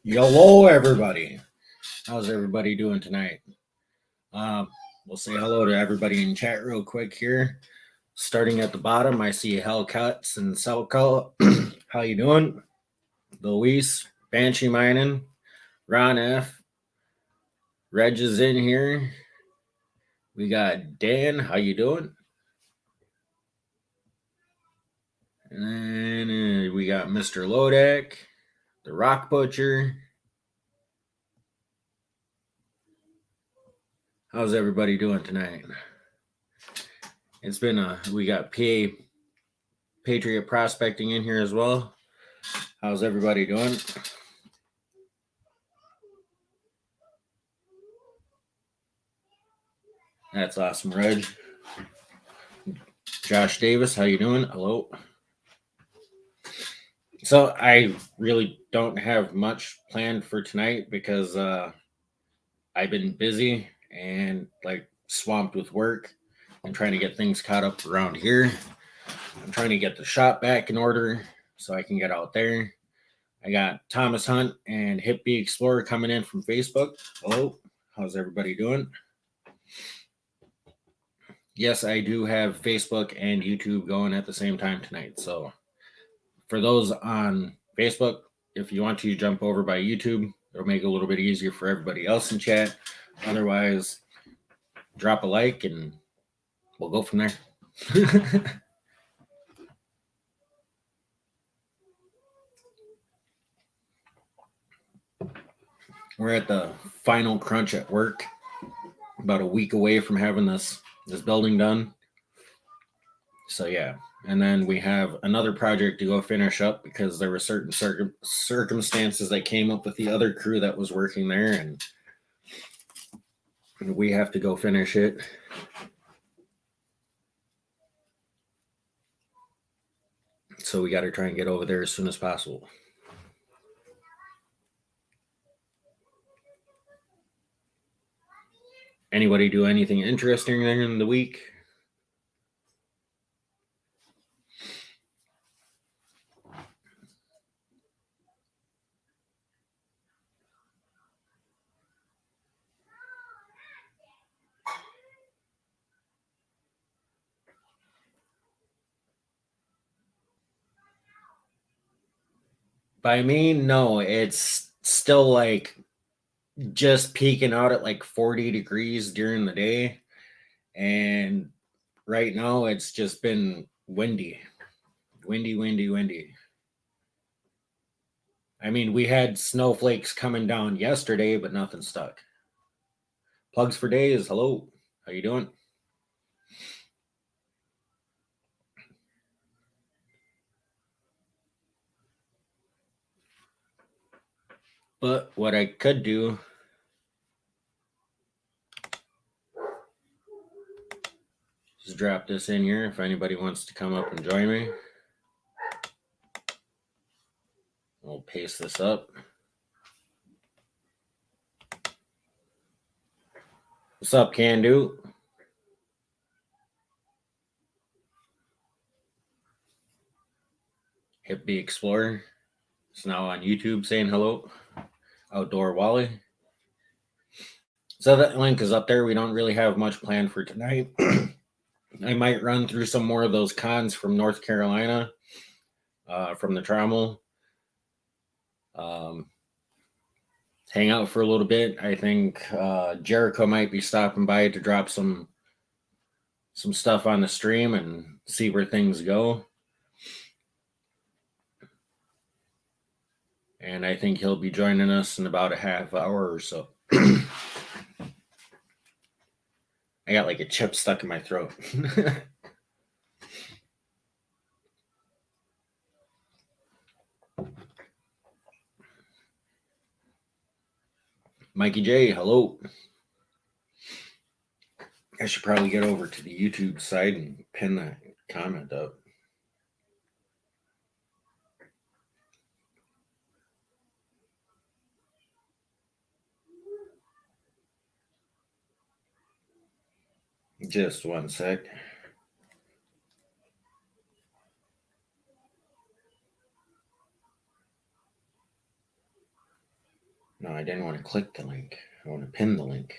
Hello, everybody. How's everybody doing tonight? Um, we'll say hello to everybody in chat real quick here. Starting at the bottom, I see Hellcuts and Selco. How you doing? Luis, Banshee Mining, Ron F, Reg is in here. We got Dan. How you doing? And then we got Mr. Lodek, the Rock Butcher. How's everybody doing tonight? It's been we got PA Patriot Prospecting in here as well. How's everybody doing? That's awesome, Reg. Josh Davis, how you doing? Hello. So I really don't have much planned for tonight because I've been busy and like swamped with work and trying to get things caught up around here. I'm trying to get the shop back in order so I can get out there. I got Thomas Hunt and Hippie Explorer coming in from Facebook. Hello. How's everybody doing? Yes, I do have Facebook and YouTube going at the same time tonight. So for those on Facebook, if you want to jump over by YouTube, it'll make it a little bit easier for everybody else in chat. Otherwise, drop a like and we'll go from there. We're at the final crunch at work, about a week away from having this building done. So yeah, and then we have another project to go finish up because there were certain circumstances that came up with the other crew that was working there, and we have to go finish it. So we got to try and get over there as soon as possible. Anybody do anything interesting in the week? By me, no, it's still like just peaking out at like 40 degrees during the day. And right now it's just been windy. Windy. I mean, we had snowflakes coming down yesterday, but nothing stuck. Plugs for days. Hello. How you doing? But what I could do is drop this in here if anybody wants to come up and join me. We'll paste this up. What's up, Can Do? Hippie Explorer is now on YouTube saying hello. Outdoor Wally. So that link is up there. We don't really have much planned for tonight. I might run through some more of those cons from North Carolina, from the Trammel. Hang out for a little bit. I think Jericho might be stopping by to drop some stuff on the stream and see where things go. And I think he'll be joining us in about a half hour or so. I got like a chip stuck in my throat. Mikey J, hello. I should probably get over to the YouTube side and pin that comment up. Just one sec. No, I didn't want to click the link. I want to pin the link.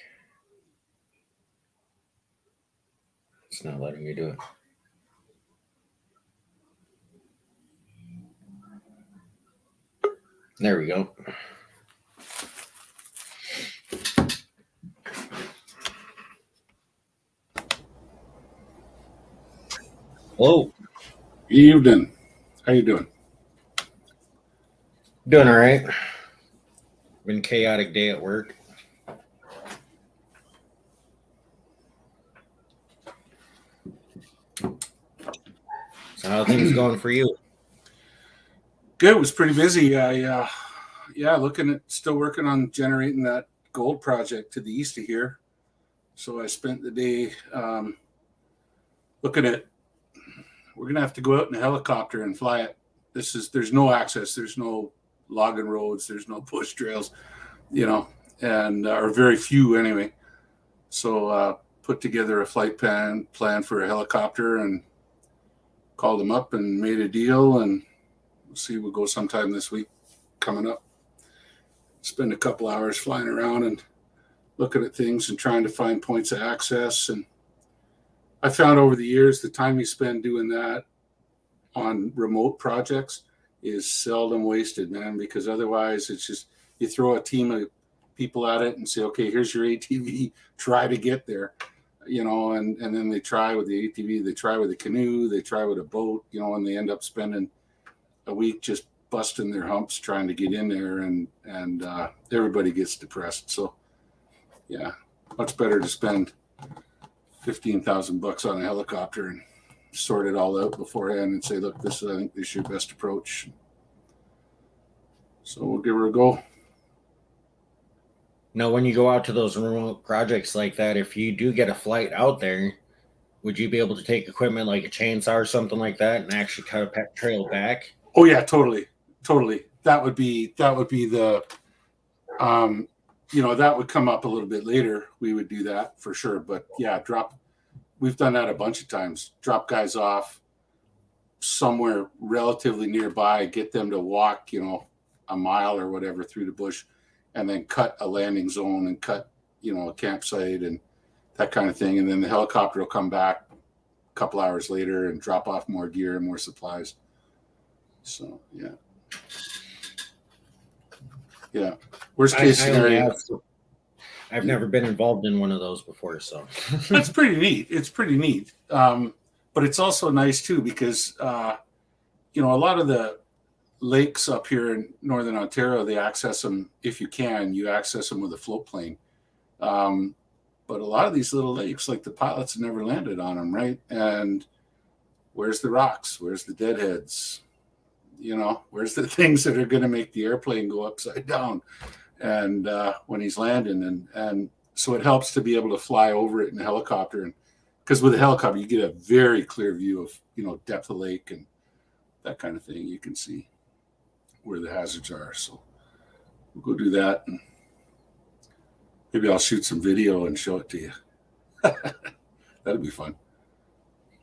It's not letting me do it. There we go. Hello. Evening. How you doing? Doing all right. Been chaotic day at work. So how are things going for you? Good. It was pretty busy. Still working on generating that gold project to the east of here. So I spent the day looking at. We're gonna have to go out in a helicopter and fly it. There's no access. There's no logging roads. There's no push trails. And or very few anyway. So put together a flight plan for a helicopter and called them up and made a deal, and we'll see. We'll go sometime this week coming up. Spend a couple hours flying around and looking at things and trying to find points of access. And I found over the years the time you spend doing that on remote projects is seldom wasted, man, because otherwise it's just you throw a team of people at it and say, okay, here's your ATV, try to get there, and then they try with the ATV, they try with a canoe, they try with a boat, and they end up spending a week just busting their humps trying to get in there, and everybody gets depressed. So yeah, much better to spend $15,000 on a helicopter and sort it all out beforehand and say, look, I think this is your best approach. So we'll give her a go. Now, when you go out to those remote projects like that, if you do get a flight out there, would you be able to take equipment like a chainsaw or something like that and actually cut a trail back? Oh yeah, totally. That would be the, that would come up a little bit later. We would do that for sure. But yeah, we've done that a bunch of times. Drop guys off somewhere relatively nearby, get them to walk, a mile or whatever through the bush, and then cut a landing zone and cut, a campsite and that kind of thing. And then the helicopter will come back a couple hours later and drop off more gear and more supplies. So, yeah. Yeah. Worst case scenario. I've never been involved in one of those before, so. It's pretty neat. It's pretty neat. But it's also nice, too, because, a lot of the lakes up here in Northern Ontario, they access them, if you can, you access them with a float plane. But a lot of these little lakes, like the pilots have never landed on them, right? And where's the rocks? Where's the deadheads? Where's the things that are going to make the airplane go upside down? And when he's landing, and so it helps to be able to fly over it in a helicopter, and because with a helicopter you get a very clear view of depth of lake and that kind of thing. You can see where the hazards are. So we'll go do that, and maybe I'll shoot some video and show it to you. That'd be fun.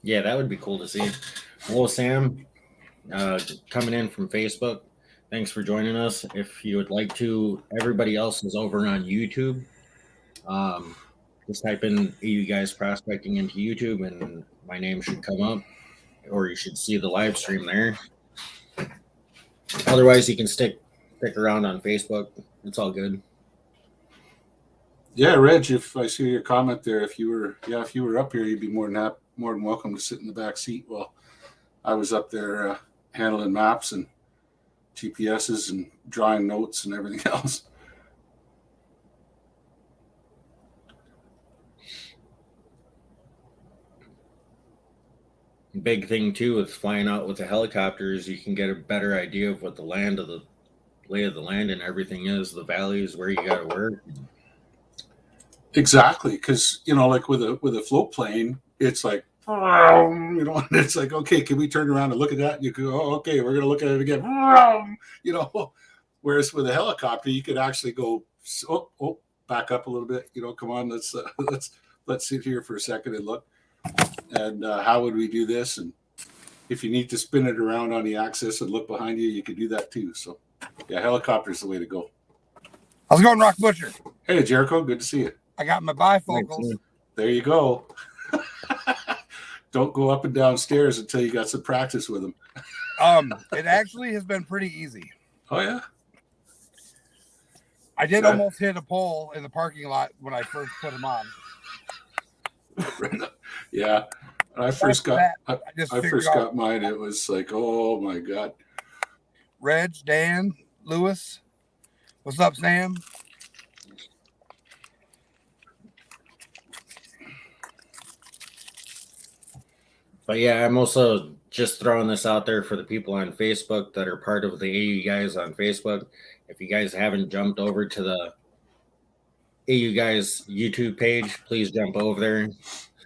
Yeah, that would be cool to see. Hello, Sam. Coming in from Facebook. Thanks for joining us. If you would like to, everybody else is over on YouTube. Just type in you guys prospecting into YouTube and my name should come up, or you should see the live stream there. Otherwise, you can stick around on Facebook. It's all good. Yeah, Reg, if I see your comment there, if you were up here, you'd be more than welcome to sit in the back seat while I was up there handling maps and GPSs and drawing notes and everything else. Big thing too with flying out with the helicopters, you can get a better idea of what the lay of the land and everything is, the valleys, where you got to work. Exactly, because like with a float plane, it's like it's like, okay, can we turn around and look at that? And you go, oh, okay, we're gonna look at it again. Whereas with a helicopter, you could actually go, back up a little bit. Come on, let's sit here for a second and look. And how would we do this? And if you need to spin it around on the axis and look behind you, you can do that too. So yeah, helicopter is the way to go. How's it going, Rock Butcher? Hey, Jericho. Good to see you. I got my bifocals. There you go. Don't go up and down stairs until you got some practice with them. It actually has been pretty easy. Oh, yeah? I did almost hit a pole in the parking lot when I first put them on. Yeah. When I first got got mine, it was like, oh, my God. Reg, Dan, Lewis. What's up, Sam? But yeah, I'm also just throwing this out there for the people on Facebook that are part of the AU Guys on Facebook. If you guys haven't jumped over to the AU Guys YouTube page, please jump over there,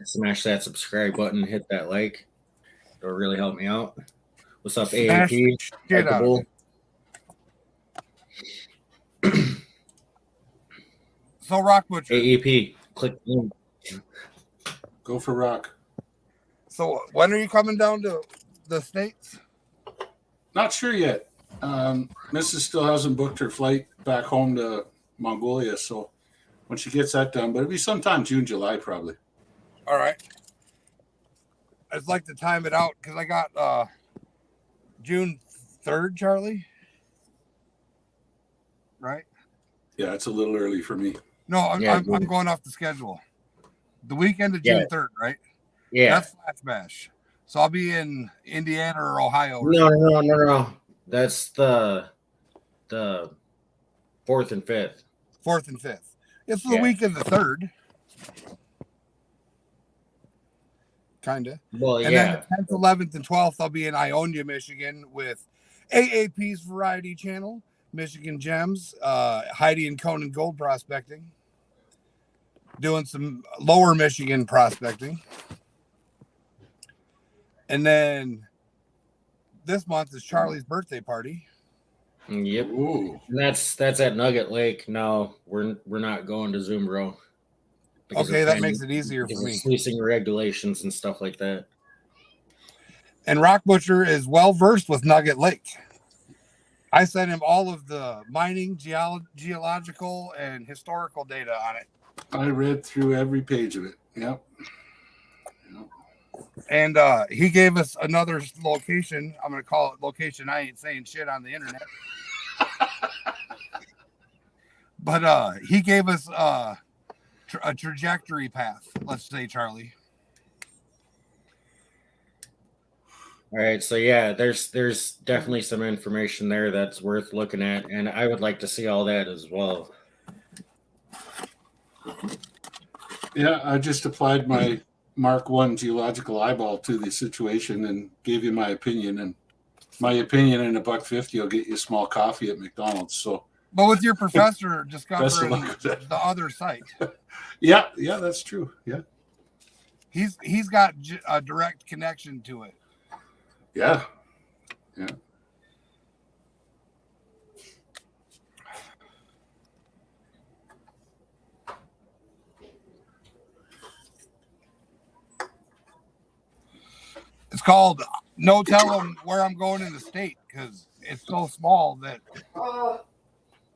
smash that subscribe button, hit that like. It'll really help me out. What's up, AAP? Get out. So, Rock Butcher. AAP, click. Go for Rock. So, when are you coming down to the States? Not sure yet. Mrs. still hasn't booked her flight back home to Mongolia, so when she gets that done, but it'll be sometime June, July, probably. All right. I'd like to time it out because I got June 3rd, Charlie. Right? Yeah, it's a little early for me. No, I'm going off the schedule. The weekend of June 3rd, right? Yeah. That's Flash Bash. So I'll be in Indiana or Ohio. No. That's the 4th and 5th. 4th and 5th. It's the week of the 3rd. Kind of. Well, and then the 10th, 11th, and 12th, I'll be in Ionia, Michigan with AAP's Variety Channel, Michigan Gems, Heidi and Conan Gold Prospecting, doing some lower Michigan prospecting. And then this month is Charlie's birthday party. Yep. Ooh. And that's at Nugget Lake. No, we're not going to Zoombro. Okay, that makes it easier for me. Leasing regulations and stuff like that. And Rock Butcher is well versed with Nugget Lake. I sent him all of the mining, geological, and historical data on it. I read through every page of it. Yep. And he gave us another location. I'm going to call it location. I ain't saying shit on the internet. But he gave us a trajectory path, let's say, Charlie. All right, so yeah, there's definitely some information there that's worth looking at, and I would like to see all that as well. Yeah, I just applied my Mark I geological eyeball to the situation and gave you my opinion. And my opinion in $1.50 will get you a small coffee at McDonald's. So, but with your professor discovering the other site. Yeah, that's true. Yeah, he's got a direct connection to it. Yeah. It's called No Tell Them Where I'm Going in the State because it's so small that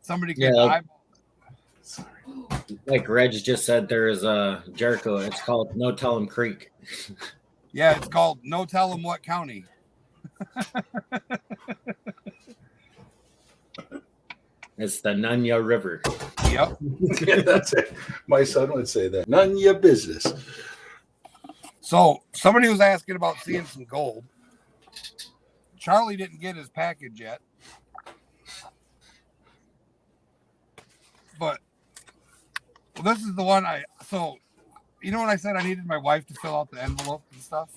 somebody can eyeball it. Like Reg just said, there is a Jericho. It's called No Tell Them Creek. Yeah, it's called No Tell Them What County. It's the Nunya River. Yep. Yeah, that's it. My son would say that. None of your business. So somebody was asking about seeing some gold. Charlie didn't get his package yet. But this is the one you know when I said I needed my wife to fill out the envelope and stuff?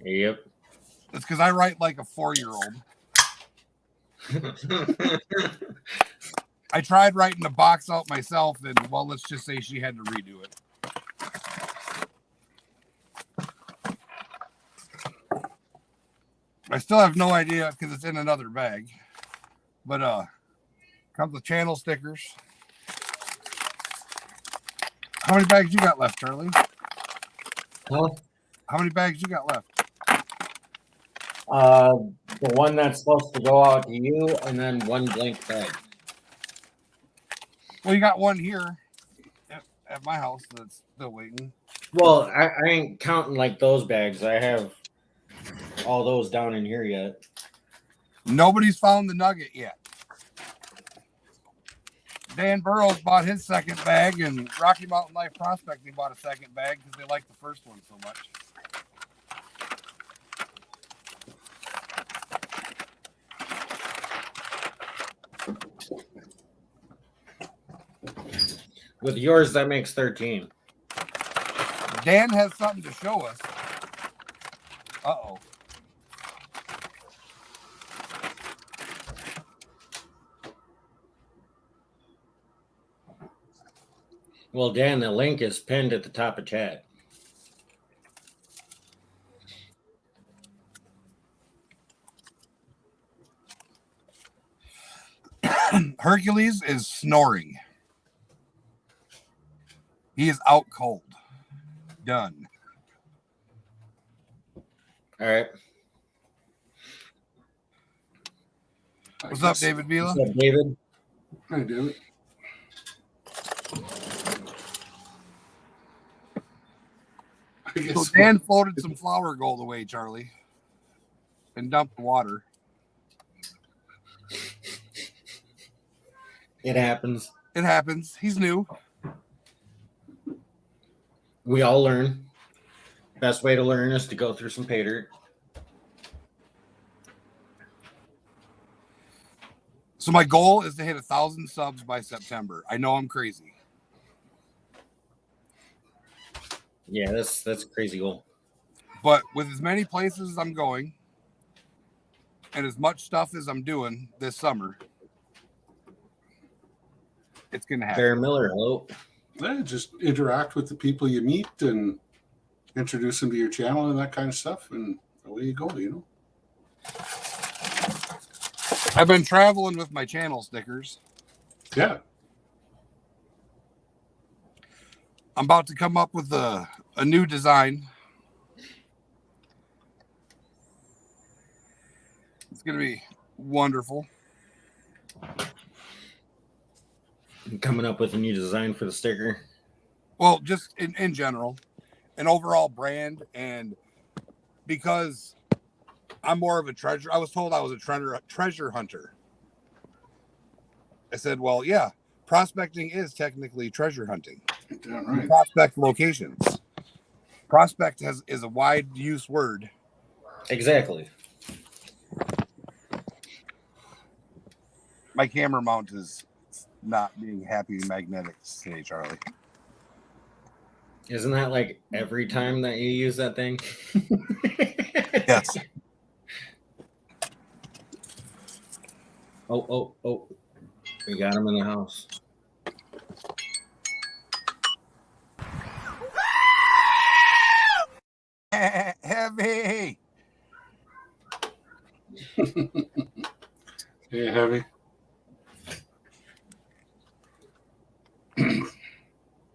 Yep. It's because I write like a 4-year-old. I tried writing the box out myself, and well, let's just say she had to redo it. I still have no idea because it's in another bag. But comes with channel stickers. How many bags you got left, Charlie? Huh? How many bags you got left? The one that's supposed to go out to you, and then one blank bag. Well, you got one here at my house that's still waiting. Well, I ain't counting like those bags. I have all those down in here yet. Nobody's found the nugget yet. Dan Burrows bought his second bag, and Rocky Mountain Life Prospecting bought a second bag because they liked the first one so much. With yours, that makes 13. Dan has something to show us. Uh-oh. Well, Dan, the link is pinned at the top of chat. Hercules is snoring. He is out cold. Done. All right. What's up, David Vila? What's up, David? Hi, David. I So guess Dan floated some flour gold away, Charlie, and dumped the water. It happens. It happens. He's new. We all learn. Best way to learn is to go through some pay dirt. So my goal is to hit 1,000 subs by September. I know I'm crazy. Yeah, that's a crazy goal. But with as many places as I'm going and as much stuff as I'm doing this summer, it's going to happen. Bear Miller, hello. Yeah, just interact with the people you meet and introduce them to your channel and that kind of stuff, and away you go, you know. I've been traveling with my channel stickers. Yeah. I'm about to come up with a new design. It's going to be wonderful. Coming up with a new design for the sticker. Well, just in general, an overall brand. And because I'm more of a treasure, I was told I was a treasure hunter. I said, well, yeah, prospecting is technically treasure hunting. Damn right. Prospect locations. Prospect is a wide use word. Exactly. My camera mount is not being happy magnetics today, Charlie. Isn't that like every time that you use that thing? Yes. Oh. We got him in the house. Heavy. Hey, Heavy.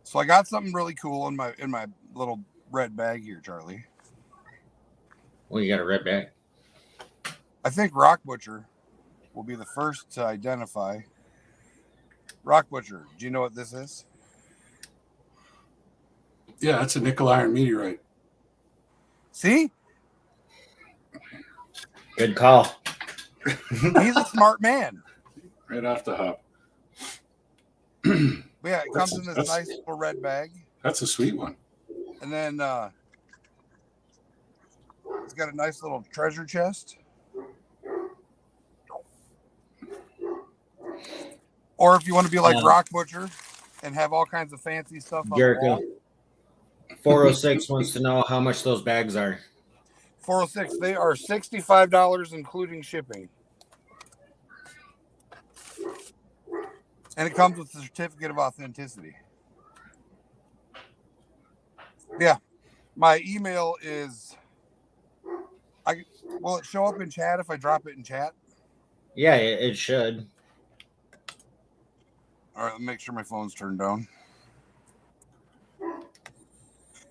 So I got something really cool in my little red bag here, Charlie. Well, you got a red bag. I think Rock Butcher will be the first to identify. Rock Butcher, do you know what this is? Yeah, that's a nickel iron meteorite. See? Good call. He's a smart man. Right off the hop. But yeah, it comes in this That's- nice little red bag. That's a sweet one. And then it's got a nice little treasure chest. Or if you want to be like Rock Butcher and have all kinds of fancy stuff on the Jericho. wall. 406 wants to know how much those bags are. 406, they are $65 including shipping. And it comes with a certificate of authenticity. Yeah. My email is will it show up in chat if I drop it in chat? Yeah, it should. All right, let me make sure my phone's turned down.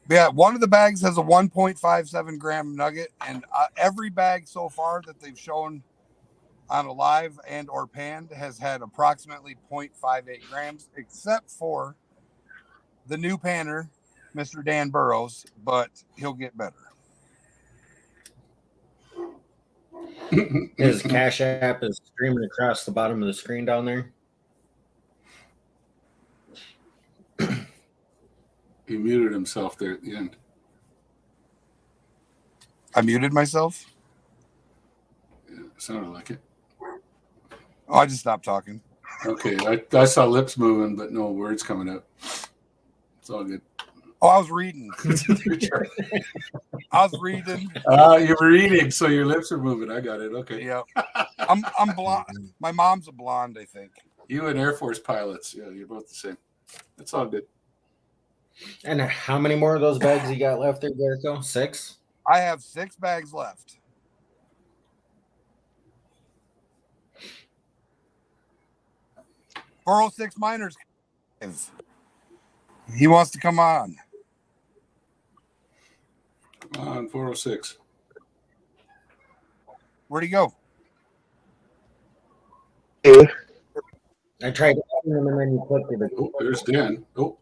Yeah, one of the bags has a 1.57 gram nugget, and every bag so far that they've shown on a live and or panned has had approximately 0.58 grams, except for the new panner, Mr. Dan Burrows, but he'll get better. His Cash App is streaming across the bottom of the screen down there. He muted himself there at the end. I muted myself. Yeah, sounded like it. Oh, I just stopped talking. Okay, I saw lips moving, but no words coming out. It's all good. Oh, I was reading. I was reading. You were reading, so your lips are moving. I got it. Okay. Yeah. I'm blonde. My mom's a blonde, I think. You and Air Force pilots. Yeah, you're both the same. That's all good. And how many more of those bags you got left there, Jericho? 6? I have 6 bags left. "406 Miners." He wants to come on. Come on, 406. Where'd he go? Yeah. I tried adding him and then you clicked it. Oh, there's Dan. Oh.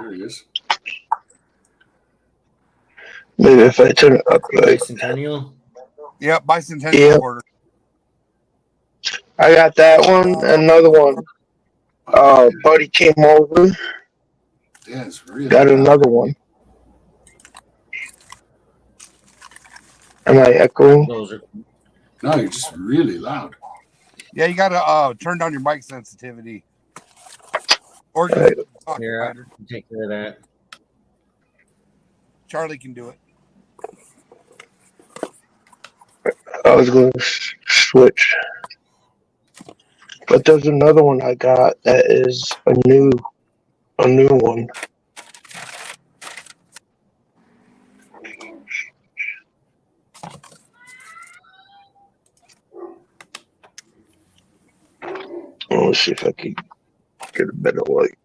There he is. Maybe if I turn it up right. Bicentennial. Yep, Bicentennial Yep. Quarter. I got that one. Another one. Buddy came over. Dan's really Got loud. another one. Am I echoing? Those are No, you're just really loud. Yeah, you gotta turn down your mic sensitivity. Or just Right. talk here. louder. Take care of that. Charlie can do it. I was going to switch. But there's another one I got that is a new one. Let's see if I can get a better light.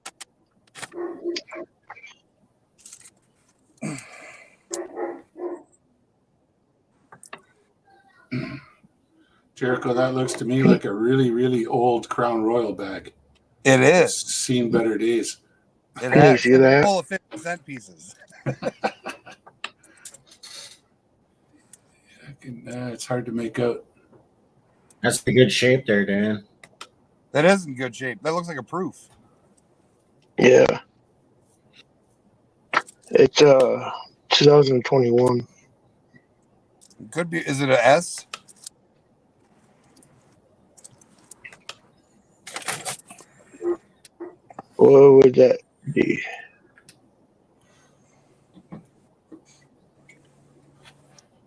Jericho, that looks to me like a really, really old Crown Royal bag. It It's is. seen better days. It Can you has. see that? Full of 50-cent pieces. It's hard to make out. That's a good shape there, Dan. That is in good shape. That looks like a proof. Yeah. It's 2021. Could be. Is it a S? What would that be?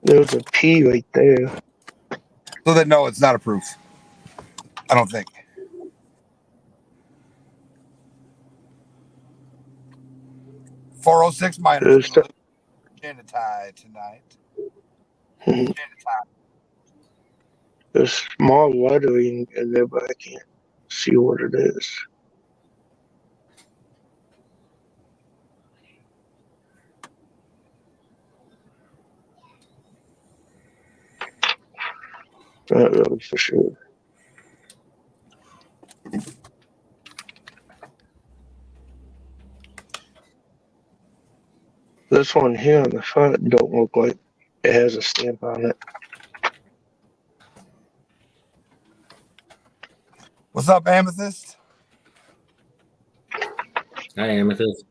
There's a P right there. So that no, it's not a proof. I don't think. "406 Miners." There's Tie tonight. Mhm. There's small lettering in there, but I can't see what it is. Not really for sure. This one here on the front don't look like it has a stamp on it. What's up, Amethyst? Hi, Amethyst.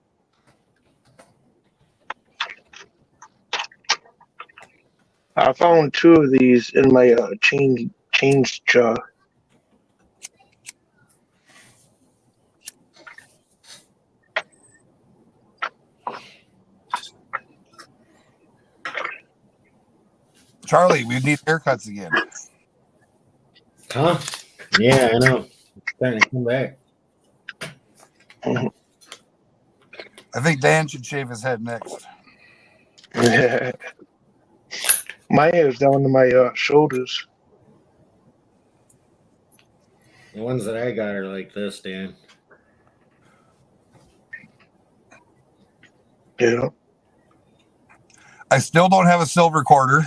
I found 2 of these in my change jar. Charlie, we need haircuts again. Huh? Yeah, I know. It's starting to come back. I think Dan should shave his head next. My hair's down to my shoulders. The ones that I got are like this, Dan. Yeah. I still don't have a silver quarter.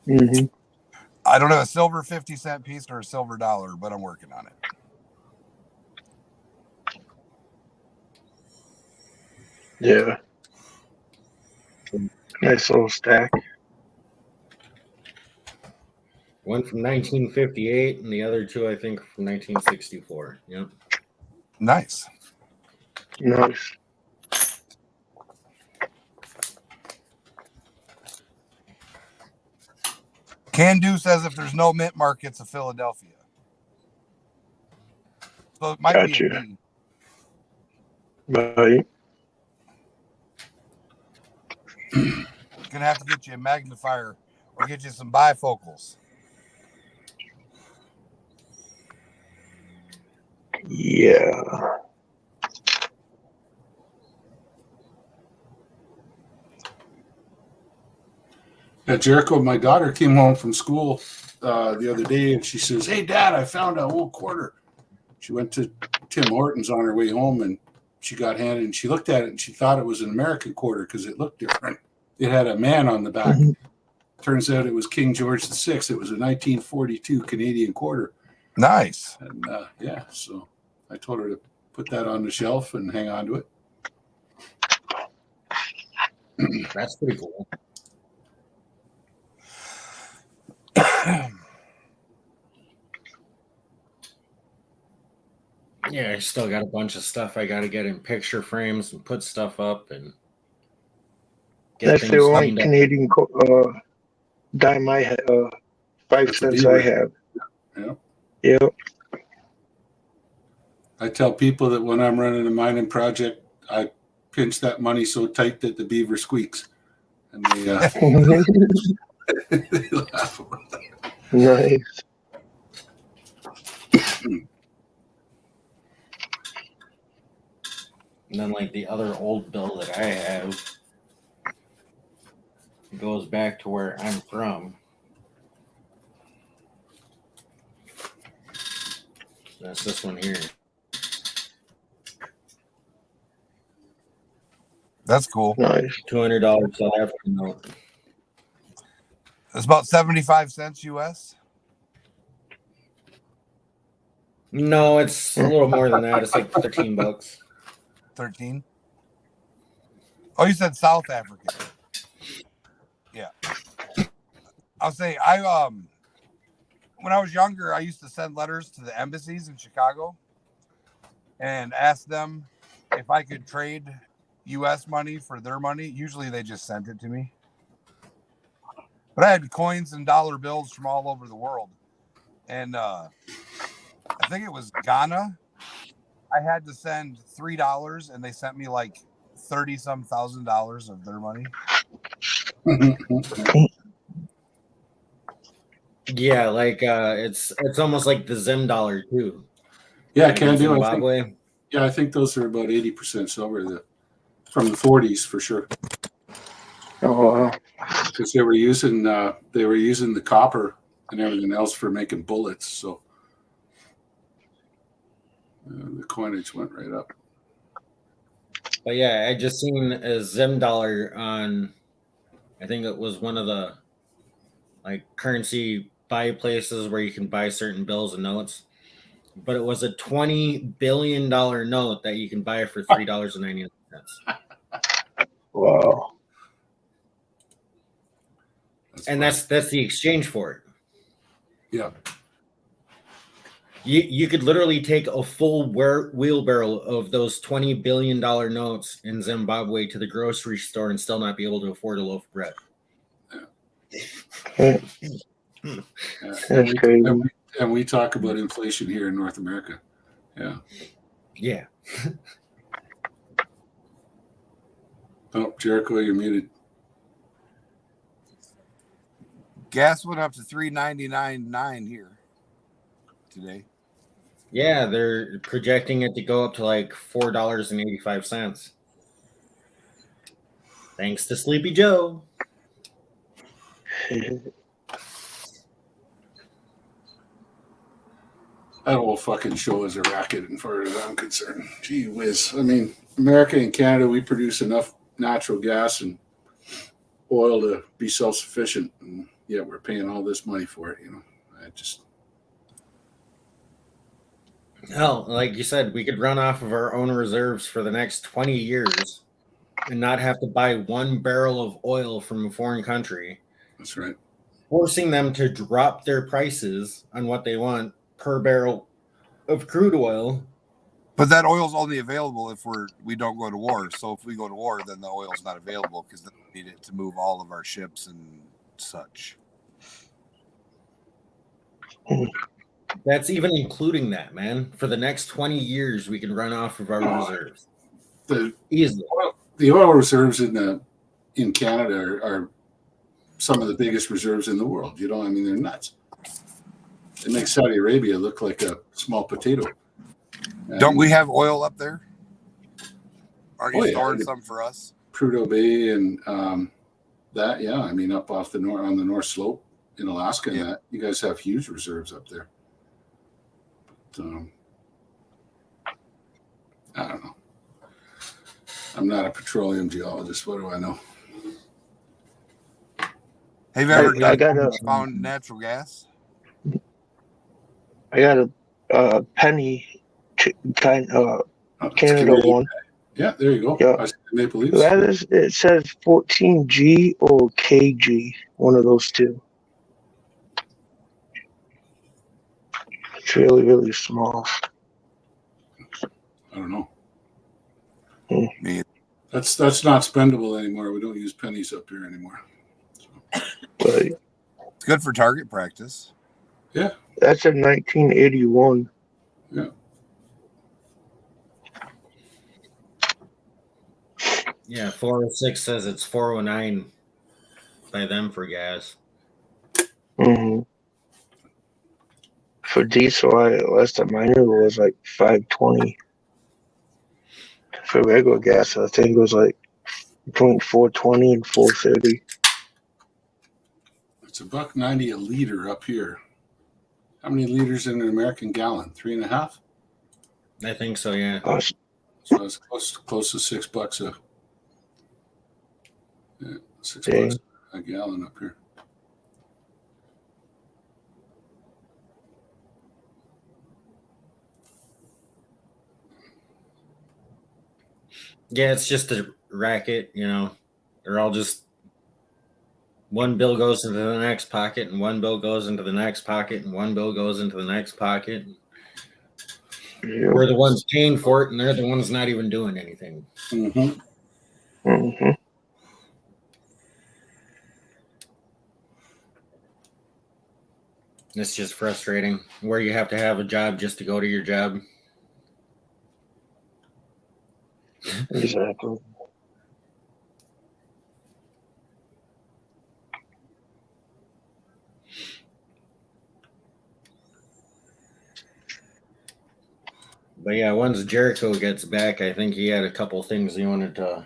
hmm I don't have a silver 50-cent piece or a silver dollar, but I'm working on it. Yeah. Nice little stack. One from 1958, and the other two, I think, from 1964. Yep. Nice. Nice. Can Do says if there's no mint markets of Philadelphia. So it might be a Gotcha. D. Right. Gonna have to get you a magnifier or get you some bifocals. Yeah. Jericho, my daughter came home from school the other day and she says, "Hey, Dad, I found a old quarter." She went to Tim Hortons on her way home and she got handed and she looked at it and she thought it was an American quarter because it looked different. It had a man on the back. Mhm. Turns out it was King George VI. It was a 1942 Canadian quarter. Nice. And yeah, so I told her to put that on the shelf and hang on to it. That's pretty cool. Yeah, I still got a bunch of stuff I got to get in picture frames and put stuff up and get That's things the only cleaned up. Canadian dime I have. 5 That's a cents beaver. I have. Yeah. Yep. I tell people that when I'm running a mining project, I pinch that money so tight that the beaver squeaks. And they, they laugh about that. Nice. And then, like, the other old bill that I have goes back to where I'm from. That's this one here. That's cool. Nice. $200 South African note. It's about 75 cents US. No, it's a little more than that. It's like $13. 13. Oh, you said South African. Yeah. I'll say when I was younger, I used to send letters to the embassies in Chicago and ask them if I could trade US money for their money. Usually they just sent it to me. But I had coins and dollar bills from all over the world. And I think it was Ghana. I had to send $3 and they sent me like $30-some thousand of their money. Yeah, like it's almost like the Zim dollar too. Yeah, Like can in do. Zimbabwe. I think those are about 80% silver from the 40s for sure. Oh wow. Because they were using the copper and everything else for making bullets. So the coinage went right up. But yeah, I just seen a Zim dollar on, I think it was one of the like currency buy places where you can buy certain bills and notes. But it was a $20 billion note that you can buy for $3.99. Wow. And that's the exchange for it. Yeah. You could literally take a full wheelbarrow of those $20 billion notes in Zimbabwe to the grocery store and still not be able to afford a loaf of bread. Yeah. Yeah. That's crazy. And we talk about inflation here in North America. Yeah. Yeah. Oh, Jericho, you're muted. Gas went up to $3.99.9 here today. Yeah, they're projecting it to go up to like $4.85. Thanks to Sleepy Joe. That whole fucking show is a racket, as far as I'm concerned. Gee whiz. I mean, America and Canada, we produce enough natural gas and oil to be self-sufficient. And yet we're paying all this money for it. I just Hell, like you said, we could run off of our own reserves for the next 20 years and not have to buy one barrel of oil from a foreign country, that's right. forcing them to drop their prices on what they want per barrel of crude oil. But that oil's only available if we don't go to war. So if we go to war, then the oil's not available because we need it to move all of our ships and such. That's even including that, man. For the next 20 years, we can run off of our reserves The easily. oil reserves in Canada are some of the biggest reserves in the world. I mean, they're nuts. It makes Saudi Arabia look like a small potato. Don't we have oil up there? Aren't you Oh, yeah. storing some for us? Prudhoe Bay and that, yeah. I mean, up off on the North Slope in Alaska, and that you guys have huge reserves up there. But, I don't know. I'm not a petroleum geologist. What do I know? Have you ever I got found natural gas? I got a penny kind Oh, it's Canada Canadian. one. Yeah, there you go. Yeah. I see the Maple Leafs. That is, it says 14G or KG, one of those two. It's really, really small. I don't know. Me. That's not spendable anymore. We don't use pennies up here anymore. But It's good for target practice. that's in 1981. Yeah, 406 says it's 409 by them for gas. Mm-hmm. For diesel, last time I knew it was like 520. For regular gas, I think it was like between 420 and 430. It's $1.90 a liter up here. How many liters in an American gallon? 3.5. I think so, yeah. So it's close to $6 $6 a gallon up here. Yeah, it's just a racket, They're all just one bill goes into the next pocket, and one bill goes into the next pocket, and one bill goes into the next pocket. Yeah. We're the ones paying for it, and they're the ones not even doing anything. Mm-hmm. Mm-hmm. It's just frustrating where you have to have a job just to go to your job. Exactly. But yeah, once Jericho gets back, I think he had a couple things he wanted to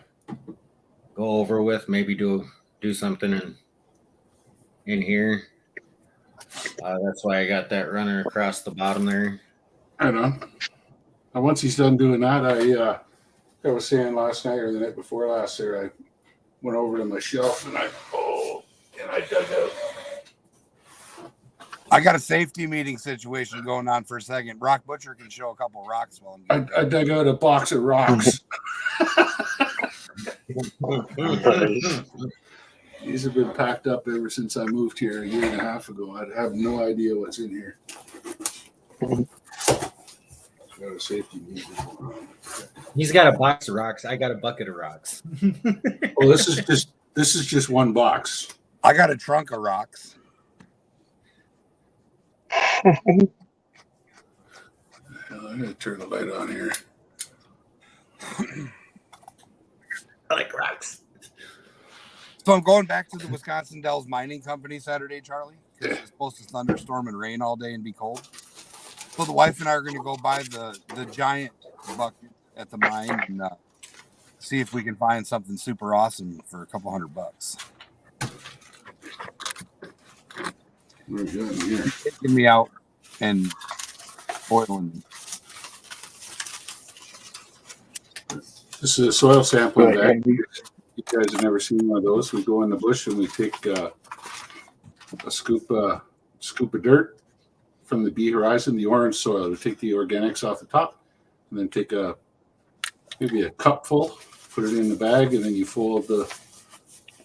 go over with. Maybe do something in here. That's why I got that runner across the bottom there. I know. And once he's done doing that, I was saying last night or the night before last there, I went over to my shelf and I dug out. I got a safety meeting situation going on for a second. Brock Butcher can show a couple rocks while I'm I dug out a box of rocks. These have been packed up ever since I moved here a year and a half ago. I have no idea what's in here. Got a safety meeting. He's got a box of rocks. I got a bucket of rocks. Well, this is just one box. I got a trunk of rocks. I'm gonna turn the light on here. I like rocks. So I'm going back to the Wisconsin Dells Mining Company Saturday, Charlie, because it's supposed to thunderstorm and rain all day and be cold. So the wife and I are going to go buy the giant bucket at the mine and see if we can find something super awesome for a couple $100. We're good here. Get me out and boiling. This is a soil sampling Right. bag. You guys have never seen one of those. We go in the bush and we take a scoop of dirt from the Bee Horizon, the orange soil, to take the organics off the top, and then take maybe a cupful, put it in the bag, and then you fold the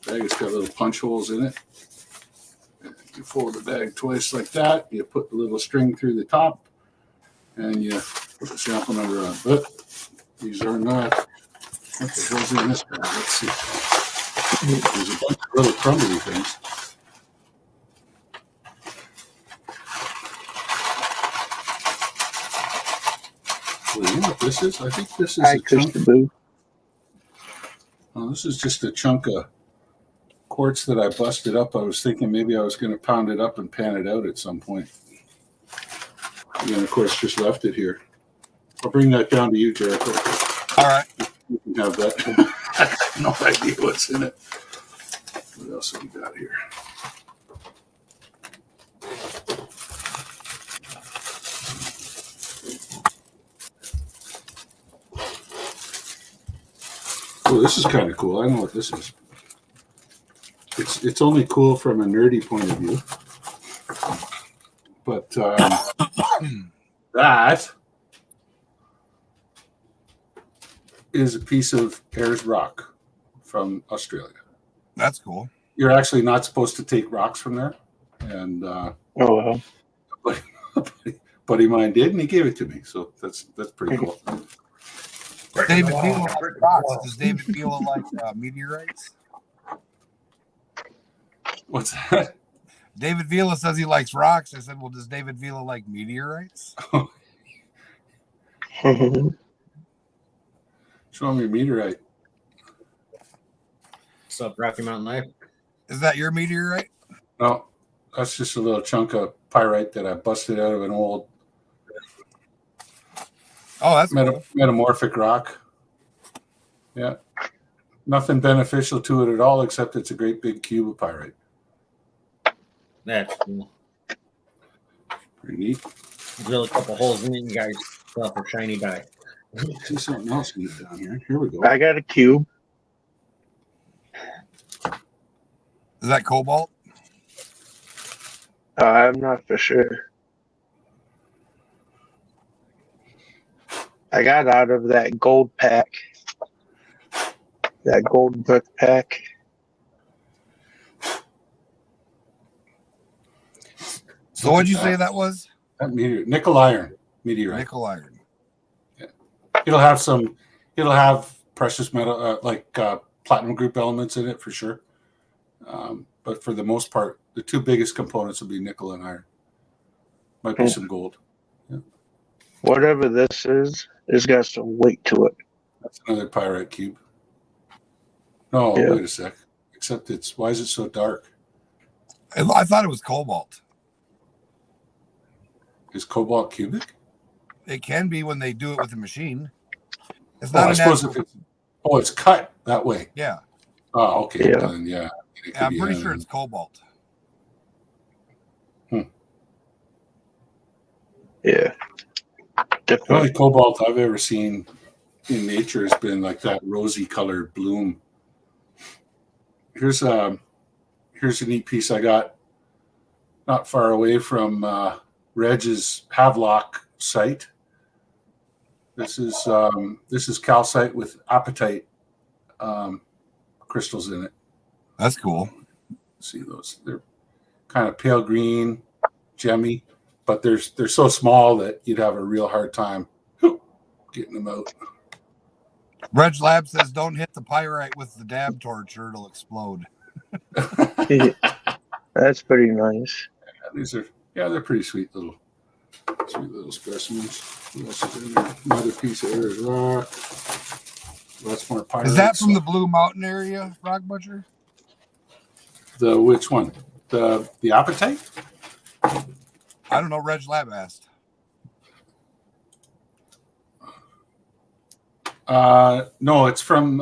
bag. It's got little punch holes in it. You fold the bag twice like that. You put the little string through the top, and you put the sample number on. But these are not. What the hell's in this bag? Let's see. There's a bunch of little crumbly things. Well, you know what this is? I think this is Hi, a chunk. Christaboo. Oh, this is just a chunk of quartz that I busted up. I was thinking maybe I was going to pound it up and pan it out at some point. And then, of course, just left it here. I'll bring that down to you, Jericho. All right. You can have that. I have no idea what's in it. What else have we got here? Oh, this is kind of cool. I know what this is. It's only cool from a nerdy point of view, but that is a piece of Ayers rock from Australia. That's cool. You're actually not supposed to take rocks from there, and Oh well. buddy of mine did, and he gave it to me. So that's pretty cool. David Vila likes rocks. Does David Vila like meteorites? What's that? David Vila says he likes rocks. I said, well, does David Vila like meteorites? Show me your meteorite. What's up, Rocky Mountain Life? Is that your meteorite? No, that's just a little chunk of pyrite that I busted out of an old Oh, that's cool. metamorphic rock. Yeah. Nothing beneficial to it at all, except it's a great big cube of pyrite. That's cool. Pretty neat. Drill a couple holes in it, you guys fill up a shiny dye. See something else neat down here. Here we go. I got a cube. Is that cobalt? I'm not for sure. I got out of that gold pack. That gold brick pack. So what'd you say that was? That nickel iron meteorite. Nickel iron. It'll have precious metal like platinum group elements in it for sure. But for the most part, the two biggest components will be nickel and iron. Might be some gold. Yeah. Whatever this is, it's got some weight to it. That's another pyrite cube. No, Yeah. wait a sec. Except why is it so dark? I thought it was cobalt. Is cobalt cubic? It can be when they do it with a machine. It's Oh, not I a suppose natural. it's cut that way. Yeah. Oh, okay. Yeah. Then, yeah. It could I'm be pretty that. sure it's cobalt. Yeah. The only Different. cobalt I've ever seen in nature has been like that rosy colored bloom. Here's a neat piece I got not far away from Reg's Havelock site. This is calcite with apatite crystals in it. That's cool. See those? They're kind of pale green, gemmy, but they're so small that you'd have a real hard time getting them out. Reg Lab says don't hit the pyrite with the dab torch or it'll explode. That's pretty nice. They're pretty sweet little specimens. What else is in there? Another piece of Ayers rock. Lots more pyrite. Is that from the Blue Mountain area, Rock Butcher? The which one? The apatite? I don't know. Reg Lab asked. No, it's from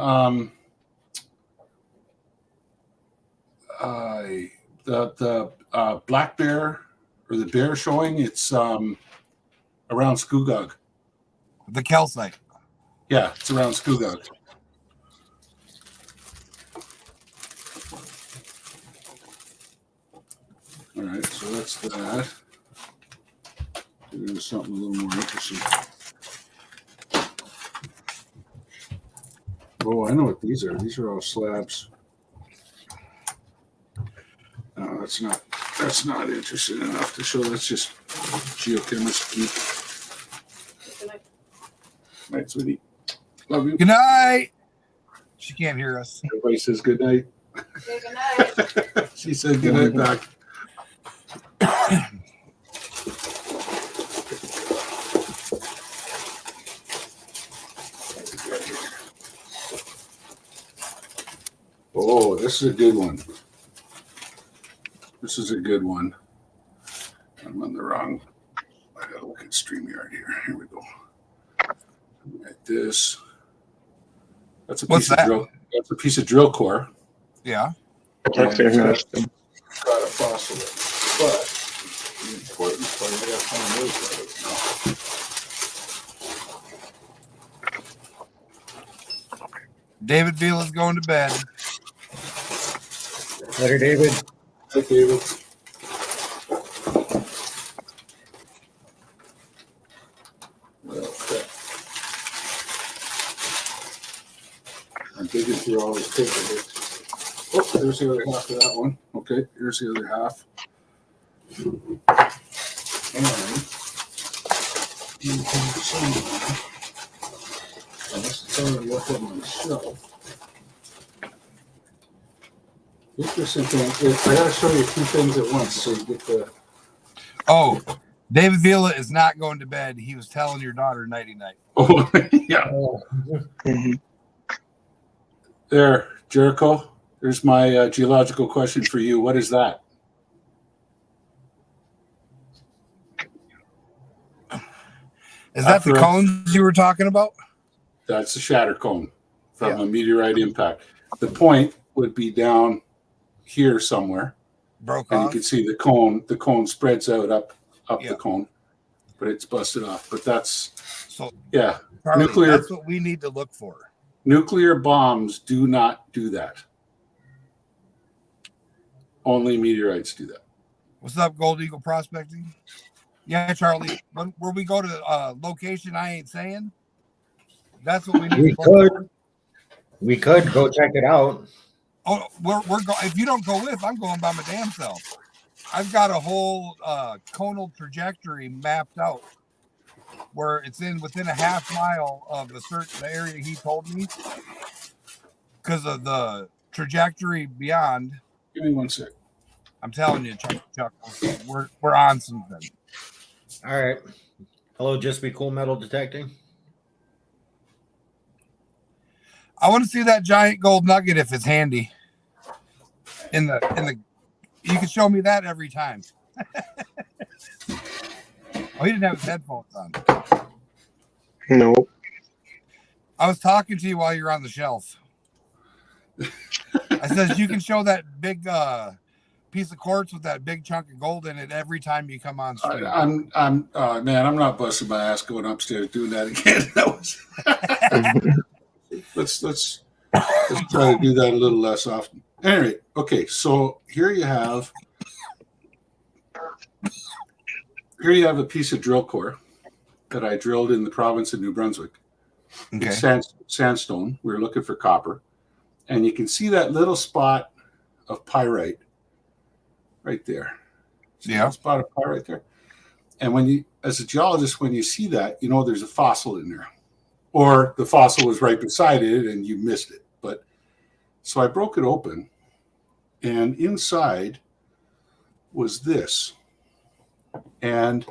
the black bear or the bear showing. It's around Scugog. The calcite. Yeah, it's around Scugog. All right, so that's that. Get into something a little more interesting. Oh, I know what these are. These are all slabs. No, that's not interesting enough to show. That's just geochemistry. Night, sweetie. Love you. Good night. She can't hear us. Everybody says good night. Say good night. She said good night back. Oh, this is a good one. This is a good one. I'm on the wrong. I gotta look at StreamYard here. Here we go. Like this. That's a What's piece of that? drill. That's a piece of drill core. Yeah. That's interesting. Got a fossil, but the important part I gotta find those now. David Vila's going to bed. Later, David. Hi, David. Okay. I'm digging through all this paper here. Oh, there's the other half of that one. Okay, here's the other half. And you can somewhere. Unless it's already up on the shelf. Interesting thing. I gotta show you two things at once so you get the. Oh, David Vila is not going to bed. He was telling your daughter nighty night. Oh, yeah. Mhm. There, Jericho. There's my geological question for you. What is that? Is that the After- cones you were talking about? That's a shatter cone from Yeah. a meteorite impact. The point would be down here somewhere, Broke and you off. can see the cone. The cone spreads out up Yeah. the cone, but it's busted off. But that's So, yeah. Charlie, Nuclear- that's what we need to look for. Nuclear bombs do not do that. Only meteorites do that. What's up, Gold Eagle Prospecting? Yeah, Charlie. Where we go to location I ain't saying. That's what we need. We to look for. could. We could go check it out. Oh, we're going. If you don't go with, I'm going by my damn self. I've got a whole conal trajectory mapped out where it's within a half mile of the area he told me because of the trajectory beyond. Give me one sec. I'm telling you, Chuck, we're on something. All right. Hello, Just Be Cool Metal Detecting. I want to see that giant gold nugget if it's handy. In the, you can show me that every time. Oh, he didn't have his headphones on. No. I was talking to you while you're on the shelf. I says you can show that big piece of quartz with that big chunk of gold in it every time you come on stream. I'm man. I'm not busting my ass going upstairs doing that again. That was. Let's try to do that a little less often. Anyway, okay. So here you have a piece of drill core that I drilled in the province of New Brunswick. Okay. It's sandstone. We were looking for copper, and you can see that little spot of pyrite right there. See Yeah. that spot of pyrite there. And when you, as a geologist, when you see that, you know there's a fossil in there, or the fossil was right beside it and you missed it. But so I broke it open, and inside was this. And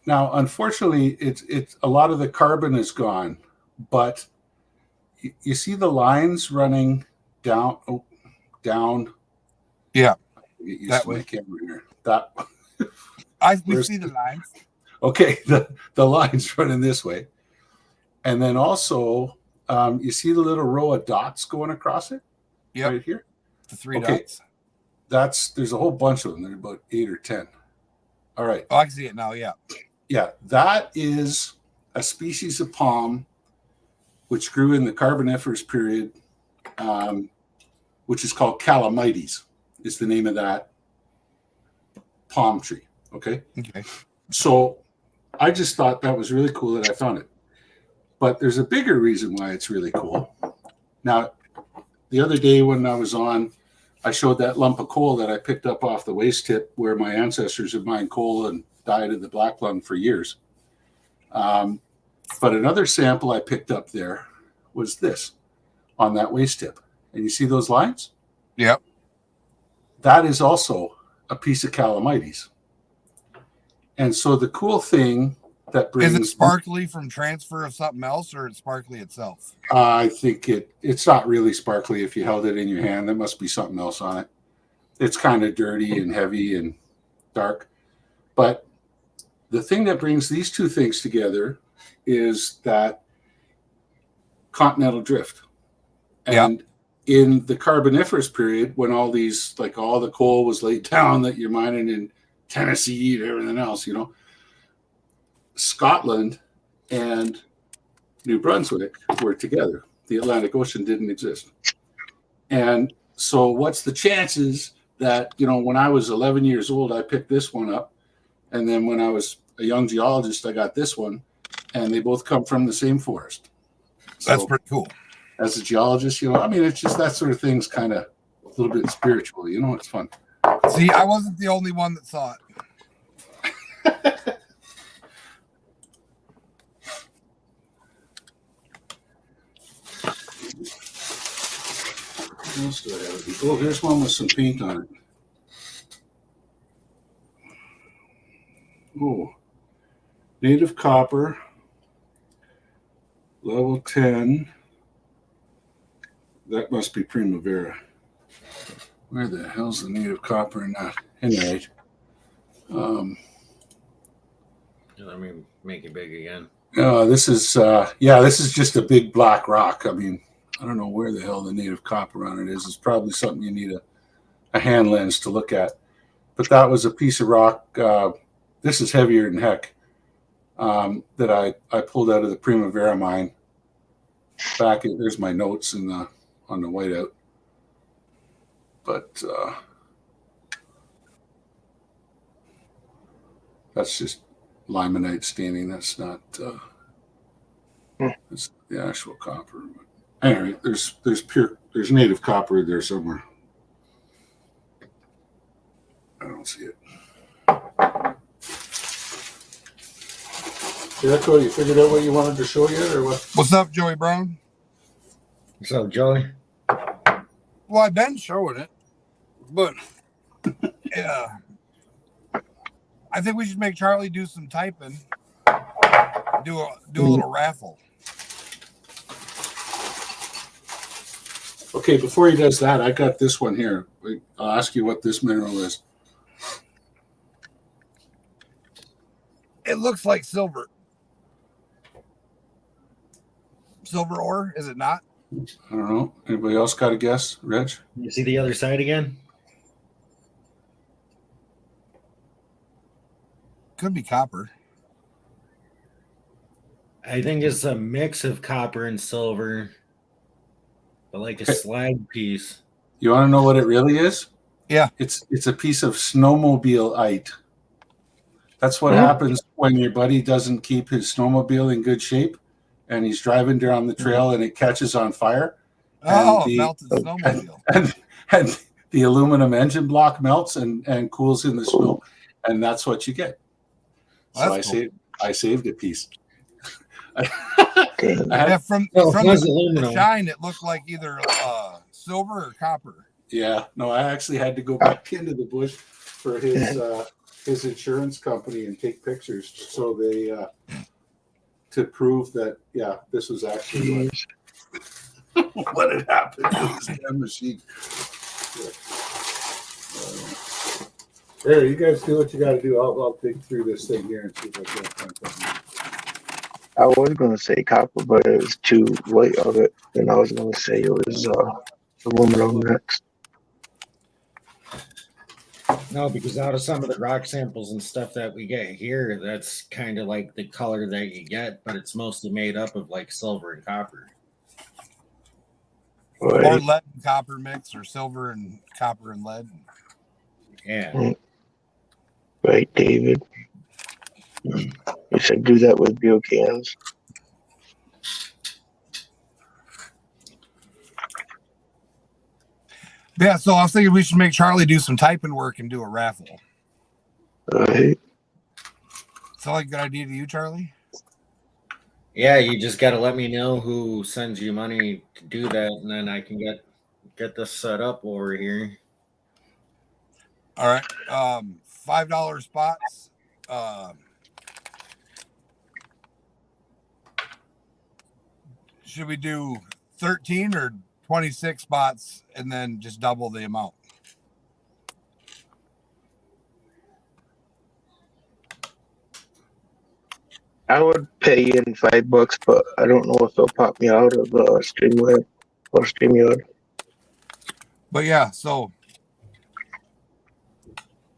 now, unfortunately, it's a lot of the carbon is gone, but you see the lines running down, down. Yeah, Get used that to my way. camera here. That We Where's see the lines. okay. The lines running this way, and then also you see the little row of dots going across it. Yep. Right here. The three Okay. dots. There's a whole bunch of them. There's about 8 or 10. All right. Oh, I can see it now. Yeah. Yeah, that is a species of palm which grew in the Carboniferous period, which is called Calamites. is the name of that palm tree. Okay. Okay. So I just thought that was really cool that I found it. But there's a bigger reason why it's really cool. Now, the other day when I was on, I showed that lump of coal that I picked up off the waste tip where my ancestors had mined coal and died of the black lung for years. But another sample I picked up there was this on that waste tip. And you see those lines? Yep. That is also a piece of calamites. And so the cool thing that brings... Is it sparkly from transfer of something else, or it's sparkly itself? I think it's not really sparkly if you held it in your hand. There must be something else on it. It's kind of dirty and heavy and dark. But the thing that brings these two things together is that continental drift. And in the Carboniferous period, when all these, like all the coal was laid down that you're mining in Tennessee and everything else, you know, Scotland and New Brunswick were together. The Atlantic Ocean didn't exist. And so what's the chances that, you know, when I was 11 years old, I picked this one up. And then when I was a young geologist, I got this one. And they both come from the same forest. That's So, pretty cool. as a geologist, you know, I mean, it's just that sort of thing's kind of a little bit spiritual, you know, it's fun. See, I wasn't the only one that saw it. What else do I have? Oh, here's one with some paint on it. Oh, native copper, level 10. That must be Primavera. Where the hell's the native copper in that? Anyway, Let me make it big again. this is just a big black rock. I mean, I don't know where the hell the native copper on it is. It's probably something you need a hand lens to look at. But that was a piece of rock. This is heavier than heck. That I pulled out of the Primavera mine. There's my notes on the whiteout. But that's just limonite staining. That's not that's the actual copper. But anyway, there's native copper there somewhere. I don't see it. Echo, you figured out what you wanted to show yet, or what? What's up, Joey Brown? What's up, Joey? Well, I've been showing it, but yeah, I think we should make Charlie do some typing. Do a little raffle. Okay, before he does that, I got this one here. I'll ask you what this mineral is. It looks like silver. Silver ore, is it not? I don't know. Anybody else got a guess? Reg? You see the other side again? Could be copper. I think it's a mix of copper and silver, but like a slag piece. You want to know what it really is? Yeah. It's a piece of snowmobile-ite. That's what happens when your buddy doesn't keep his snowmobile in good shape and he's driving down the trail and it catches on fire. Oh, melted snowmobile. And the aluminum engine block melts and cools in the snow. And that's what you get. Well, So I saved a piece. Yeah, from the shine, it looked like either silver or copper. Yeah, no, I actually had to go back into the bush for his insurance company and take pictures so they to prove that this was actually what had happened to this damn machine. There, you guys do what you got to do. I'll dig through this thing here and see if I can find something. I was going to say copper, but it was too light of it. And I was going to say it was aluminum next. No, because out of some of the rock samples and stuff that we get here, that's kind of like the color that you get, but it's mostly made up of like silver and copper. Or Right. lead and copper mix, or silver and copper and lead. Yeah. Right, David. You said do that with beer cans. Yeah, so I was thinking we should make Charlie do some typing work and do a raffle. Right. Sound like a good idea to you, Charlie? Yeah, you just got to let me know who sends you money to do that, and then I can get this set up over here. All right. $5 spots. Should we do 13 or 26 spots and then just double the amount? I would pay in $5, but I don't know if they'll pop me out of Streamlab or StreamYard. But yeah, so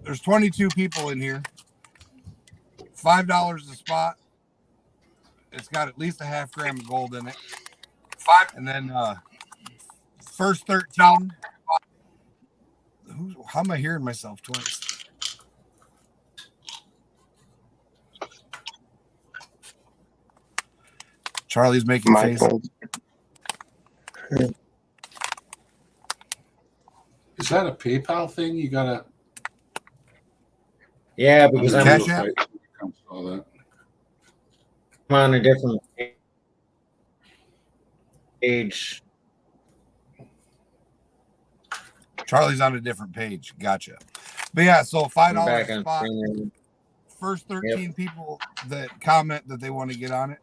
there's 22 people in here. $5 a spot. It's got at least a half gram of gold in it. And then first 13. How am I hearing myself twice? Charlie's making My faces. phone. Is that a PayPal thing? You gotta. Yeah, because I'm Cash App? All that. on a different page. Charlie's on a different page. Gotcha. But yeah, so $5 I'm back a on spot. screen. First 13 people that comment that they want to get on it.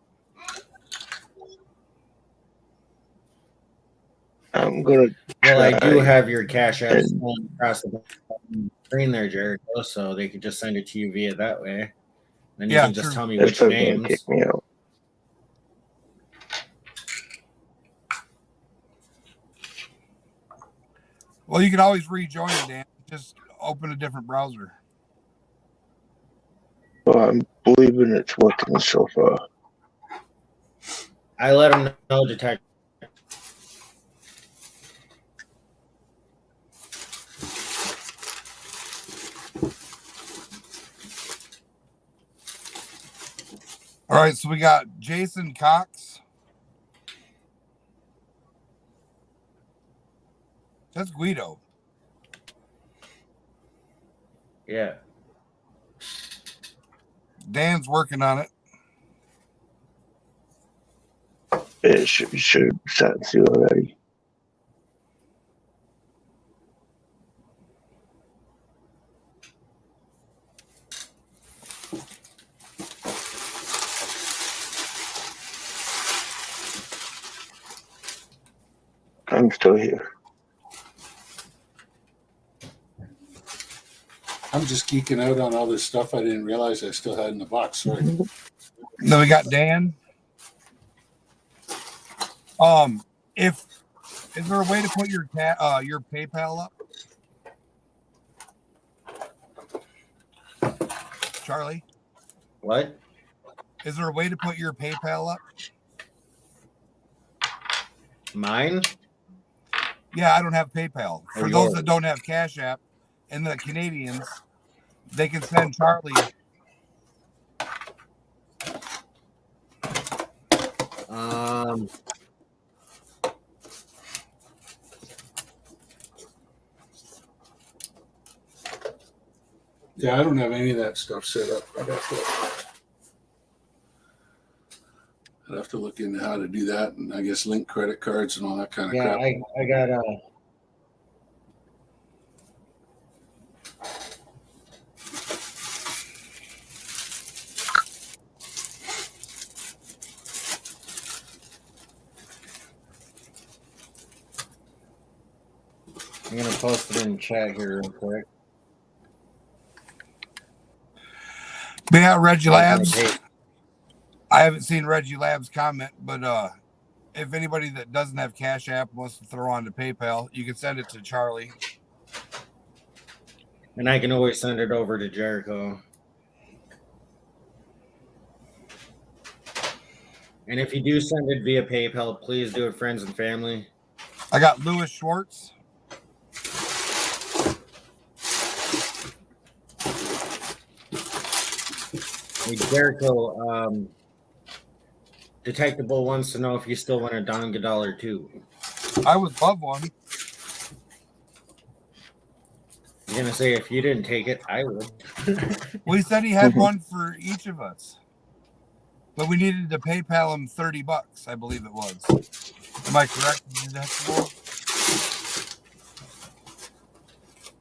I'm gonna. Well, I do try. have your Cash App And- across the screen there, Jericho, so they could just send it to you via that way. Then you Yeah, can just true. tell me That's which still gonna names. kick me out. Well, you can always rejoin, Dan. Just open a different browser. Well, I'm believing it's working so far. I let them know, detect. All right, so we got Jason Cox. That's Guido. Yeah. Dan's working on it. It should have sent to you already. I'm still here. I'm just geeking out on all this stuff I didn't realize I still had in the box. Sorry. Then we got Dan. If is there a way to put your PayPal up, Charlie? What? Is there a way to put your PayPal up? Mine? Yeah, I don't have PayPal. For Or those yours. that don't have Cash App and the Canadians, they can send Charlie. Yeah, I don't have any of that stuff set up. I'd have to look into how to do that, and I guess link credit cards and all that kind of Yeah, crap. I got I'm gonna post it in chat here real quick. But yeah, Reggie Labs. Hey, I haven't seen Reggie Labs comment, but if anybody that doesn't have Cash App wants to throw on to PayPal, you can send it to Charlie. and I can always send it over to Jericho. And if you do send it via PayPal, please do it friends and family. I got Lewis Schwartz. Hey, Jericho, Detectable wants to know if you still want a Don Goodall or two. I would love one. You're gonna say if you didn't take it, I would. Well, he said he had one for each of us, but we needed to PayPal him $30, I believe it was. Am I correct?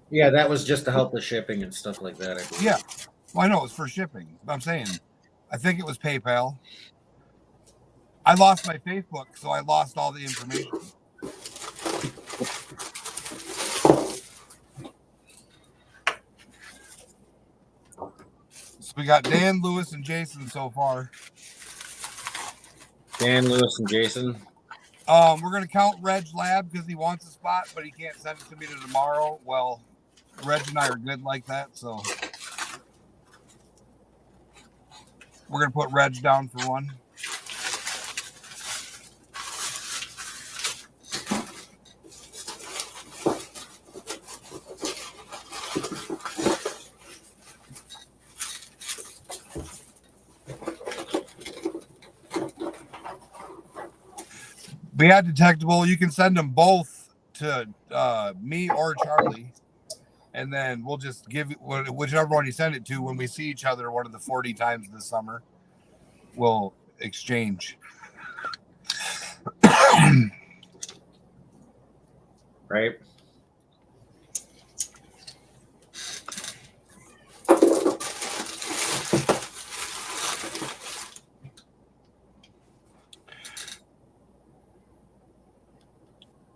Yeah, that was just to help with shipping and stuff like that. I believe. Yeah. Well, I know it's for shipping. But I'm saying, I think it was PayPal. I lost my Facebook, so I lost all the information. So we got Dan, Lewis, and Jason so far. Dan, Lewis, and Jason. We're gonna count Reg Lab because he wants a spot, but he can't send it to me to tomorrow. Well, Reg and I are good like that, so we're gonna put Reg down for one. We had Detectable. You can send them both to me or Charlie, and then we'll just give whichever one you send it to. When we see each other one of the 40 times this summer, we'll exchange. Right.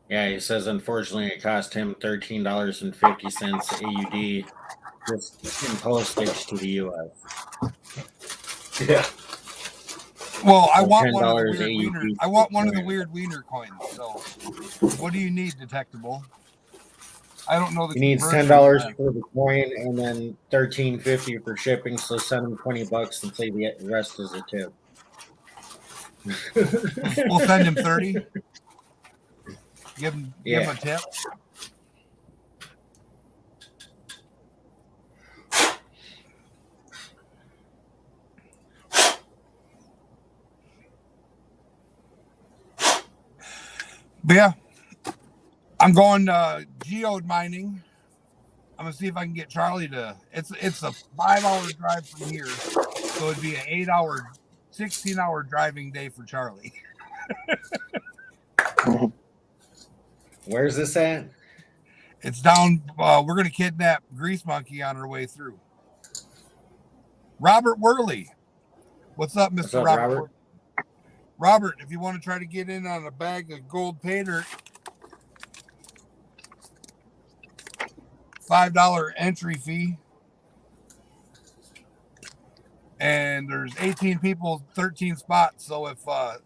Yeah, he says unfortunately it cost him $13.50 AUD just in postage to the US. Yeah. Well, I So want one of the $10 weird wiener. AUD I want one of the coin. weird wiener coins. So, what do you need, Detectable? I don't know the. He needs conversion $10 time. for the coin and then $13.50 for shipping. So send him $20 and say the rest is a tip. We'll send him 30. Give him Yeah. a tip. But yeah, I'm going geode mining. I'm gonna see if I can get Charlie to. It's a 5-hour drive from here, so it'd be an 8-hour, 16-hour driving day for Charlie. Where's this at? It's down. We're gonna kidnap Grease Monkey on our way through. Robert Worley, what's up, Mr. What's up, Robert? Robert? Robert, if you want to try to get in on a bag of gold pay dirt, $5 entry fee. And there's 18 people, 13 spots. So if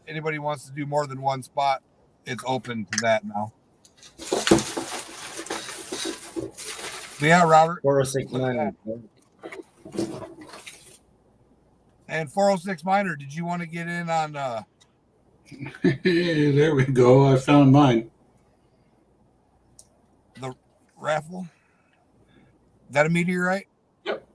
anybody wants to do more than one spot, it's open to that now. But yeah, Robert. 406 And 406 Miner, did you want to get in on There we go. I found mine. the raffle? Is that a meteorite? Yep.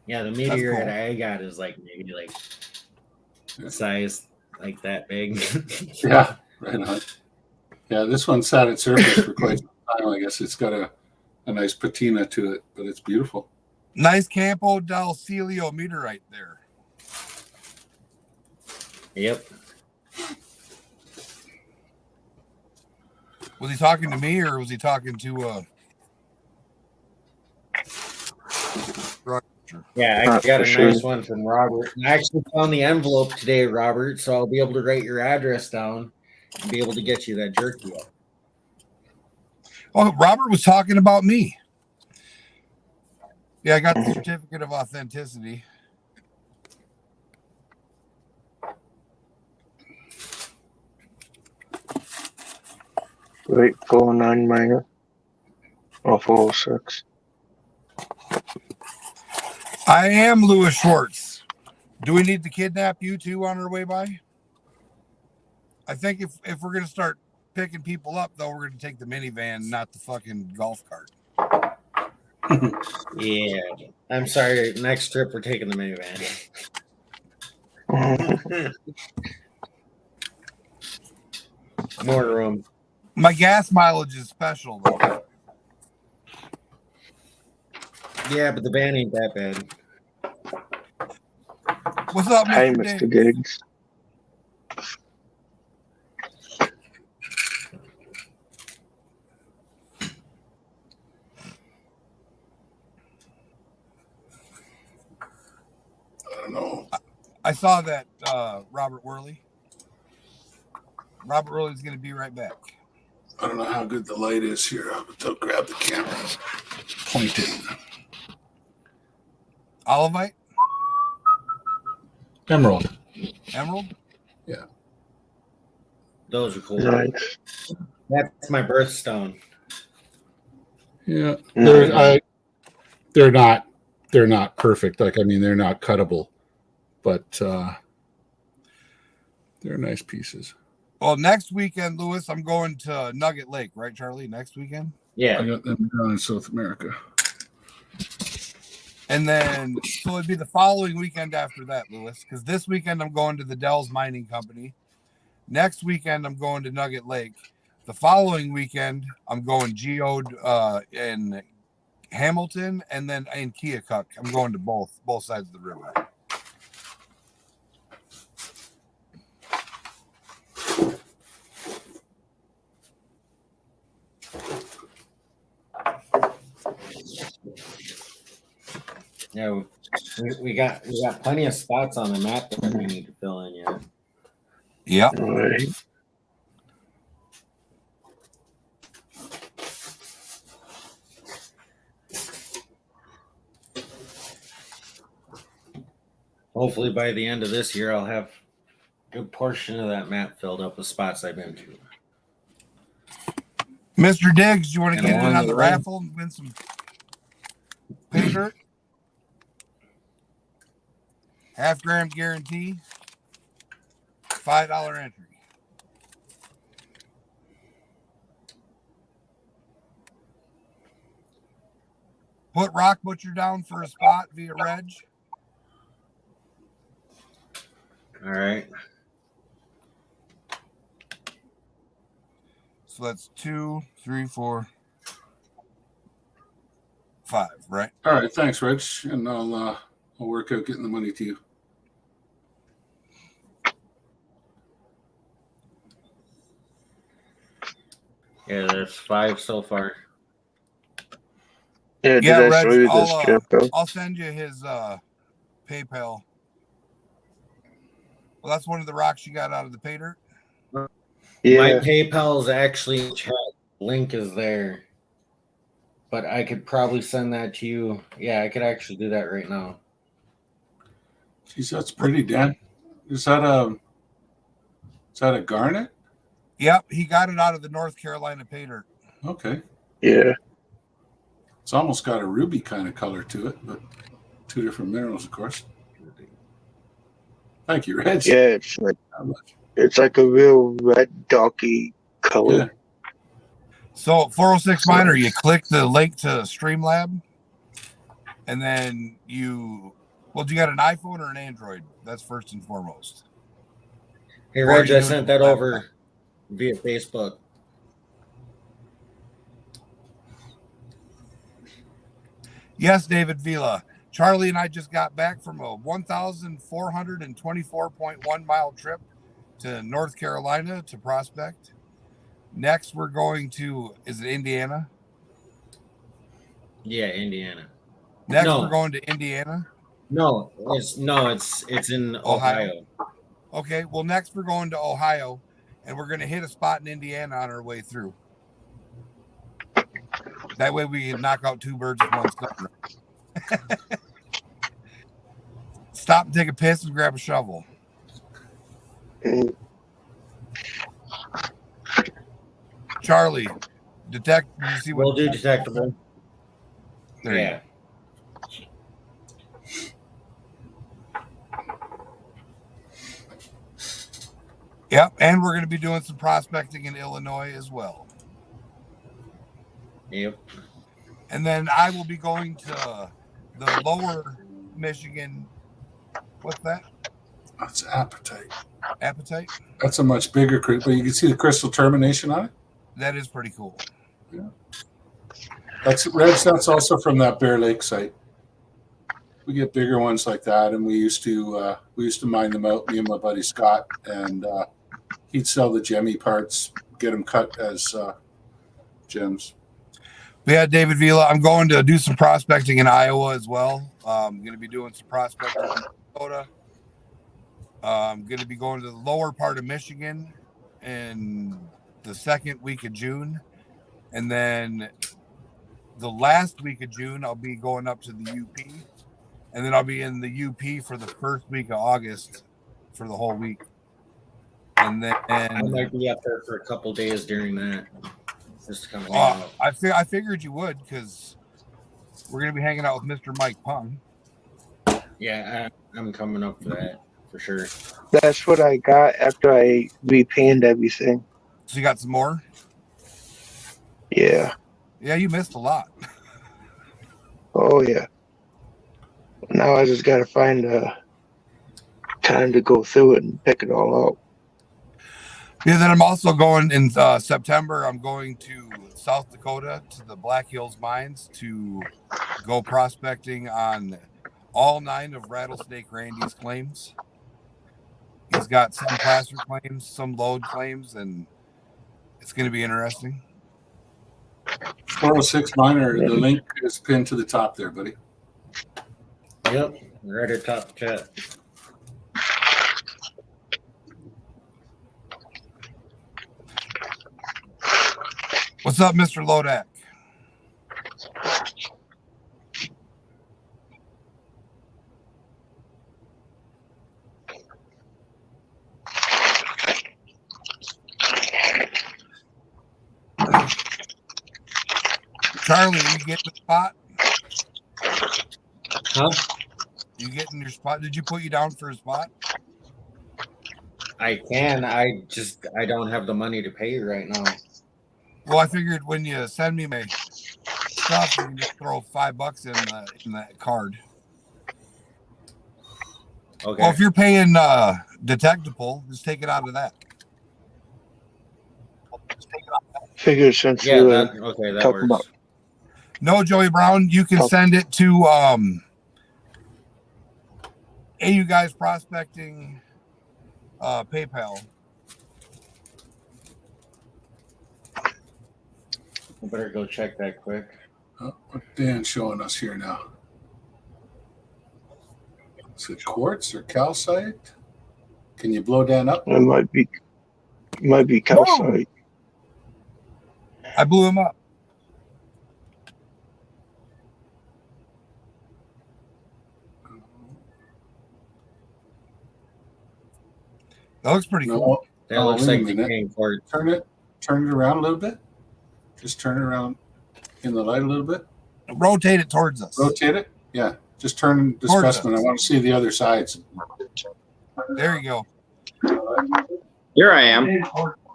Yeah, the meteorite cool. I got is like maybe like size like that big. Yeah. Right on. Yeah, this one sat at surface for quite some time. I guess it's got a nice patina to it, but it's beautiful. Nice Campo del Celio meteorite there. Yep. Was he talking to me or was he talking to Yeah, I Not got a for nice sure. one from Robert. I actually found the envelope today, Robert, so I'll be able to write your address down and be able to get you that jerky up. Oh, Robert was talking about me. Yeah, I got the certificate of authenticity. Wait, 409 minor. Or 406. I am Lewis Schwartz. Do we need to kidnap you two on our way by? I think if we're gonna start picking people up, though, we're gonna take the minivan, not the fucking golf cart. Yeah. I'm sorry. Next trip, we're taking the minivan. More room. My gas mileage is special, though. Yeah, but the van ain't that bad. What's up, Hi, Mr. Mr. Diggs? Diggs. I don't know. I saw that Robert Worley. Robert Worley's going to be right back. I don't know how good the light is here. I'll grab the camera, point it. Olivite? Emerald. Emerald? Those are cool. Nice. That's my birthstone. Yeah, Nice. they're not perfect. Like, I mean, they're not cuttable, but they're nice pieces. Well, next weekend, Lewis, I'm going to Nugget Lake, right, Charlie? Next weekend? Yeah. I got them down in South America. And then, so it'd be the following weekend after that, Lewis, because this weekend I'm going to the Dells Mining Company. Next weekend, I'm going to Nugget Lake. The following weekend, I'm going geode in Hamilton and then in Keokuk. I'm going to both sides of the river. Yeah, we got plenty of spots on the map that we need to fill in yet. Yep. All right. Hopefully by the end of this year, I'll have a good portion of that map filled up with spots I've been to. Mr. Diggs, you want to And get in along on the the way- raffle and win some pay dirt? Half gram guarantee, $5 entry. Put Rock Butcher down for a spot via Reg. All right. So that's 2, 3, 4, 5, right? All right, thanks, Rich, and I'll work out getting the money to you. Yeah, there's 5 so far. Yeah, did Yeah, I Reg, show you this I'll, trip though? I'll send you his PayPal. Well, that's one of the rocks you got out of the pay dirt. My Yeah, PayPal is actually in chat. Link is there. But I could probably send that to you. Yeah, I could actually do that right now. Geez, that's pretty, Dan. Is that a garnet? Yep, he got it out of the North Carolina pay dirt. Okay. yeah. It's almost got a ruby kind of color to it, but 2 different minerals, of course. Thank you, Reg. Yeah, it's like a real red darky color. Yeah. So 406 Miner, you click the link to Streamlab, and then do you got an iPhone or an Android? That's first and foremost. Hey, Or Reg, you I do it sent with that laptop. over via Facebook. Yes, David Vila. Charlie and I just got back from a 1,424.1 mile trip to North Carolina to prospect. Next, we're going to, is it Indiana? Yeah, Indiana. Next, No. we're going to Indiana. No, it's in Ohio. Okay, well, next we're going to Ohio, and we're going to hit a spot in Indiana on our way through. That way we can knock out 2 birds with one stone. Stop and take a piss and grab a shovel. Mm, Charlie, detect. You see what? We'll do detectable. There you Yeah. Yep, and we're going to be doing some prospecting in Illinois as well. Yep. And then I will be going to the lower Michigan. What's that? That's Appetite. Appetite? That's a much bigger creek, but you can see the crystal termination on it. That is pretty cool. That's Reds. That's also from that Bear Lake site. We get bigger ones like that, and we used to mine them out. Me and my buddy Scott, and he'd sell the gemmy parts, get them cut as gems. Yeah, David Vila. I'm going to do some prospecting in Iowa as well. I'm going to be doing some prospecting in Dakota. I'm going to be going to the lower part of Michigan in the second week of June. And then the last week of June, I'll be going up to the UP. And then I'll be in the UP for the first week of August for the whole week. And then I might be up there for a couple days during that. Just to come hang out. I figured you would, because we're going to be hanging out with Mr. Mike Pung. Yeah, I'm coming up for that for sure. That's what I got after I repainted everything. So you got some more? Yeah. Yeah, you missed a lot. Oh yeah. Now I just gotta find time to go through it and pick it all out. Yeah, then I'm also going in September. I'm going to South Dakota to the Black Hills Mines to go prospecting on all 9 of Rattlesnake Randy's claims. He's got some placer claims, some load claims, and it's going to be interesting. 406 miner. The link is pinned to the top there, buddy. Yep, right at top chat. What's up, Mr. Lodak? Charlie, you get the spot? Huh? You getting your spot? Did you put you down for a spot? I can. I don't have the money to pay you right now. Well, I figured when you send me my stuff, you can just throw $5 in that card. Okay. Well, if you're paying detectable, just take it out of that. Figure since Yeah, you that talking works. about No, Joey Brown, you can send it to AU Guys Prospecting PayPal. I better go check that quick. Oh, what Dan's showing us here now. Is it quartz or calcite? Can you blow Dan up? it might be calcite. I blew him up. That looks pretty cool. No. That Oh, looks wait a like the minute. game for it. Turn it around a little bit. Just turn it around in the light a little bit. Rotate it towards us. Rotate it. Yeah. Just turn the Towards specimen. us. I want to see the other sides. There you go. Here I am.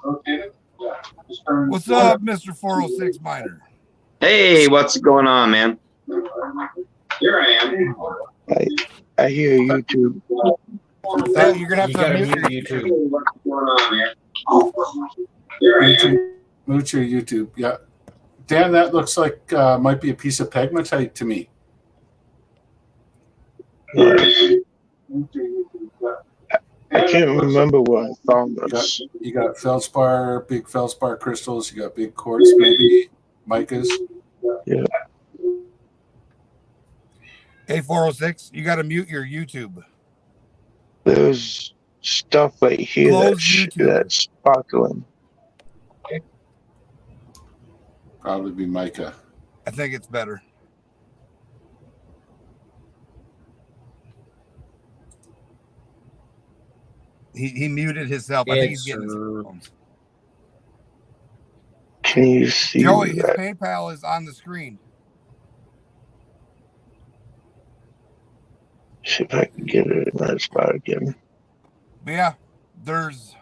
Rotate it. Yeah. Just turn. What's up, Mr. 406 Miner? Hey, what's going on, man? Here I am. I hear YouTube. You're gonna have You to gotta mute mute your YouTube. What's going on, man? Here I am. Move your YouTube. Yeah. Dan, that looks like might be a piece of pegmatite to me. I can't remember where I found this. You got feldspar, big feldspar crystals. You got big quartz, maybe micas. Hey, 406, you got to mute your YouTube. There's stuff right here Close YouTube. that's sparkling. Probably be mica. I think it's better. He muted himself. I think he's getting his headphones. Can you see Joey, his that? PayPal is on the screen. See if I can get it in that spot again. But yeah, there's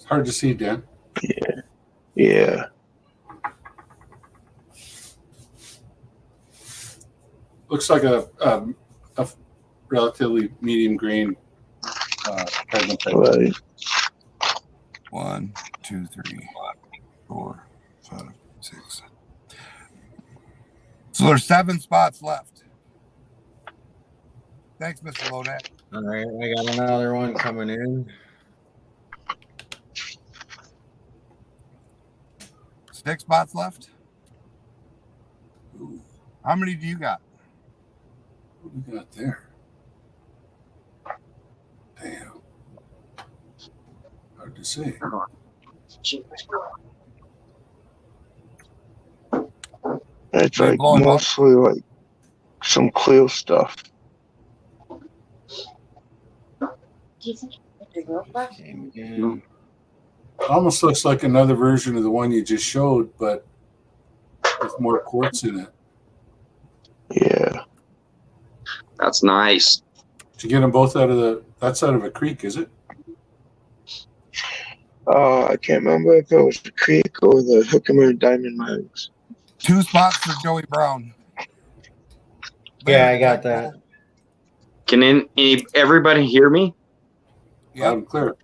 Hard to see, Dan. Yeah. Looks like a relatively medium grain pegmatite. Right. 1, 2, 3, 4, 5, 6. So there's 7 spots left. Thanks, Mr. Lodak. All right, I got another one coming in. 6 spots left. How many do you got? What do we got there? Damn. Hard to say. It's They like blowing up? mostly like some clear stuff. Came in. Almost looks like another version of the one you just showed, but with more quartz in it. Yeah. That's nice. Did you get them both out of that's out of a creek, is it? I can't remember if it was the creek or the Hookerman Diamond Mines. 2 spots for Joey Brown. Yeah, I got that. Can everybody hear me? Yeah. Loud and clear.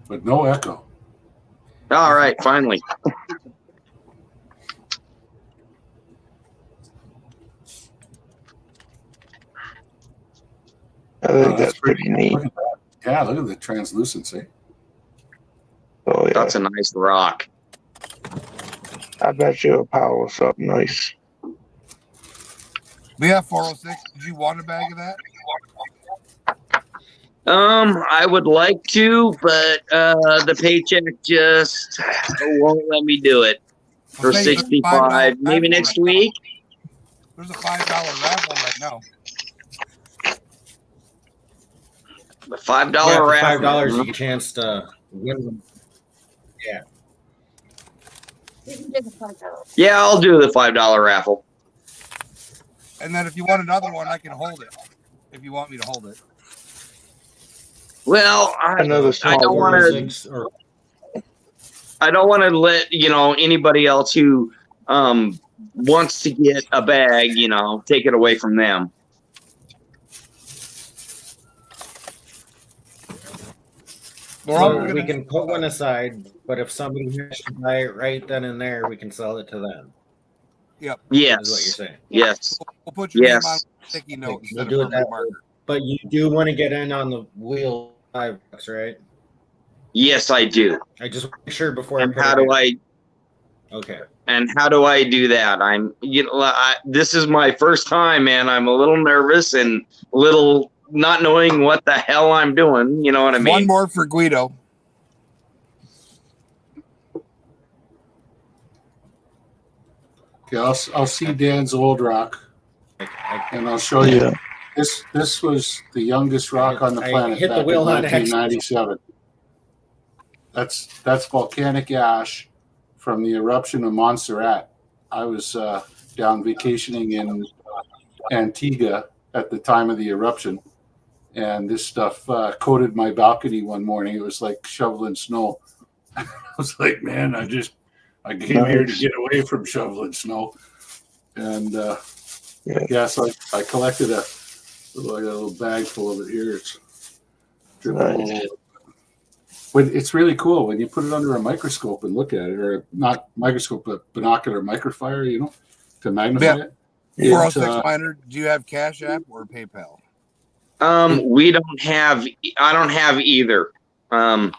But no echo. All right, finally. I think that's that's pretty neat. Look at that. Yeah, look at the translucency. Oh yeah. That's a nice rock. I bet you it'll power something nice. We have 406. Did you want a bag of that? I would like to, but the paycheck just won't let me do it for I'll say there's a $5 $65. Maybe raffle next right now. week. There's a $5 raffle right now. The $5 Yeah, for raffle. $5, you get a chance to win them. Yeah, I'll do the $5 raffle. And then if you want another one, I can hold it. If you want me to hold it. Well, Another I small don't want to. 406 or I don't want to let anybody else who wants to get a bag, take it away from them. so we can put one aside, but if somebody has to buy it right then and there, we can sell it to them. Yep. Yes. Is what you're saying. Yes. We'll put your Yes. name on a sticky note We'll instead do of it permanent that marker. But you do want to get in on the wheel $5, right? Yes, I do. I just want to make sure before And I put how it do in. I? Okay. And how do I do that? This is my first time, man. I'm a little nervous and a little not knowing what the hell I'm doing. You know what I mean? One more for Guido. Okay, I'll see Dan's old rock, I and I'll show you. Yeah. This was the youngest rock on the I planet hit the back wheel in on accident. 1997. That's volcanic ash from the eruption of Montserrat. I was down vacationing in Antigua at the time of the eruption, and this stuff coated my balcony one morning. It was like shoveling snow. I was like, man, I came here to get away from shoveling snow, and so I collected I got a little bag full of it here. It's dripping all over. But it's really cool when you put it under a microscope and look at it, or not microscope, but binocular microfier, to magnify it. 406 Miner, do you have Cash App or PayPal? We don't have. I don't have either. All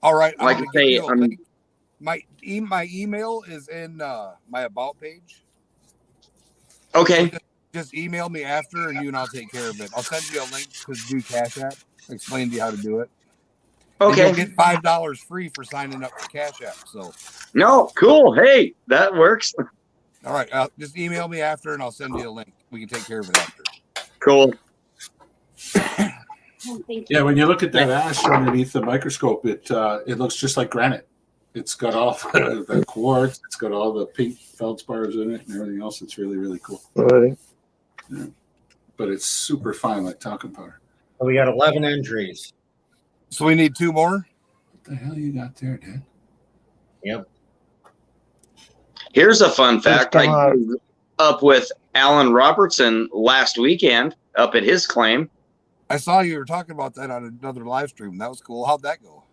right. Like I'm I gonna give say, you a link. My email is in my about page. Okay. Just email me after, and you and I'll take care of it. I'll send you a link to do Cash App. Explain to you how to do it. And Okay. you'll get $5 free for signing up for Cash App. So, No, cool. Hey, that works. all right, just email me after, and I'll send you a link. We can take care of it after. Cool. Yeah, when you look at that ash underneath the microscope, it looks just like granite. It's got all the quartz, it's got all the pink feldspars in it, and everything else. It's really, really cool. Right. Yeah. But it's super fine, like talcum powder. So we got 11 entries. So we need 2 more. the hell you got there, Dan? Yep. Here's a fun fact. I come on. grew up with Alan Robertson last weekend up at his claim. I saw you were talking about that on another live stream. That was cool. How'd that go?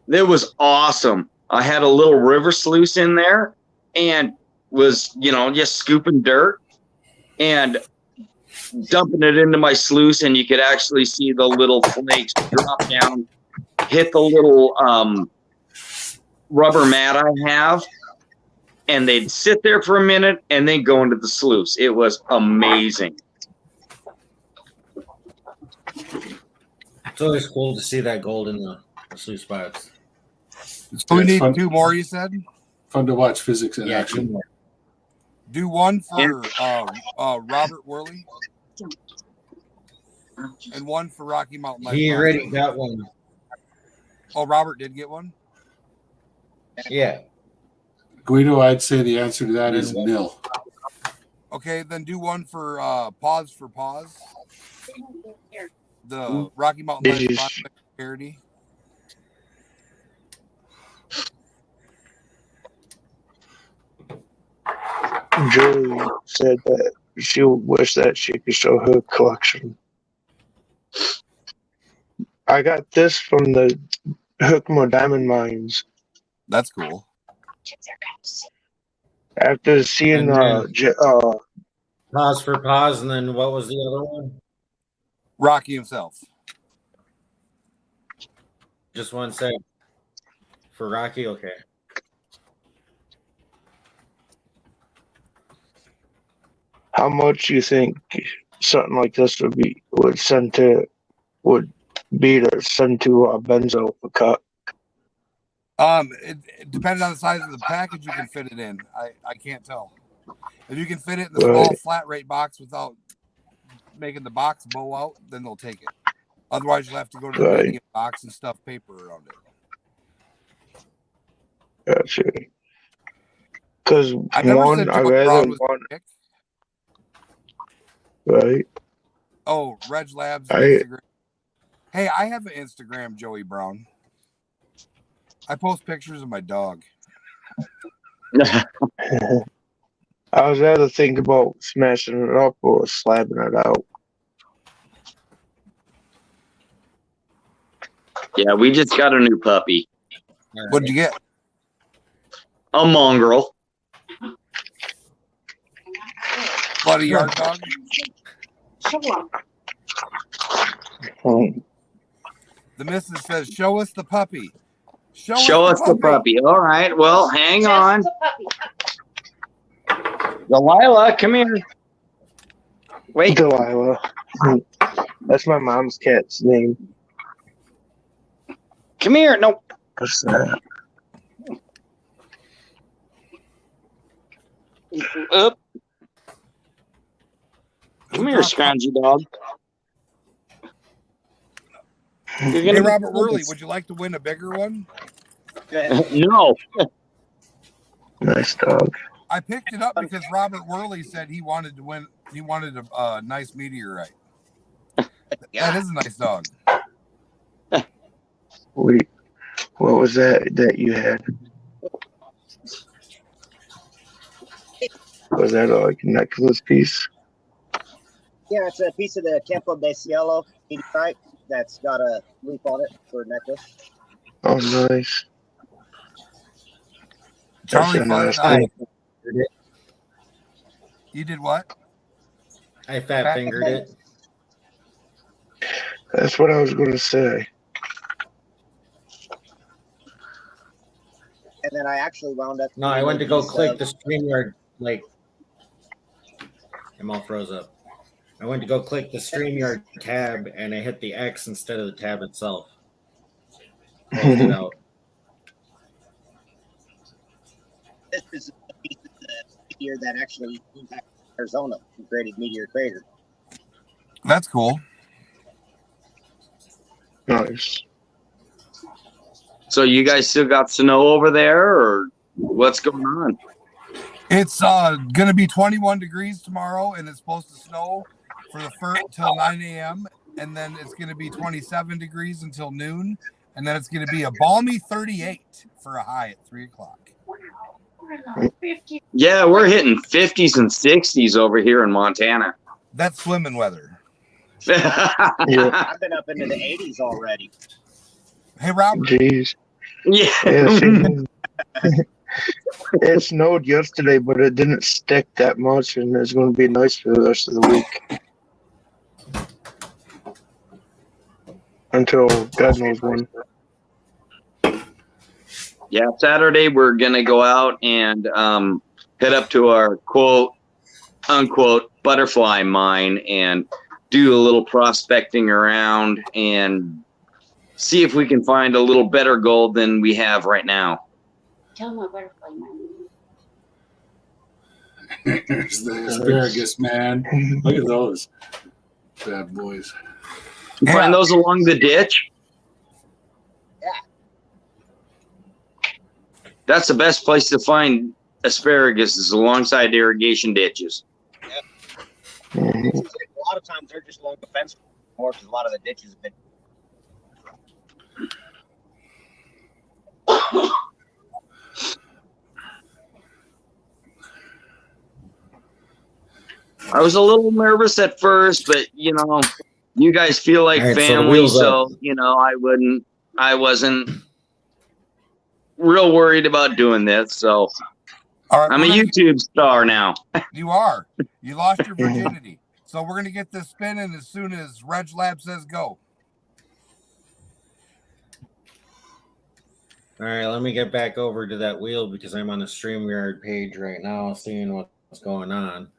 It was awesome. I had a little river sluice in there and was, just scooping dirt and dumping it into my sluice, and you could actually see the little flakes drop down, hit the little rubber mat I have, and they'd sit there for a minute and then go into the sluice. It was amazing. It's always cool to see that gold in the sluice spots. So we It's need fun. 2 more, you said? Fun to watch physics in Yeah, action. 2 more. Do one for Robert Worley and one for Rocky Mountain Life. He already got one. Oh, Robert did get one? Yeah. Guido, I'd say the answer to that is nil. Okay, then do one for Pause for Pause. The Rocky Mountain Life Jeez. Prospect charity. Julie said that she wished that she could show her collection. I got this from the Hookmo Diamond Mines. That's cool. After seeing And Pause for pause, and then what was the other one? Rocky himself. Just one sec. For Rocky, okay. how much you think something like this would be to send to Benzo for cut? It depends on the size of the package you can fit it in. I can't tell. If you can fit it in the small Right. flat rate box without making the box bow out, then they'll take it. Otherwise, you'll have to go to the Right. medium box and stuff paper around it. Gotcha. Because I never one, said I Joey rather Brown was one, pick. right? Oh, Reg Labs. I- Instagram. Hey, I have an Instagram, Joey Brown. I post pictures of my dog. I was rather thinking about smashing it up or slabbing it out. Yeah, we just got a new puppy, All right. What'd you get? a mongrel. Bloody yard dog? Hmm. The missus says, show us the puppy. Show us the puppy. All right. Well, hang on. Delilah, come here. Wait. Delilah. That's my mom's cat's name. Come here. No. What's that? Up. Come here, scroungy dog. You're Hey, gonna Robert Worley, would you like to win a bigger one? No. Nice dog. I picked it up because Robert Worley said he wanted to win. He wanted a nice meteorite. That is a nice dog. Wait, what was that you had? Was that like a necklace piece? Yeah, it's a piece of the Campo de Cielo meteorite that's got a leaf on it for a necklace. Oh, nice. Charlie, That's a nice Fun- thing. you did what? I fat fingered it. That's what I was going to say. And then I actually wound up. No, I went to go piece click of- the StreamYard, like, I'm all froze up. I went to go click the StreamYard tab, and I hit the X instead of the tab itself. Closed it out. This is a piece of the meteor that actually impacted Arizona and created Meteor Crater. That's cool. Nice. So you guys still got snow over there, or what's going on? It's gonna be 21 degrees tomorrow, and it's supposed to snow for the first till 9 a.m. And then it's gonna be 27 degrees until noon, And then it's going to be a balmy 38 for a high at 3 o'clock. Yeah, we're hitting 50s and 60s over here in Montana. That's swimming weather. Yeah. I've been up into the 80s already. Hey, Robert. Jeez. Yeah. Yeah, see, it snowed yesterday, but it didn't stick that much, and it's going to be nice for the rest of the week. Until God knows when. Yeah, Saturday we're gonna go out and head up to our quote unquote butterfly mine and do a little prospecting around and see if we can find a little better gold than we have right now. Tell my butterfly mine. There's the asparagus, man. Look at those bad boys. You find those along the ditch? Yeah. That's the best place to find asparagus is alongside irrigation ditches. Mhm. A lot of times they're just along the fence more because a lot of the ditches have been. I was a little nervous at first, but you know, you guys feel like All right, so the family, wheels so up. you know, I wasn't real worried about doing this. So All right, I'm a YouTube star now. You are. You lost your virginity. So we're going to get this spinning as soon as Reg Lab says go. All right, let me get back over to that wheel because I'm on the StreamYard page right now, seeing what's going on.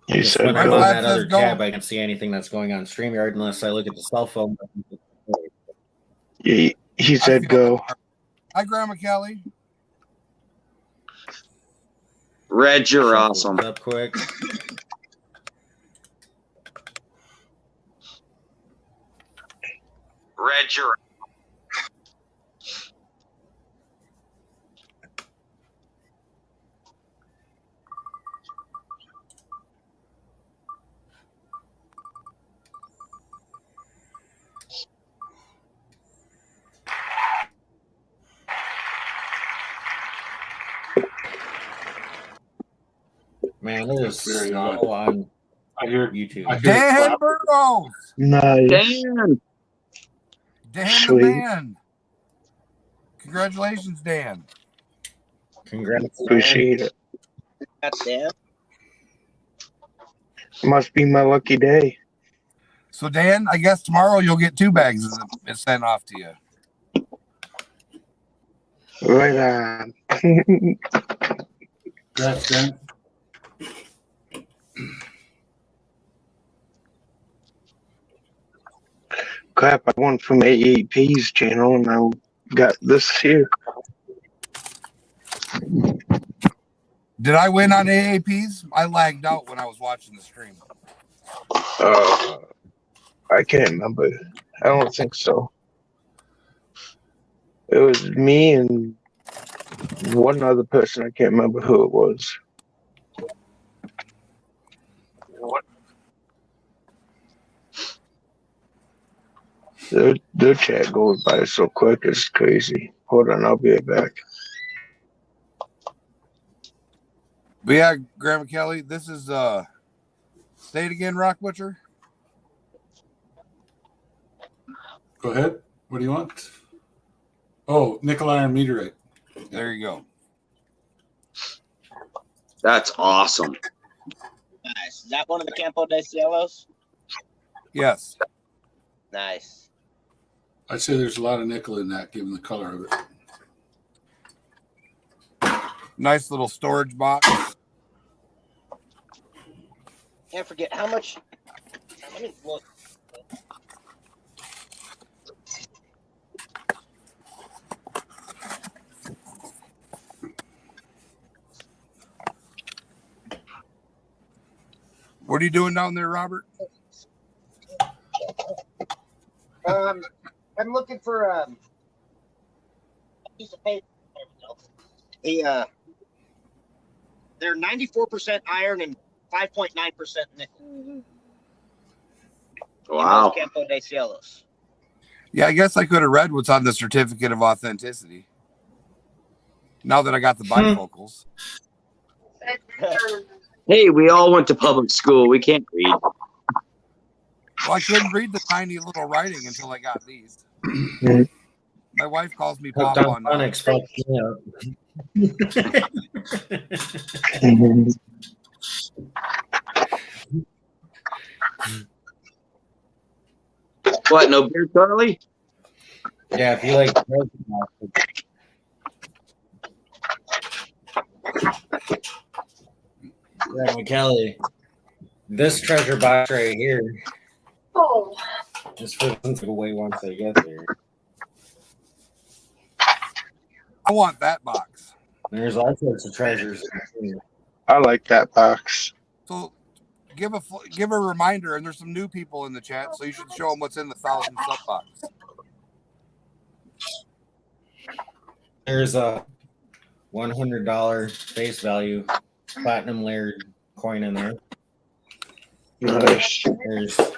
You Just said when I'm go. on Well, that that says other go. tab, I can't see anything that's going on StreamYard unless I look at the cell phone. he I said feel go. that. Hi, Grandma Kelly. Reg, you're Shuffle awesome. this up quick. Reg, you're Man, it is Very slow odd. on I hear YouTube. I hear Dan clap. Burrows. Nice. Dan. Dan Sweet. the man. Congratulations, Dan. Congrats. Appreciate it. That's Dan. Must be my lucky day. So, Dan, I guess tomorrow you'll get 2 bags of it sent off to you. Right on. Congrats, Dan. Crap, I won from AAP's channel, and I got this here. Did I win on AAPs? I lagged out when I was watching the stream. I can't remember. I don't think so. It was me and one other person. I can't remember who it was. Their chat goes by so quick, it's crazy. Hold on, I'll be right back. But yeah, Grandma Kelly, this is say it again, Rock Butcher. Go ahead. What do you want? Oh, nickel iron meteorite. There you go. That's awesome. Nice. Is that one of the Campo de Cielos? Yes. Nice. I'd say there's a lot of nickel in that, given the color of it. Nice little storage box. Can't forget how much. Let me look. What are you doing down there, Robert? I'm looking for a piece of paper. They're 94% iron and 5.9% nickel. Wow. Campo de Cielos. Yeah, I guess I could have read what's on the certificate of authenticity. Now that I got the bifocals. Hey, we all went to public school. We can't read. Well, I couldn't read the tiny little writing until I got these. My wife calls me Hooked Pop on on phonics fucked me up. What? No beer, Charlie? Yeah, if you like yeah, Kelly, this treasure box right here is for them to away once they get there. I want that box. There's all sorts of treasures in here. I like that box. So give a reminder, and there's some new people in the chat, so you should show them what's in the 1,000 sub box. There's a $100 face value platinum layered coin in there. Nice. There's a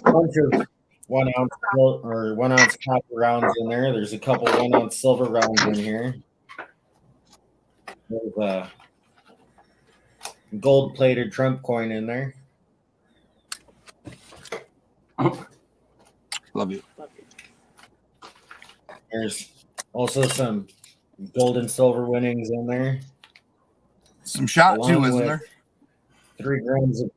bunch of 1 ounce or 1 ounce copper rounds in there. There's a couple 1 ounce silver rounds in here. There's a gold plated Trump coin in there. Love you. There's also some gold and silver winnings in there. Some shot Along too, isn't with there? 3 grams of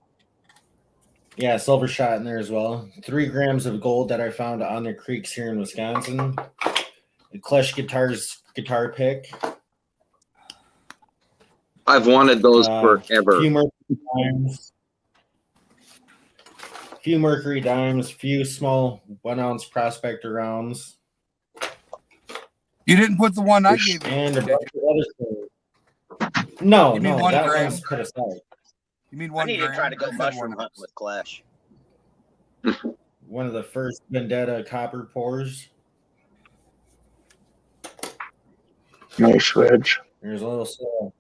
silver shot in there as well. 3 grams of gold that I found on the creeks here in Wisconsin. The Clash Guitars guitar pick. I've wanted those forever. Few mercury dimes, few small 1 ounce prospector rounds, You didn't put the one I gave you. and a bunch of other things. No, You mean no, 1 that gram? one's put aside. You mean I 1 need gram? to try to go I said mushroom 1 hunting ounce. with Clash. One of the first Vendetta copper pours. Nice wedge. There's a little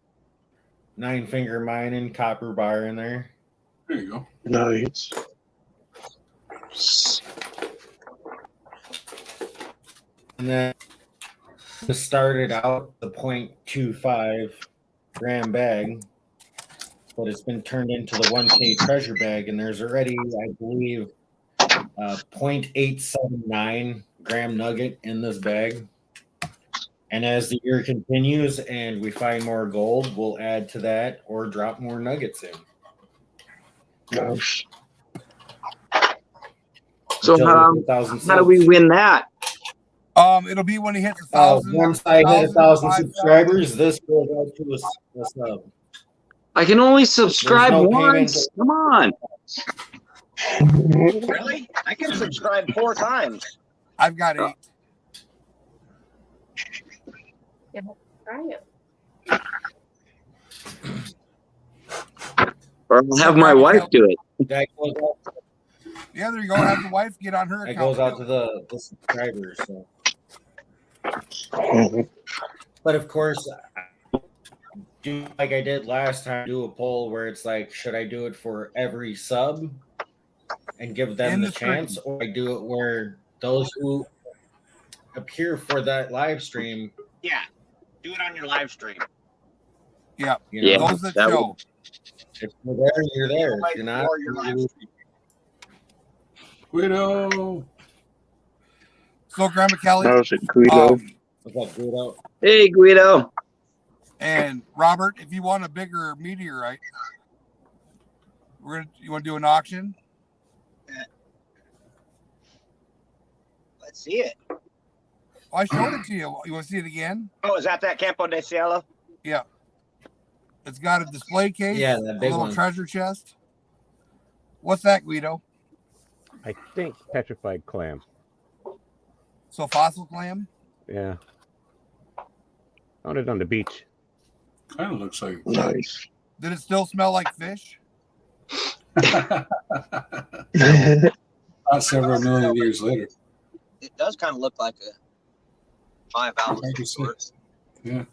9-finger mining copper bar in there. There you go. Nice. And then it started out the 0.25 gram bag, but it's been turned into the 1K treasure bag, and there's already, I believe, 0.879 gram nugget in this bag. And as the year continues and we find more gold, we'll add to that or drop more nuggets in. Nice. So Until how, we hit 1,000 how do we subs. win that? It'll be when he hits 1,000. Once I hit 1,000 5,000. subscribers, this goes out to a sub. I can only subscribe no once. Come on. Really? I can subscribe 4 times. I've got 8. Try it. Or I'll have my wife do it. That goes out, Yeah, there you go. Have the wife get on her that account. goes out to the subscribers. So. Mhm. But of course, do like I did last time, do a poll where it's like, should I do it for every sub and give them In the the stream. chance, or I do it where those who appear for that live stream, Yeah. Do it on your live stream. Yeah. you know, Yeah. Those that that show. if you're there, you're there. If you're not, Or your live stream. Guido. So, Grandma Kelly. That was a Guido. what's up, Guido? Hey, Guido. And Robert, if you want a bigger meteorite, you want to do an auction? Let's see it. Oh, I showed it to you. You want to see it again? Oh, is that Campo de Cielo? It's got a display case, Yeah, that a big little one. treasure chest. What's that, Guido? I think petrified clam. So fossil clam? Yeah. Found it on the beach. Kind of looks like. Nice. Did it still smell like fish? Not several million years later. It does kind of look like a 5 ounce. I can see. Yeah.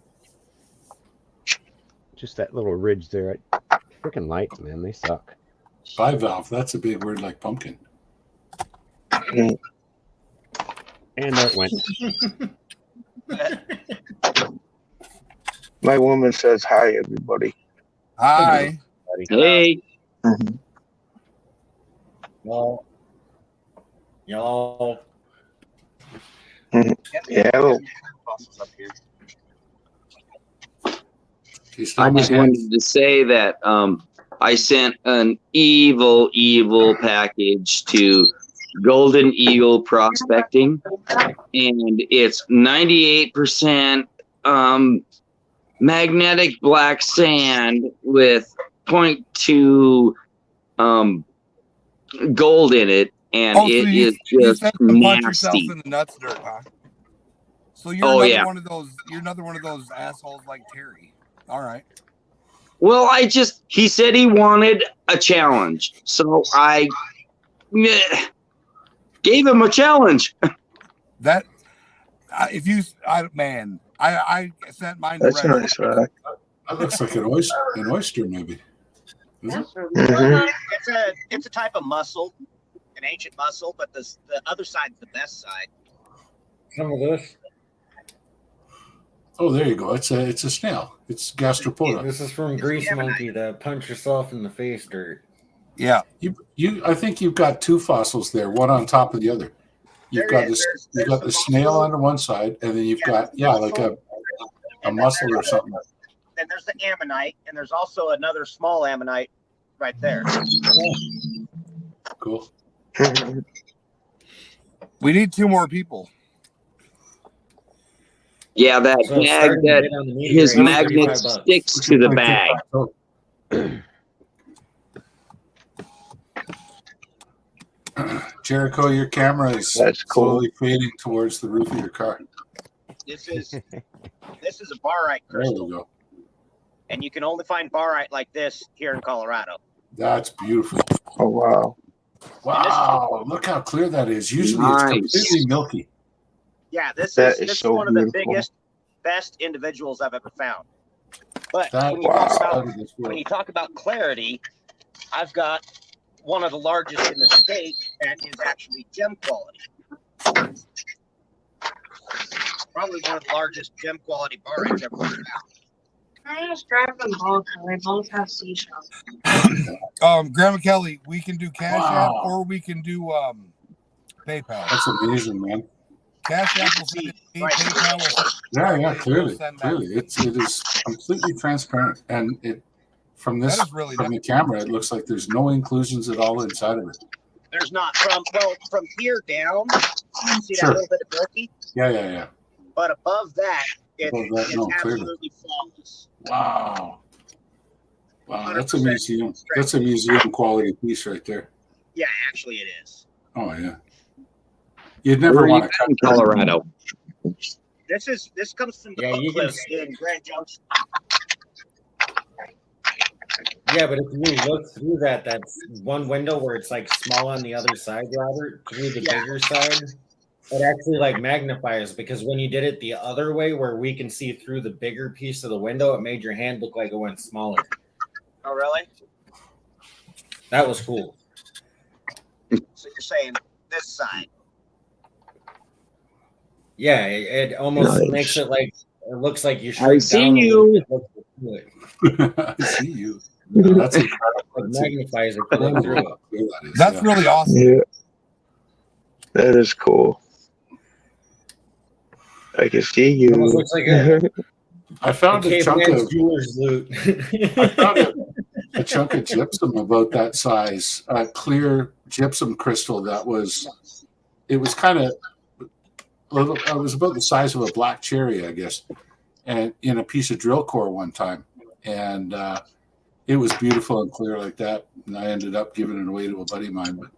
Just that little ridge there. Freaking lights, man. They suck. 5 valve. That's a big word like pumpkin. And there it went. My woman says hi, everybody. Hi. Hey, Y'all. Yeah, hello. He's still I in my just head. wanted to say that I sent an evil package to Golden Eagle Prospecting, and it's 98% magnetic black sand with 0.2 gold in it, and Oh, so it you is you just sent to punch yourself nasty. in the nuts dirt, huh? So you're Oh, another yeah. one of those. You're another one of those assholes like Terry. All right. Well, he said he wanted a challenge, so I gave him a challenge. That if you, I sent mine to That's Red. nice, right? That looks like an oyster maybe. Is it? Mhm. It's a type of mussel, an ancient mussel, but the other side's the best side. Some of this. Oh, there you go. It's a snail. It's gastropoda. This is from Grease Monkey, the punch yourself in the face dirt. Yeah. I think you've got two fossils there, one on top of the other. You've got the snail on the one side, and then you've got like a mussel or something. Then there's the ammonite, and there's also another small ammonite right there. Cool. We need 2 more people. Yeah, that So bag starting that bid on the meteorite his is magnet $35. sticks to the bag. Jericho, your camera is That's cool. slowly fading towards the roof of your car. This is a barite There crystal, we go. and you can only find barite like this here in Colorado. That's beautiful. Oh, wow. Wow, look how clear that is. Usually Nice. it's completely milky. Yeah, this That is is this so is one of the beautiful. biggest, best individuals I've ever found. But That when you, Wow. talk out about, of this when world. you talk about clarity, I've got one of the largest in the state that is actually gem quality. Probably one of the largest gem quality barites ever found. I just grab them both. They both have seashells. Grandma Kelly, we can do Cash App Wow. or we can do PayPal. That's amazing, man. Cash App will send it to me. PayPal will send Yeah, clearly. send back. Clearly. It is completely transparent. And it from That this is really from nice. the camera, it looks like there's no inclusions at all inside of it. There's not from here down. You see Sure. that little bit of milky, Yeah. but above that, it's No, clearly. absolutely flawless. Wow. Wow, that's a 100% museum. That's a museum quality piece right there. Yeah, actually, it is. Oh yeah. You'd never Where are you want to cut in Colorado? This comes from the Yeah, Book you can Cliffs in Grand Junction. Yeah, but if you look through that's one window where it's like small on the other side, Robert, through the bigger side, it actually like magnifies, because when you did it the other way where we can see through the bigger piece of the window, it made your hand look like it went smaller. Oh, really? That was cool. So you're saying this side? Yeah, it almost Nice. makes it like it looks like you I shrink see down. you. I see you. That's incredible. It magnifies it to look through it. That's really awesome. Yeah. That is cool. I can see It almost you. looks like a I found a chunk caveman's of jeweler's loot. I found a chunk of gypsum about that size, clear gypsum crystal that was kind of little. It was about the size of a black cherry, I guess, and in a piece of drill core one time, and it was beautiful and clear like that. And I ended up giving it away to a buddy of mine. But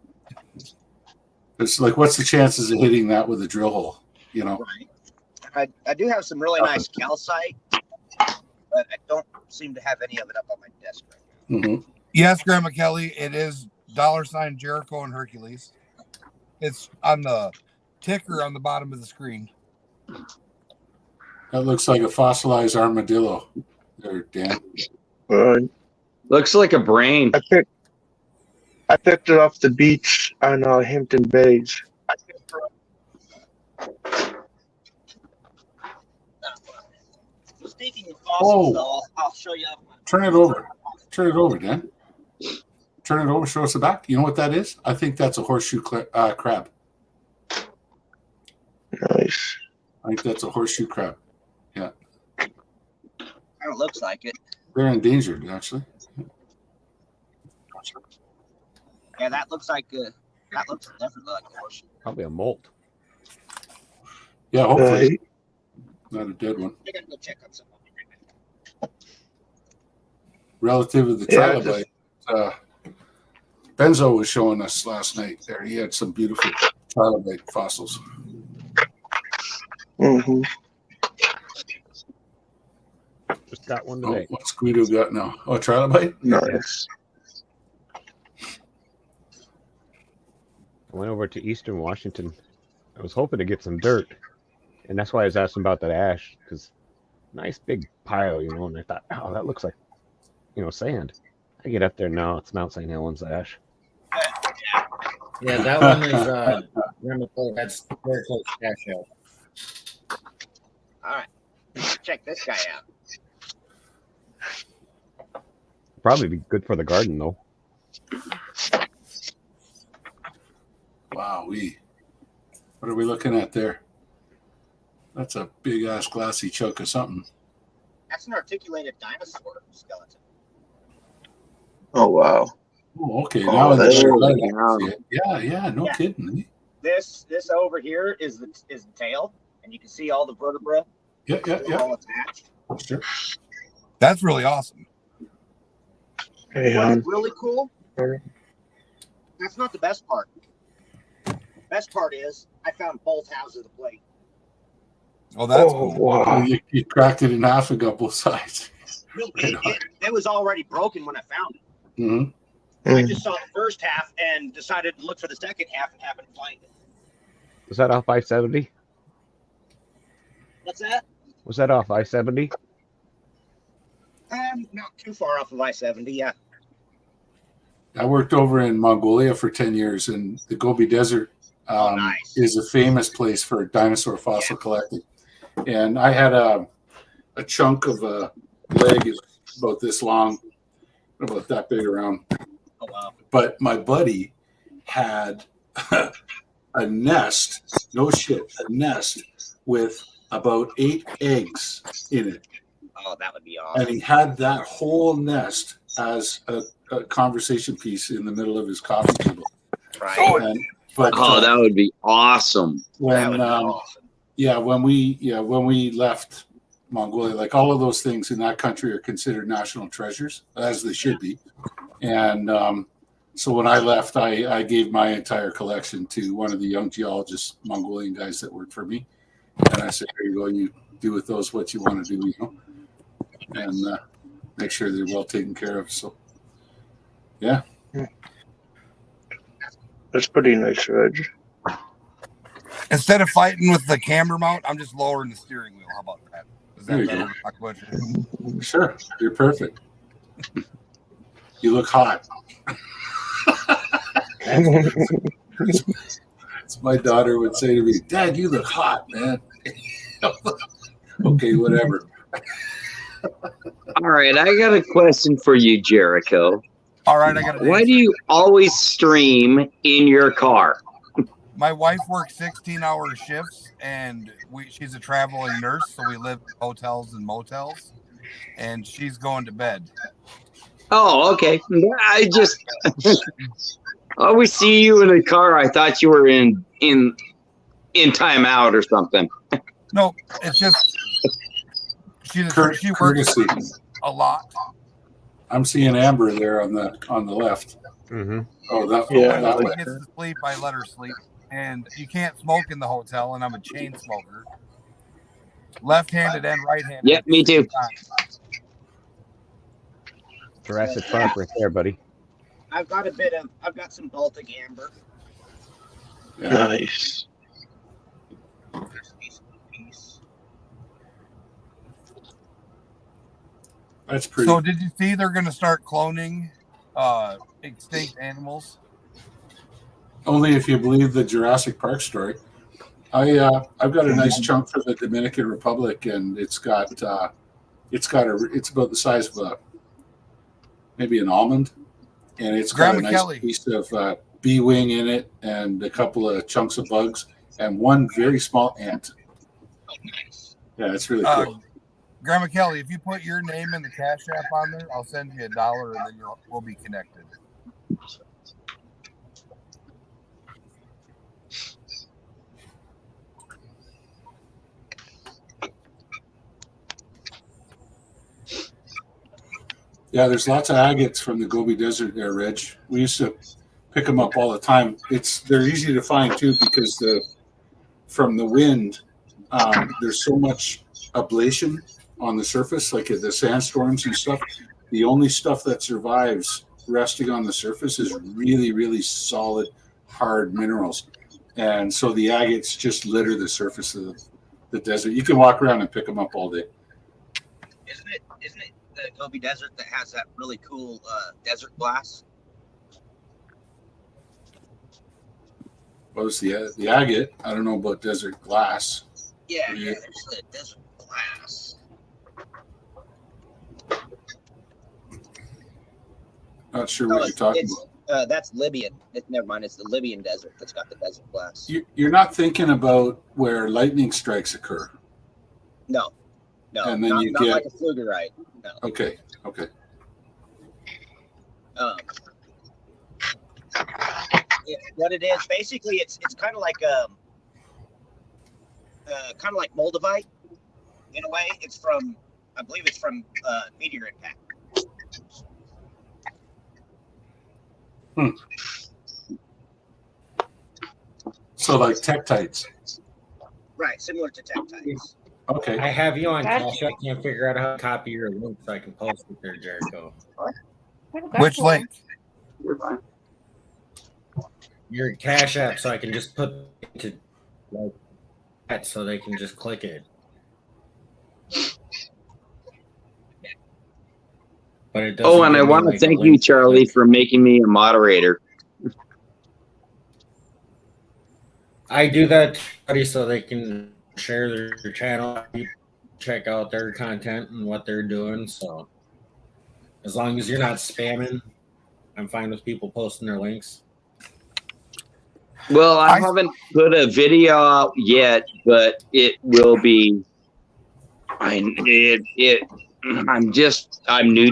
it's like, what's the chances of hitting that with a drill hole? You know. Right. I do have some really nice calcite, but I don't seem to have any of it up on my desk right now. Mm-hmm. Yes, Grandma Kelly, it is $ Jericho and Hercules. It's on the ticker on the bottom of the screen. That looks like a fossilized armadillo there, Dan. Looks like a brain. I picked it off the beach on Hampton Bays. speaking of fossils, Oh. though, I'll show you. Turn it over. Turn it over, Dan. Turn it over. Show us the back. You know what that is? I think that's a horseshoe crab. Nice. I think that's a horseshoe crab. It looks like it. They're endangered, actually. Yeah, that looks definitely like a horseshoe. Probably a molt. Yeah, hopefully not a dead one. I gotta go check on something. Relative of the Yeah, trilobite, Benzo was showing us last night there. He had some beautiful trilobite fossils. Mm-hmm. Just got one Oh, today. what's Guido got now? Oh, trilobite? Nice. I went over to Eastern Washington. I was hoping to get some dirt, and that's why I was asking about that ash, because nice big pile, and I thought, oh, that looks like, sand. I get up there now, it's Mount St. Helens ash. Yeah, that one is that's very close to Casho. All right, check this guy out. Probably be good for the garden, though. Wow, what are we looking at there? That's a big ass glassy chunk of something. That's an articulated dinosaur skeleton. Oh wow. Oh, okay. Oh, Now in the that's short really light, I can see it. Yeah, no Yeah. kidding. This over here is the tail, and you can see all the vertebrae Yeah. all attached. Sure. That's really awesome. Hey, What's really cool? Sorry. That's not the best part. Best part is I found both halves of the plate. Oh, that's Oh cool. wow. You cracked it in half and got both sides. No, it was already broken when I found it. Mm-hmm. I Mm. just saw the first half and decided to look for the second half and happened to find it. Was that off I-70? What's that? Was that off I-70? Not too far off of I-70. Yeah. I worked over in Mongolia for 10 years, and the Gobi Desert Nice. is a famous place for dinosaur fossil collecting. And I had a chunk of a leg about this long, about that big around. Oh wow. But my buddy had a nest, no shit, a nest with about 8 eggs in it. Oh, that would be awesome. And he had that whole nest as a conversation piece in the middle of his coffee table. Right. But Oh, that would be awesome. that would when be awesome. when we left Mongolia, like all of those things in that country are considered national treasures, as they should be. And so when I left, I gave my entire collection to one of the young geologists, Mongolian guys that worked for me, and I said, "Here you go. You do with those what you want to do, and make sure they're well taken care of." So, yeah. That's pretty nice, Reg. Instead of fighting with the camera mount, I'm just lowering the steering wheel. How about that? Is There that you better go. to talk about you? Sure, you're perfect. You look hot. As my daughter would say to me, "Dad, you look hot, man." Okay, whatever. All right, I got a question for you, Jericho. All right, I got it. Why do you always stream in your car? My wife works 16-hour shifts, and she's a traveling nurse, so we live in hotels and motels, and she's going to bed. Oh, okay. I just I always see you in a car. I thought you were in timeout or something. No, it's just she works Courtesy. a lot. I'm seeing Amber there on the left. Mm-hmm. Oh, that Yeah. that When way. she gets to sleep, I let her sleep, and you can't smoke in the hotel, and I'm a chain smoker, left-handed and right-handed. Yep, at the me same too. time. Jurassic Park right there, buddy. I've got some Baltic amber. Yeah. Nice. There's a decent piece. That's pretty. So, did you see they're going to start cloning extinct animals? Only if you believe the Jurassic Park story. I've got a nice chunk for the Dominican Republic, and it's got It's about the size of maybe an almond, and it's got Grandma a nice Kelly. piece of bee wing in it, and a couple of chunks of bugs, and one very small ant. Yeah, it's really cool. Grandma Kelly, if you put your name in the Cash App on there, I'll send you $1 and then we'll be connected. Yeah, there's lots of agates from the Gobi Desert there, Reg. We used to pick them up all the time. They're easy to find too because from the wind, there's so much ablation on the surface, like the sandstorms and stuff. The only stuff that survives resting on the surface is really, really solid, hard minerals. And so the agates just litter the surface of the desert. You can walk around and pick them up all day. Isn't it the Gobi Desert that has that really cool desert glass? What was the agate? I don't know about desert glass. Yeah, there's the desert glass. Not sure what you're talking about. That's Libyan. Never mind, it's the Libyan desert that's got the desert glass. You're not thinking about where lightning strikes occur. No, And then not, you not get- like a fluorite. No. Okay. What it is, basically, it's kind of like moldavite in a way. I believe it's from meteor impact. So like tektites. Right, similar to tektites. Okay. I have you on Gotcha. Cash. I can't figure out how to copy your link so I can post it there, Jericho. Which link? You're fine. Your Cash App, so I can just put it to like that, so they can just click it. But it doesn't. Oh, and I give me, want to like, a thank you, link. Charlie, for making me a moderator. I do that, buddy, so they can share their channel, check out their content and what they're doing. So as long as you're not spamming, I'm fine with people posting their links. Well, I I- haven't put a video out yet, but it will be. I'm new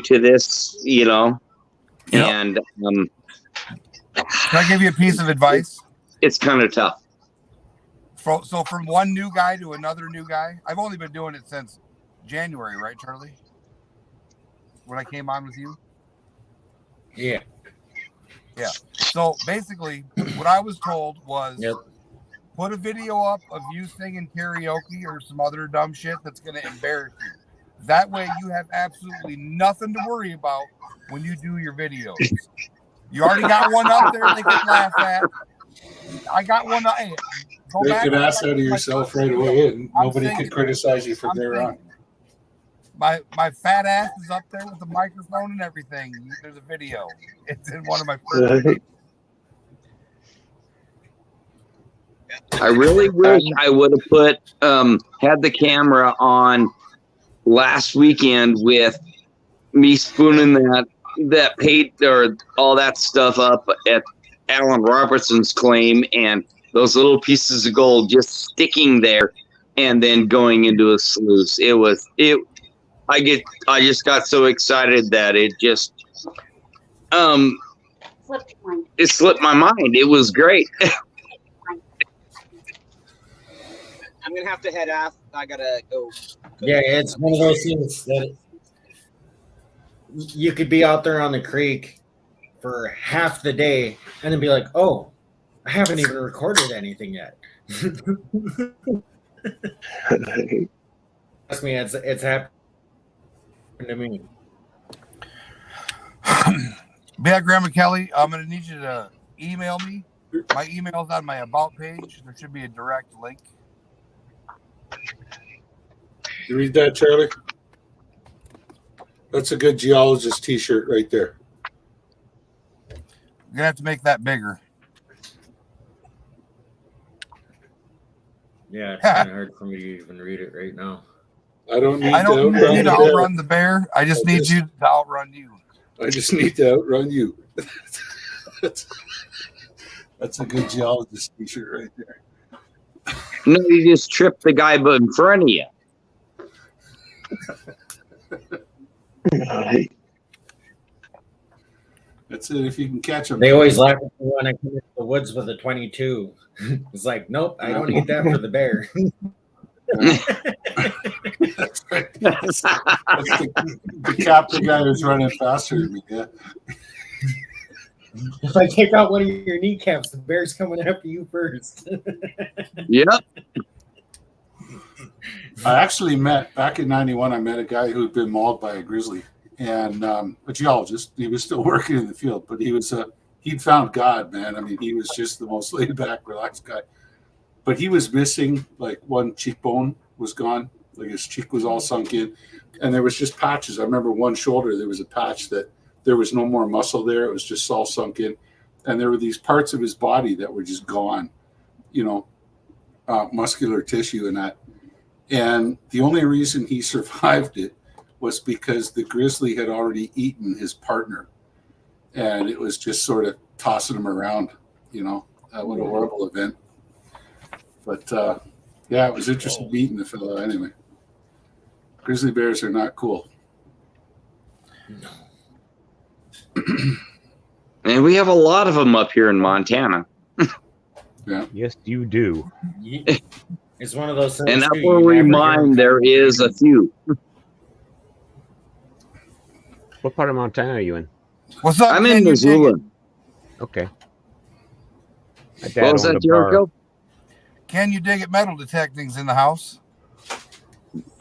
to this, Yep. and Can I give you a piece of advice? it's kind of tough. So from one new guy to another new guy, I've only been doing it since January, right, Charlie? When I came on with you. Yeah. So basically, what I was told was Yep. put a video up of you singing karaoke or some other dumb shit that's going to embarrass you. That way you have absolutely nothing to worry about when you do your videos. You already got one up there they can laugh at. I got one up. Hey, go Make back an and ass watch out of my yourself first right video. away, and I'm nobody singing. can criticize you from I'm there on. singing. My fat ass is up there with the microphone and everything. There's a video. It's in one of my first. Right. I really wish I would have had the camera on last weekend with me spooning that paint or all that stuff up at Alan Robertson's claim, and those little pieces of gold just sticking there and then going into a sluice. I just got so excited that it just it slipped my mind. It was great. I'm gonna have to head off. I gotta go. Yeah, it's one of those things that you could be out there on the creek for half the day and then be like, oh, I haven't even recorded anything yet. Trust me, it's happened to me. Yeah, Grandma Kelly, I'm gonna need you to email me. My email's on my about page. There should be a direct link. You read that, Charlie? That's a good geologist T-shirt right there. You're gonna have to make that bigger. Yeah, it's kind of hard for me to even read it right now. I don't need I to don't outrun need you the to bear. outrun the bear. I just need you to outrun you. I just need to outrun you. That's a good geologist t-shirt right there. No, you just trip the guy in front of you. Hey, That's it. If you can catch them. They always laugh at me when I come into the woods with a 22. It's like, nope, I don't need that for the bear. That's right. That's the captain guy who's running faster than me. Yeah. If I take out one of your kneecaps, the bear's coming after you first. Yep. I actually met back in '91. I met a guy who'd been mauled by a grizzly, and a geologist. He was still working in the field, but he'd found God, man. I mean, he was just the most laid back, relaxed guy. But he was missing, like one cheekbone was gone, like his cheek was all sunk in, and there was just patches. I remember one shoulder, there was a patch that there was no more muscle there; it was just all sunk in, and there were these parts of his body that were just gone, muscular tissue and that. And the only reason he survived it was because the grizzly had already eaten his partner, and it was just sort of tossing him around. What a horrible event. But yeah, it was interesting meeting the fellow anyway. Grizzly bears are not cool. And we have a lot of them up here in Montana. Yeah. Yes, you do. It's one of those things. And up too, where you we never mine, hear- there is a few. What part of Montana are you in? What's up? I'm Can in you dig Missoula. it? Okay. My dad What was owned that, a bar. Jericho? Can you dig it? Metal detecting's in the house.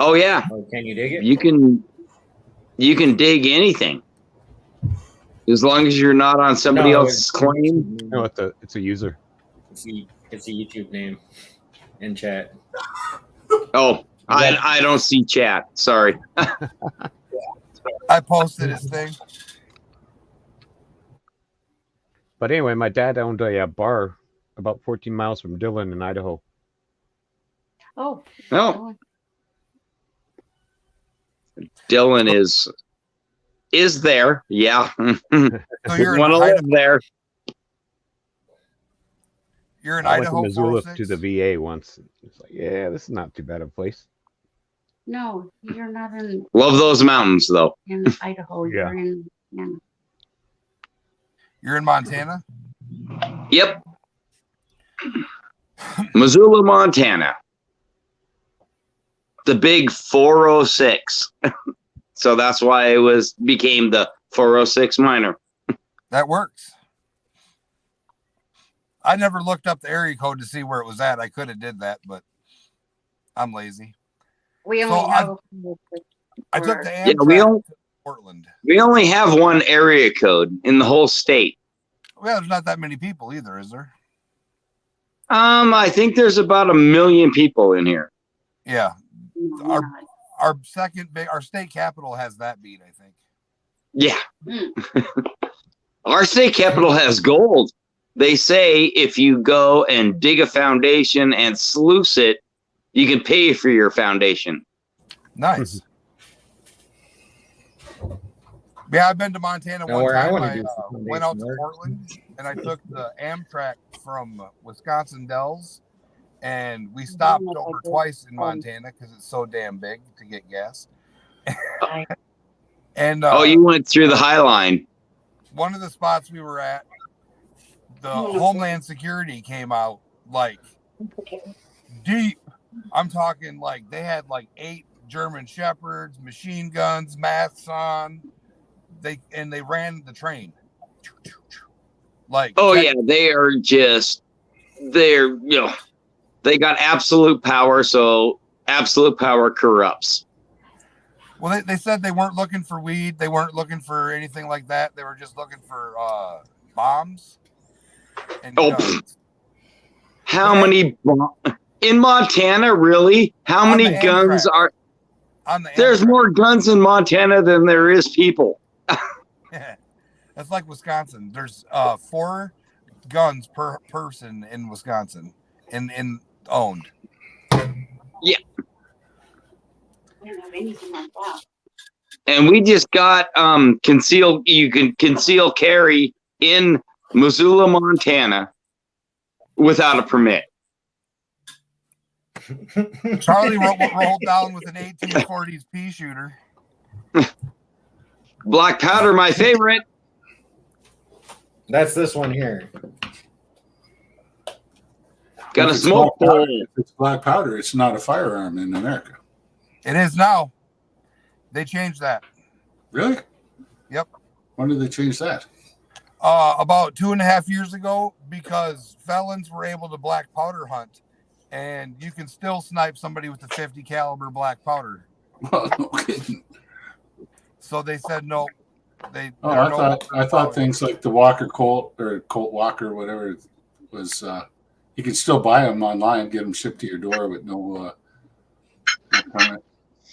Oh yeah, Oh, can you dig it? you can dig anything as long as you're not on somebody No, else's claim. No, it's a user. It's a YouTube name in chat. Oh, I don't see chat. Sorry. I posted his thing. But anyway, my dad owned a bar about 14 miles from Dillon in Idaho. Oh, No, Dylan is there. Yeah. So you're in Want to Idaho? live there. You're in I went to Idaho. Missoula 406? to the VA once. It's like, yeah, this is not too bad of a place. no, you're not Love those mountains though. in Idaho. Yeah. You're in Montana. You're in Montana. Yep. Missoula, Montana. The big 406. So that's why it became the 406 miner. That works. I never looked up the area code to see where it was at. I could have did that, but I'm lazy. We So only have. I took the Yeah, Amtrak to Portland. we only have one area code in the whole state. Well, there's not that many people either, is there? I think there's about 1 million people in here. Yeah. Our, Our our state capital has that beat, I think. Yeah. Our state capital has gold. They say if you go and dig a foundation and sluice it, you can pay for your foundation. Nice. Yeah, I've been to Montana Know one where I time. wanna I do some went out to foundation work. Portland and I took the Amtrak from Wisconsin Dells, and we stopped over twice in Montana because it's so damn big to get gas. And Oh, you went through the High Line. one of the spots we were at, the Homeland Security came out like deep. I'm talking like they had like 8 German Shepherds, machine guns, masks on. They ran the train. Like, Oh yeah, they're they got absolute power, so absolute power corrupts. Well, they said they weren't looking for weed. They weren't looking for anything like that. They were just looking for bombs and Oh, guns. How many in Montana, really? How On many the guns Amtrak. are On the there's Amtrak. more guns in Montana than there is people. That's like Wisconsin. There's 4 guns per person in Wisconsin, in owned. Yeah. We don't have anything like that. And we just got you can conceal carry in Missoula, Montana without a permit. Charlie rolled down with an 1840s pea shooter. Black powder, my favorite. That's this one here. Got a If it's smoke black powder- pole. If it's black powder, it's not a firearm in America. It is now. They changed that. Really? Yep. When did they change that? About 2.5 years ago, because felons were able to black powder hunt, and you can still snipe somebody with a 50 caliber black powder. Well, no kidding. So they said no. They. Oh, there are I no thought black powder. things like the Walker Colt or Colt Walker, whatever it was, you can still buy them online, get them shipped to your door with no permit.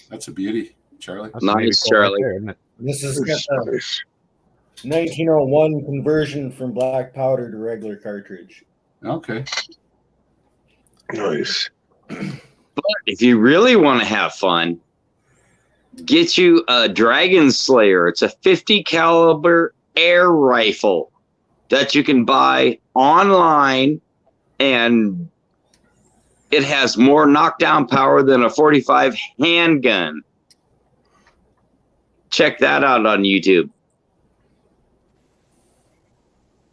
That's a beauty, Charlie. That's Nice, pretty cool Charlie. there, isn't it? This is got It's the nice. 1901 conversion from black powder to regular cartridge. Okay. Nice. If you really want to have fun, get you a Dragon Slayer. It's a 50 caliber air rifle that you can buy online, and it has more knockdown power than a 45 handgun. Check that out on YouTube.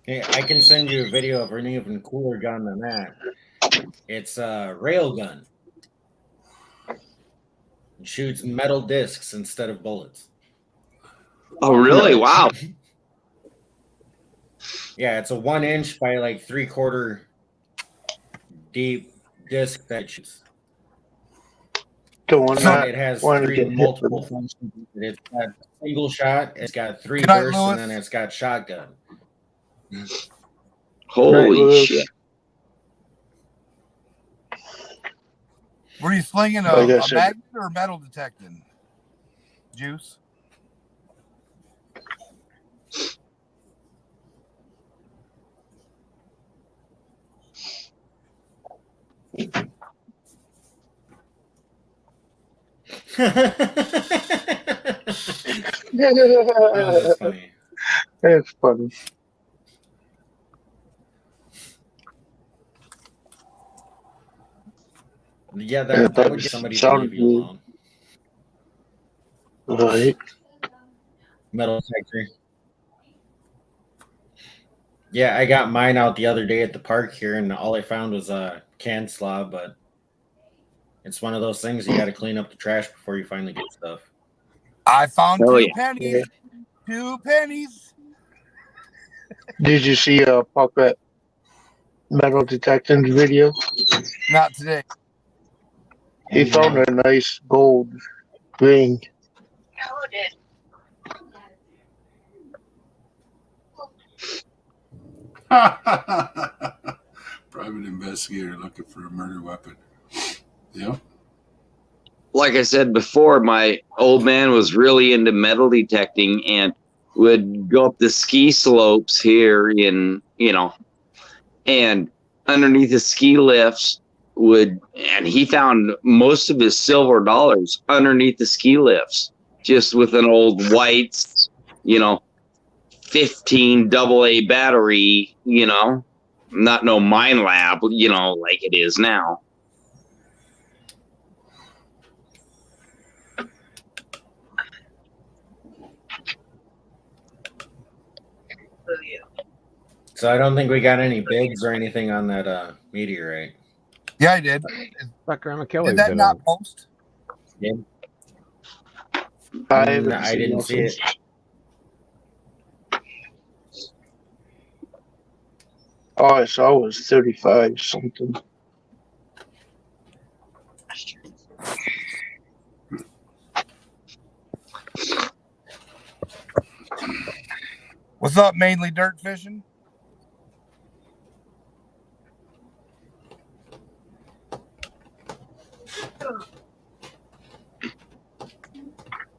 Hey, I can send you a video of an even cooler gun than that. It's a rail gun. It shoots metal discs instead of bullets. Oh, really? Wow. Yeah, it's a 1 inch by like 3/4 deep disc that shoots. The one So that it has wanted to three get hit multiple with- functions. It's got single shot, it's got 3 Good night, bursts, Lewis. and then it's got shotgun. Holy Lewis. shit. Were you slinging Like I a said- magnet or metal detecting? Juice. Oh, that's funny. It's funny. Yeah, Yeah, that that would get was- somebody to sounded leave you weird. alone. Right. Metal detector. Yeah, I got mine out the other day at the park here, and all I found was a canned slob, but it's one of those things you got to clean up the trash before you finally get stuff. I found Oh, 2 yeah. pennies. 2 pennies. Did you see Puppet metal detecting video? Not today. He found a nice gold ring. Private investigator looking for a murder weapon. Yeah. Like I said before, my old man was really into metal detecting and would go up the ski slopes here in, and underneath the ski lifts and he found most of his silver dollars underneath the ski lifts, just with an old White's, 15 AA battery, not no mine lab, like it is now. So I don't think we got any bids or anything on that meteorite. Yeah, I did. Thought Grandma Kelly Did that been not on. post? I didn't see it. All I saw was 35 something. What's up, mainly dirt fishing?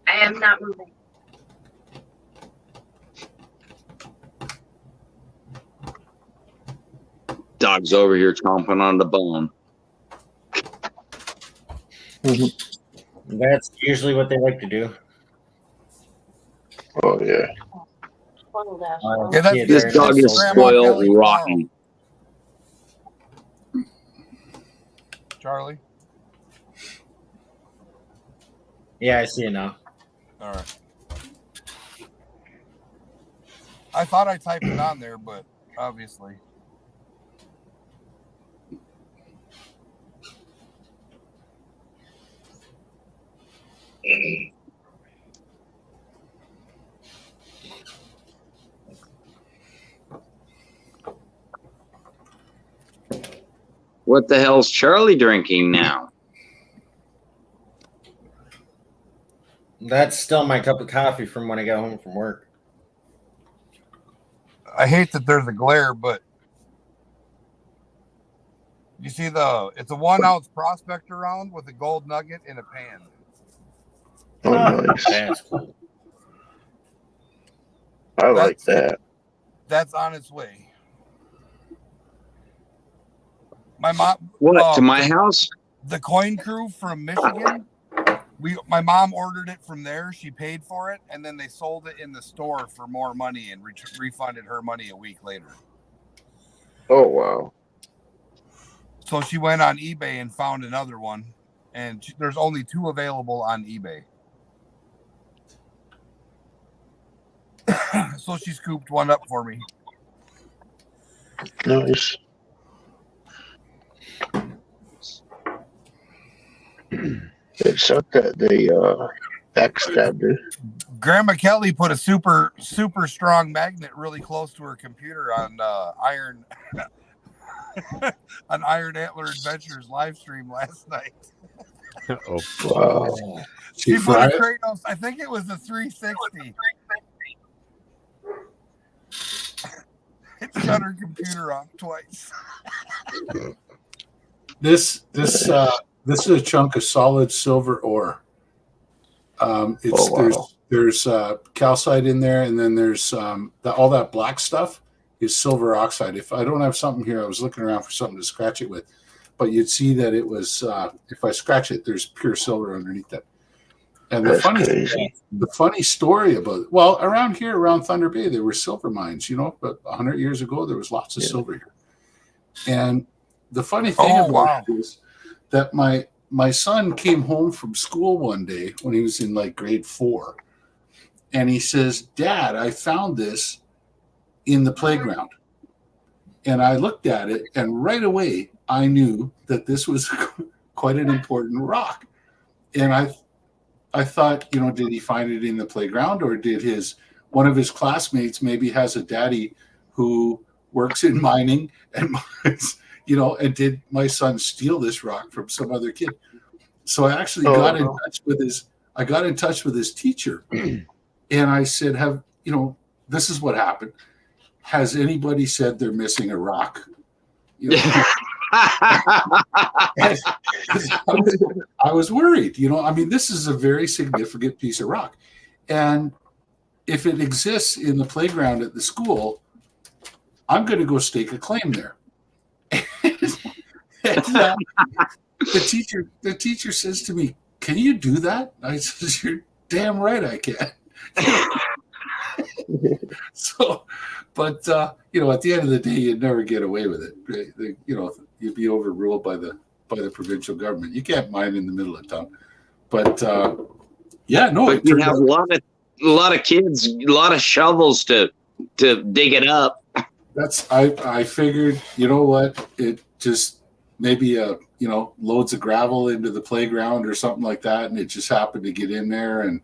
I am not moving. Dog's over here chomping on the bone. That's usually what they like to do. Oh yeah. Yeah, that's Kid This there, dog that's is so Grandma spoiled Kelly's rotten. Charlie. Yeah, I see it now. All right. I thought I typed it on there, but obviously. What the hell's Charlie drinking now? That's still my cup of coffee from when I got home from work. I hate that there's a glare, but you see it's a 1 ounce prospector round with a gold nugget in a pan. Oh, nice. That's cool. I like that. That's on its way. My mom. What, to my house? The Coin Crew from Michigan. My mom ordered it from there. She paid for it, and then they sold it in the store for more money and refunded her money a week later. Oh wow. So she went on eBay and found another one, and there's only 2 available on eBay. So she scooped one up for me. Nice. It sucked that they backstabbed her. Grandma Kelly put a super strong magnet really close to her computer on Iron on Iron Antler Adventures live stream last night. Uh-oh. Wow. She put a Kratos, I think it was the 360. It shut her computer off twice. This is a chunk of solid silver ore. There's calcite in there, and then there's all that black stuff is silver oxide. If I don't have something here, I was looking around for something to scratch it with, but you'd see that it was if I scratch it, there's pure silver underneath it. And the funny story about it, well, around here, around Thunder Bay, there were silver mines. But 100 years ago, there was lots of silver here. And the funny thing about it is that my son came home from school one day when he was in like grade 4, and he says, "Dad, I found this in the playground." And I looked at it, and right away I knew that this was quite an important rock. And I thought, did he find it in the playground, or did one of his classmates maybe has a daddy who works in mining and mines, and did my son steal this rock from some other kid? So I actually got in touch with his teacher, and I said, this is what happened. Has anybody said they're missing a rock? I was worried, this is a very significant piece of rock. And if it exists in the playground at the school, I'm going to go stake a claim there. And, the teacher says to me, "Can you do that?" I says, "You're damn right I can." So, but at the end of the day, you'd never get away with it. You'd be overruled by the provincial government. You can't mine in the middle of town. But But you have a lot of kids, a lot of shovels to dig it up. I figured, it just maybe loads of gravel into the playground or something like that, and it just happened to get in there,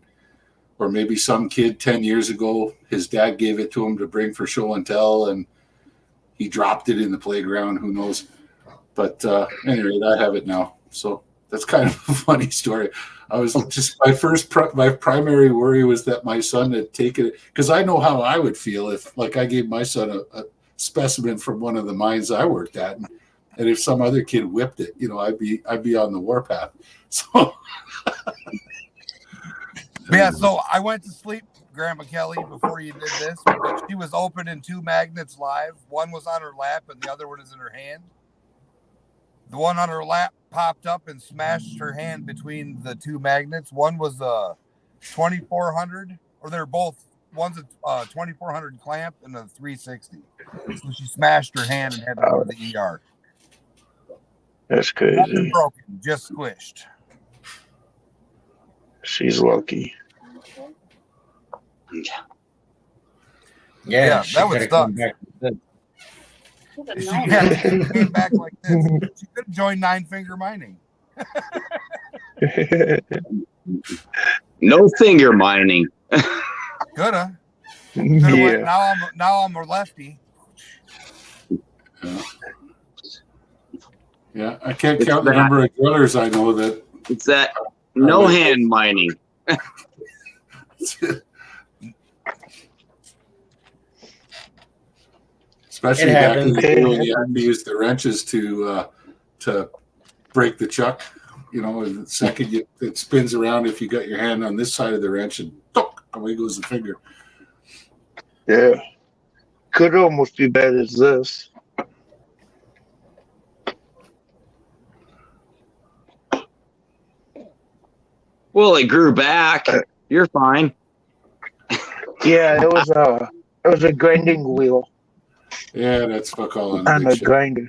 or maybe some kid 10 years ago, his dad gave it to him to bring for show and tell, and he dropped it in the playground. Who knows? But anyway, I have it now. So that's kind of a funny story. I was just my primary worry was that my son had taken it, because I know how I would feel if, like, I gave my son a specimen from one of the mines I worked at, and if some other kid whipped it, I'd be on the warpath. So. Yeah, so I went to sleep, Grandma Kelly, before you did this. She was opening 2 magnets live. One was on her lap and the other one is in her hand. The one on her lap popped up and smashed her hand between the two magnets. One was a 2400, or they're both. One's a 2400 clamp and a 360. So she smashed her hand and had to go to the ER. That's Nothing crazy. broken, just squished. She's lucky. Yeah, Yeah, she that would coulda suck. come back with If she came back like this, she could have joined Nine Finger Mining. No finger mining. Coulda. Yeah. Now I'm a lefty. Yeah, I can't It's count the that. number of drillers I know that. It's that no hand mining. Especially It back in the happens. day when you had to use the wrenches to break the chuck. You know, and the second it spins around, if you got your hand on this side of the wrench, and away goes the finger. Yeah. Could almost be bad as this. Well, it grew back. You're fine. Yeah, it was a grinding wheel Yeah, that's fuck all on on big a shit. grinder.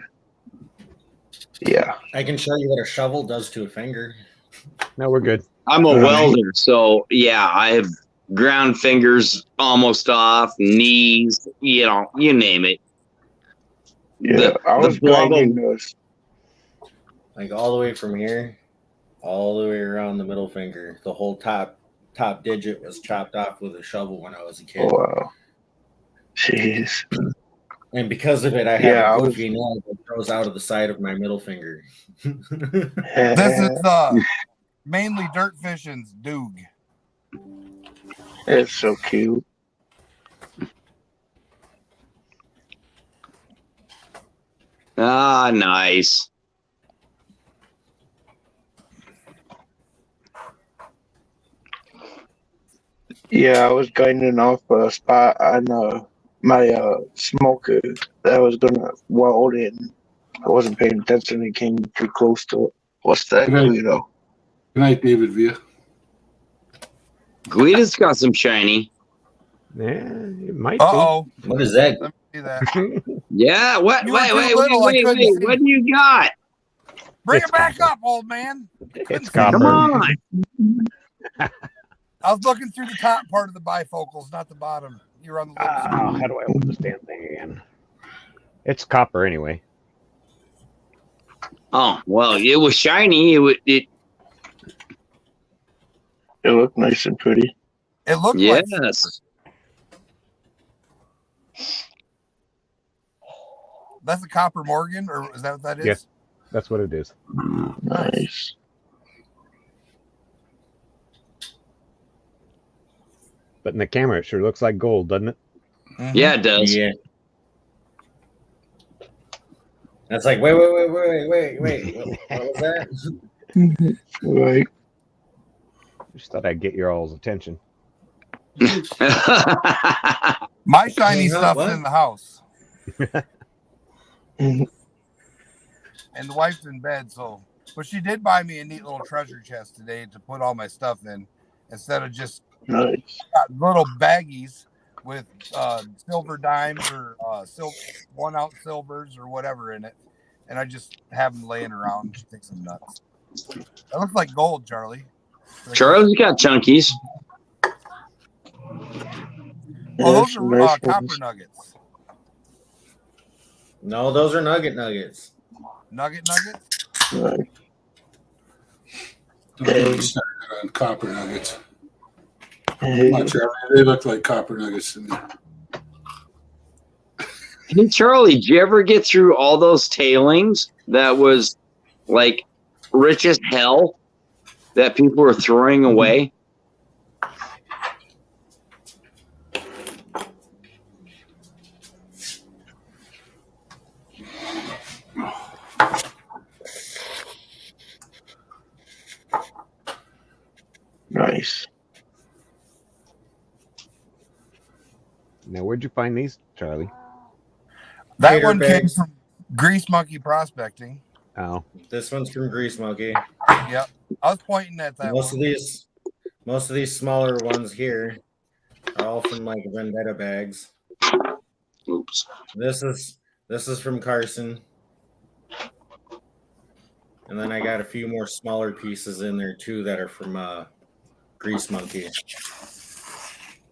Yeah. I can show you what a shovel does to a finger. No, we're good. I'm a Alright. welder, so yeah, I have ground fingers almost off, knees, you know, you name it. Yeah. I was blob grinding those. Like all the way from here, all the way around the middle finger. The whole top digit was chopped off with a shovel when I was a kid. Oh, wow. Jeez. And because of it, I have Yeah, I a was- goofy nail that grows out of the side of my middle finger. This is mainly Dirt Fishing's Doog. It's so cute. Ah, nice. Yeah, I was grinding off a spot on my smoker that I was gonna weld in. I wasn't paying attention. It came too close to it. What's that, Good night. Guido? Good night, David Villa. Guida's got some shiny. Yeah, it might Uh-oh. What is that? Let me see that. be. Yeah, what? You were Wait, too wait, little, I wait, couldn't wait. see. What do you got? Bring It's it back copper. up, old man. It's Come copper. on. I was looking through the top part of the bifocals, not the bottom. You're on the little Ah, how do I open this damn thing again? It's copper anyway. Oh, well, it was shiny. It looked nice and pretty. It looked like Yes. that's a Copper Morgan, or is that what that is? Yes. That's what it is. Nice. But in the camera, it sure looks like gold, doesn't it? Mhm. Yeah, it does. Yeah. That's like, wait. What was that? Right. Just thought I'd get your all's attention. My shiny Huh, stuff's what? in the house, Mhm. and the wife's in bed. So, but she did buy me a neat little treasure chest today to put all my stuff in, instead of just Nice. got little baggies with silver dimes or 1 ounce silvers or whatever in it, and I just have them laying around. She thinks I'm nuts. That looks like gold, Charlie. Charlie's got chunkies. Oh, those There's are nice copper ones. nuggets. No, those are nuggets. Nugget nuggets. Right. Don't get me started on copper nuggets. Hey, Come on, Charlie. They look like copper nuggets to me. Hey, Charlie, did you ever get through all those tailings that was like rich as hell that people were throwing away? nice. Now, where'd you find these, Charlie? That Gator one came bags. from Grease Monkey Prospecting. Oh, This one's from Grease Monkey. Yep. I was pointing at that Most one. of these smaller ones here are all from like Vendetta bags. Oops. This is from Carson. And then I got a few more smaller pieces in there too that are from Grease Monkey.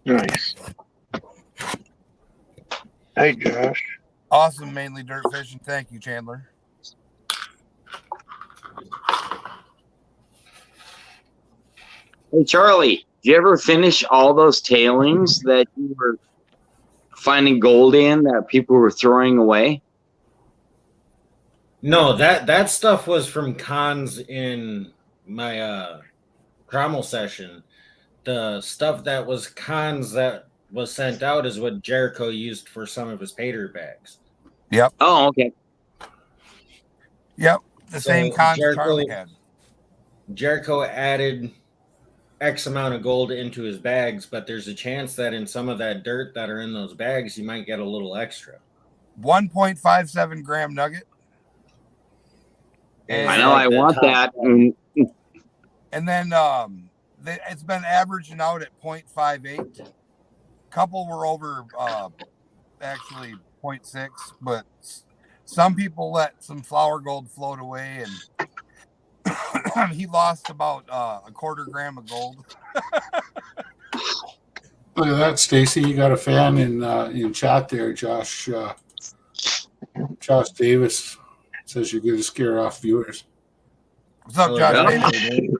Nice. Hey, Josh. Awesome, mainly dirt fishing. Thank you, Chandler. Hey, Charlie, did you ever finish all those tailings that you were finding gold in that people were throwing away? No, that stuff was from cons in my Cromwell session. The stuff that was cons that was sent out is what Jericho used for some of his pay dirt bags. Yep. Oh, okay. Yep. The So same con Jericho- Charlie had. Jericho added X amount of gold into his bags, but there's a chance that in some of that dirt that are in those bags, you might get a little extra. 1.57 gram nugget. It's I know like I the want top- that. And And then it's been averaging out at 0.58. Couple were over actually 0.6, but some people let some flour gold float away, and he lost about a quarter gram of gold. Look at that, Stacy. You got a fan in chat there, Josh. Josh Davis says you're going to scare off viewers. What's up, Oh, Josh? yeah. Davis?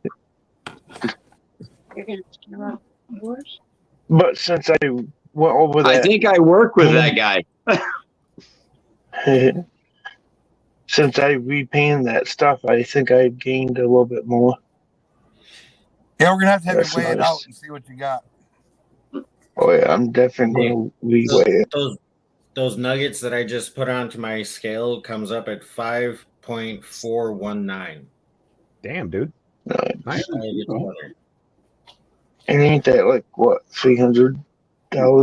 You're gonna scare off yours? But since I went over I that, think I work with that guy. since I repainted that stuff, I think I gained a little bit more. Yeah, we're gonna have to That's you weigh it nice. out and see what you got. Oh yeah, I'm definitely gonna reweigh it. Those nuggets that I just put onto my scale comes up at 5.419. damn, dude. Nice. And ain't that like what $300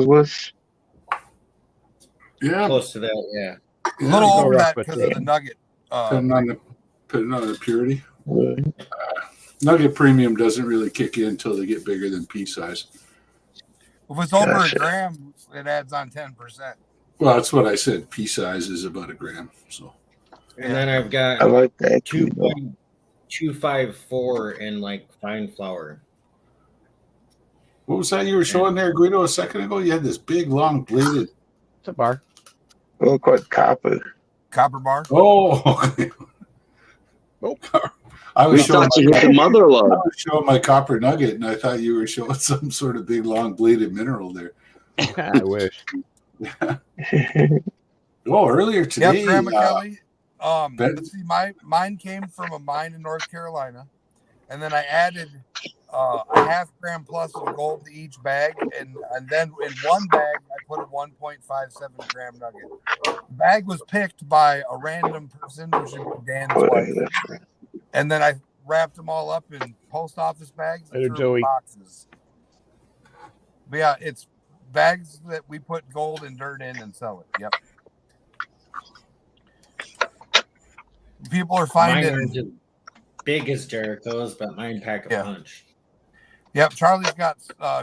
worth? Yeah, Close to that, yeah. A little go over rough that with because of it. the nugget. putting on the purity. Right. Nugget premium doesn't really kick in until they get bigger than pea size. If it's over Gotcha. a gram, it adds on 10%. Well, that's what I said. Pea size is about a gram. So And then I've I got like that too. though. 2.254 in like fine flour. what was that you were showing there, Guido, a second ago? You had this big, long bladed. It's a bar. Look like copper. Copper bar. Oh, okay. I We was showing thought you hit the mother I load. was showing my copper nugget, and I thought you were showing some sort of big, long bladed mineral there. I wish. Oh, earlier today, Yep, Grandma Kelly. Ben- Let's see, mine came from a mine in North Carolina, and then I added a half gram plus of gold to each bag, and then in one bag I put a 1.57 gram nugget. The bag was picked by a random person, which would be Dan's wife, and then I wrapped them all up in post office bags and Later, threw them in Joey. boxes. But yeah, it's bags that we put gold and dirt in and sell it. Yep. People are Mine finding. aren't as big as Jericho's, but mine pack a Yeah. punch. Yep, Charlie's got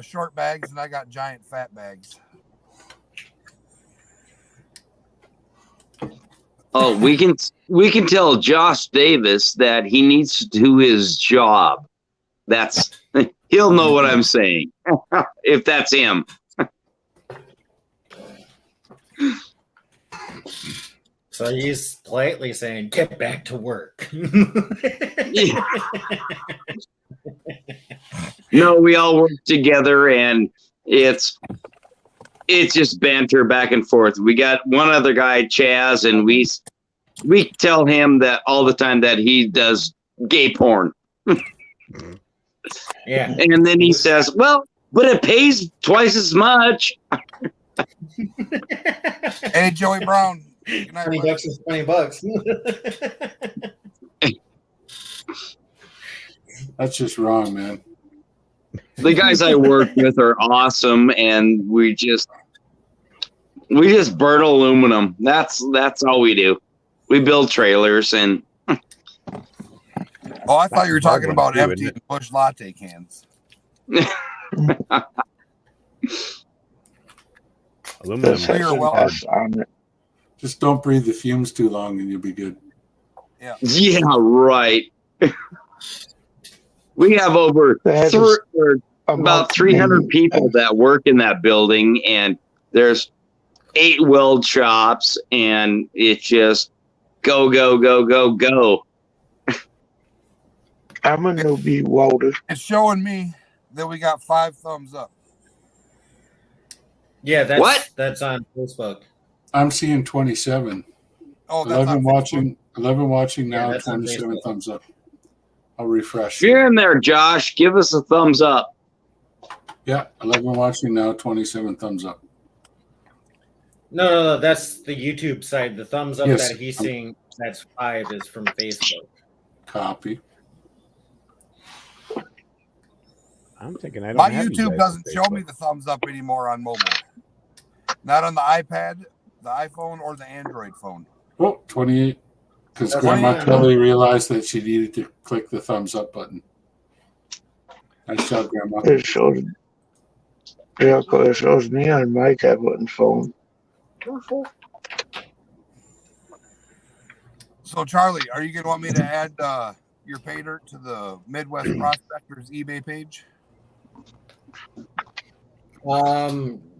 short bags, and I got giant fat bags. Oh, we can tell Josh Davis that he needs to do his job. That's he'll know what I'm saying if that's him. So he's politely saying, "Get back to work." Yeah. No, we all work together, and it's just banter back and forth. We got one other guy, Chaz, and we tell him that all the time that he does gay porn, Yeah. and then he says, "Well, but it pays twice as much." Hey, Joey Brown. Good night, $20 buddy. is $20. that's just wrong, man. The guys I work with are awesome, and we just burn aluminum. That's all we do. We build trailers, and Oh, I thought you were That's a hard talking one about too, isn't empty it? Bush latte cans. Aluminum. This We has are an well- S on it. Just don't breathe the fumes too long, and you'll be good. Yeah, right. We have over That three, is or a about 300 people that work in that building, and there's 8 weld shops, and it's just go, go, go, go, go. I'm a newbie welder. It's showing me that we got 5 thumbs up. Yeah, What? that's on Facebook. I'm seeing 27. Oh, that's 11 on watching. 11 watching Yeah, now. that's on 27 Facebook. thumbs up. I'll refresh. If you're in there, Josh, give us a thumbs up. Yeah, 11 watching now. 27 thumbs up. No, that's the YouTube side. The thumbs up Yes. that he's seeing, that's 5, is from Facebook. Copy. I'm thinking I don't My have you YouTube guys doesn't on show me Facebook. the thumbs up anymore on mobile. Not on the iPad, the iPhone, or the Android phone. Oh, 28. Because That's Grandma 28. Kelly realized that she needed to click the thumbs up button. Nice job, Grandma. It shows, yeah, 'cause it shows me on my tablet and phone. So, Charlie, are you going to want me to add your pay dirt to the Midwest Prospectors eBay page?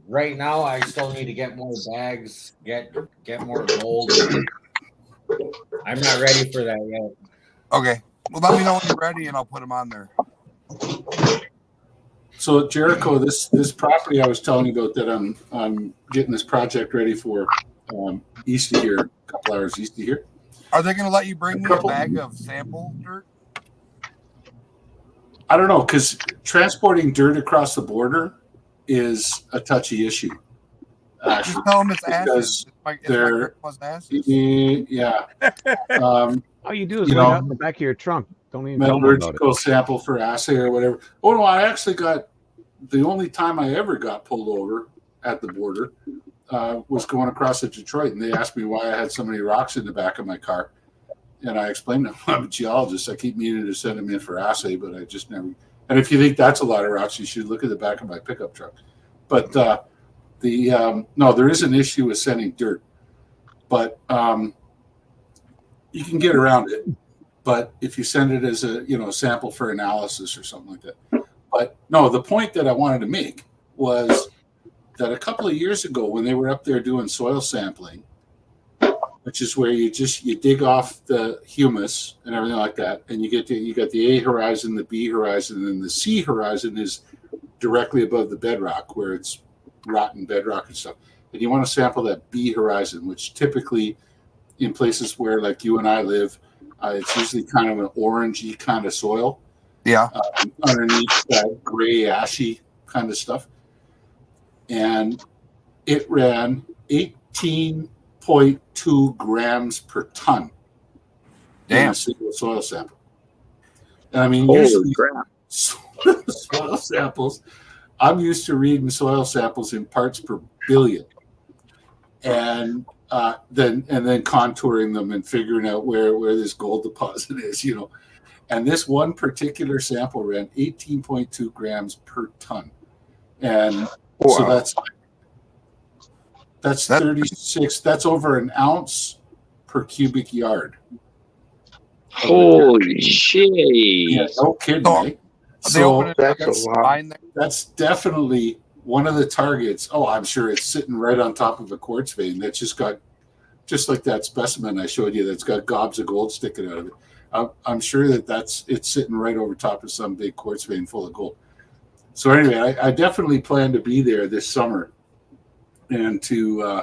Right now I still need to get more bags, get more gold. I'm not ready for that yet. Okay. Well, let me know when you're ready, and I'll put them on there. So Jericho, this property I was telling you about that I'm getting this project ready for east of here, a couple hours east of here. Are they going to let you bring me a couple- bag of sample dirt? I don't know, because transporting dirt across the border is a touchy issue. Actually, Just tell them it's ashes. because It's my they're- grandma's ashes. yeah. All you do is You write know, out in the back of your trunk. Don't even tell them about it. metallurgical sample for assay or whatever. Oh no, I actually got the only time I ever got pulled over at the border was going across to Detroit, and they asked me why I had so many rocks in the back of my car, and I explained to them I'm a geologist. I keep meaning to send them in for assay, but I just never. And if you think that's a lot of rocks, you should look at the back of my pickup truck. But no, there is an issue with sending dirt, but you can get around it. But if you send it as a sample for analysis or something like that. But no, the point that I wanted to make was that a couple of years ago when they were up there doing soil sampling, which is where you dig off the humus and everything like that, and you got the A horizon, the B horizon, and the C horizon is directly above the bedrock where it's rotten bedrock and stuff. And you want to sample that B horizon, which typically in places where like you and I live, it's usually kind of an orangey kind of soil. Yeah. Underneath that gray ashy kind of stuff. And it ran 18.2 grams per ton in Damn. a single soil sample. And I mean, Holy usually crap. soil samples, I'm used to reading soil samples in parts per billion. And then contouring them and figuring out where this gold deposit is, And this one particular sample ran 18.2 grams per ton. And so Wow. that's 36, that's over an ounce per cubic yard. Holy shit. Yeah, no kidding. So, eh? Are they opening So up that's that a lot. line there? that's definitely one of the targets. Oh, I'm sure it's sitting right on top of a quartz vein that's just like that specimen I showed you that's got gobs of gold sticking out of it. I'm sure it's sitting right over top of some big quartz vein full of gold. So anyway, I definitely plan to be there this summer and to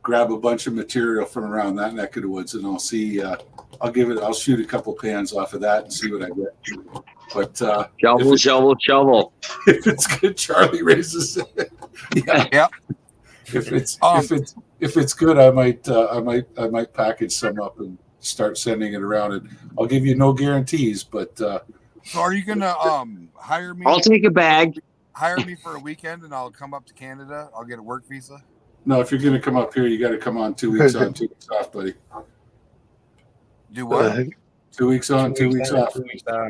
grab a bunch of material from around that neck of the woods, and I'll see. I'll shoot a couple pans off of that and see what I get. But Shovel. if it's good, Charlie raises it. Yeah. Yep. If it's good, I might package some up and start sending it around. And I'll give you no guarantees, but So are you gonna hire me? I'll take a bag. Hire me for a weekend, and I'll come up to Canada. I'll get a work visa. no, if you're going to come up here, you got to come on 2 weeks on, 2 weeks off, buddy. Do what? 2 weeks on, 2 weeks off. 2 weeks off.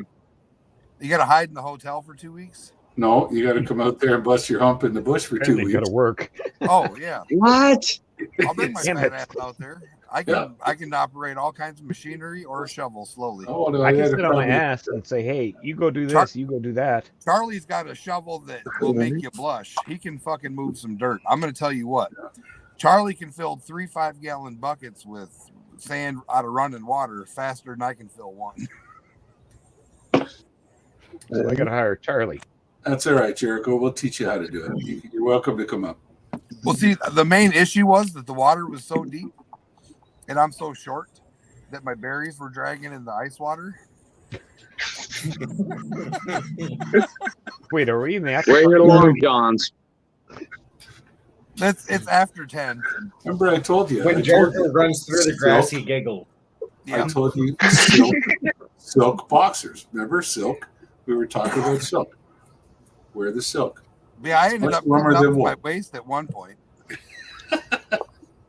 You got to hide in the hotel for 2 weeks? No, you got to come out there and bust your hump in the bush for 2 Apparently weeks. got to work. Oh, yeah. What? I'll bring my Damn fat it. ass out there. I can operate all kinds of machinery or a shovel slowly. Oh, no, I you can had to sit on my probably- ass and say, "Hey, you go do Char- this, you go do that." Charlie's got a shovel that will make you blush. He can fucking move some dirt. I'm going to tell you what. Charlie can fill 3 5-gallon buckets with sand out of running water faster than I can fill one. So I got to hire Charlie. That's all right, Jericho. We'll teach you how to do it. You're welcome to come up. Well, see, the main issue was that the water was so deep and I'm so short that my berries were dragging in the ice water. Wait, are we in the actual? Where your long johns? It's after 10. Remember, I told you. I When told Jericho you. runs through the grass, he giggles. Yeah. I told you silk boxers. Remember silk? We were talking about silk. Wear the silk. Yeah, I ended Much up warmer putting up than to my wool. waist at one point.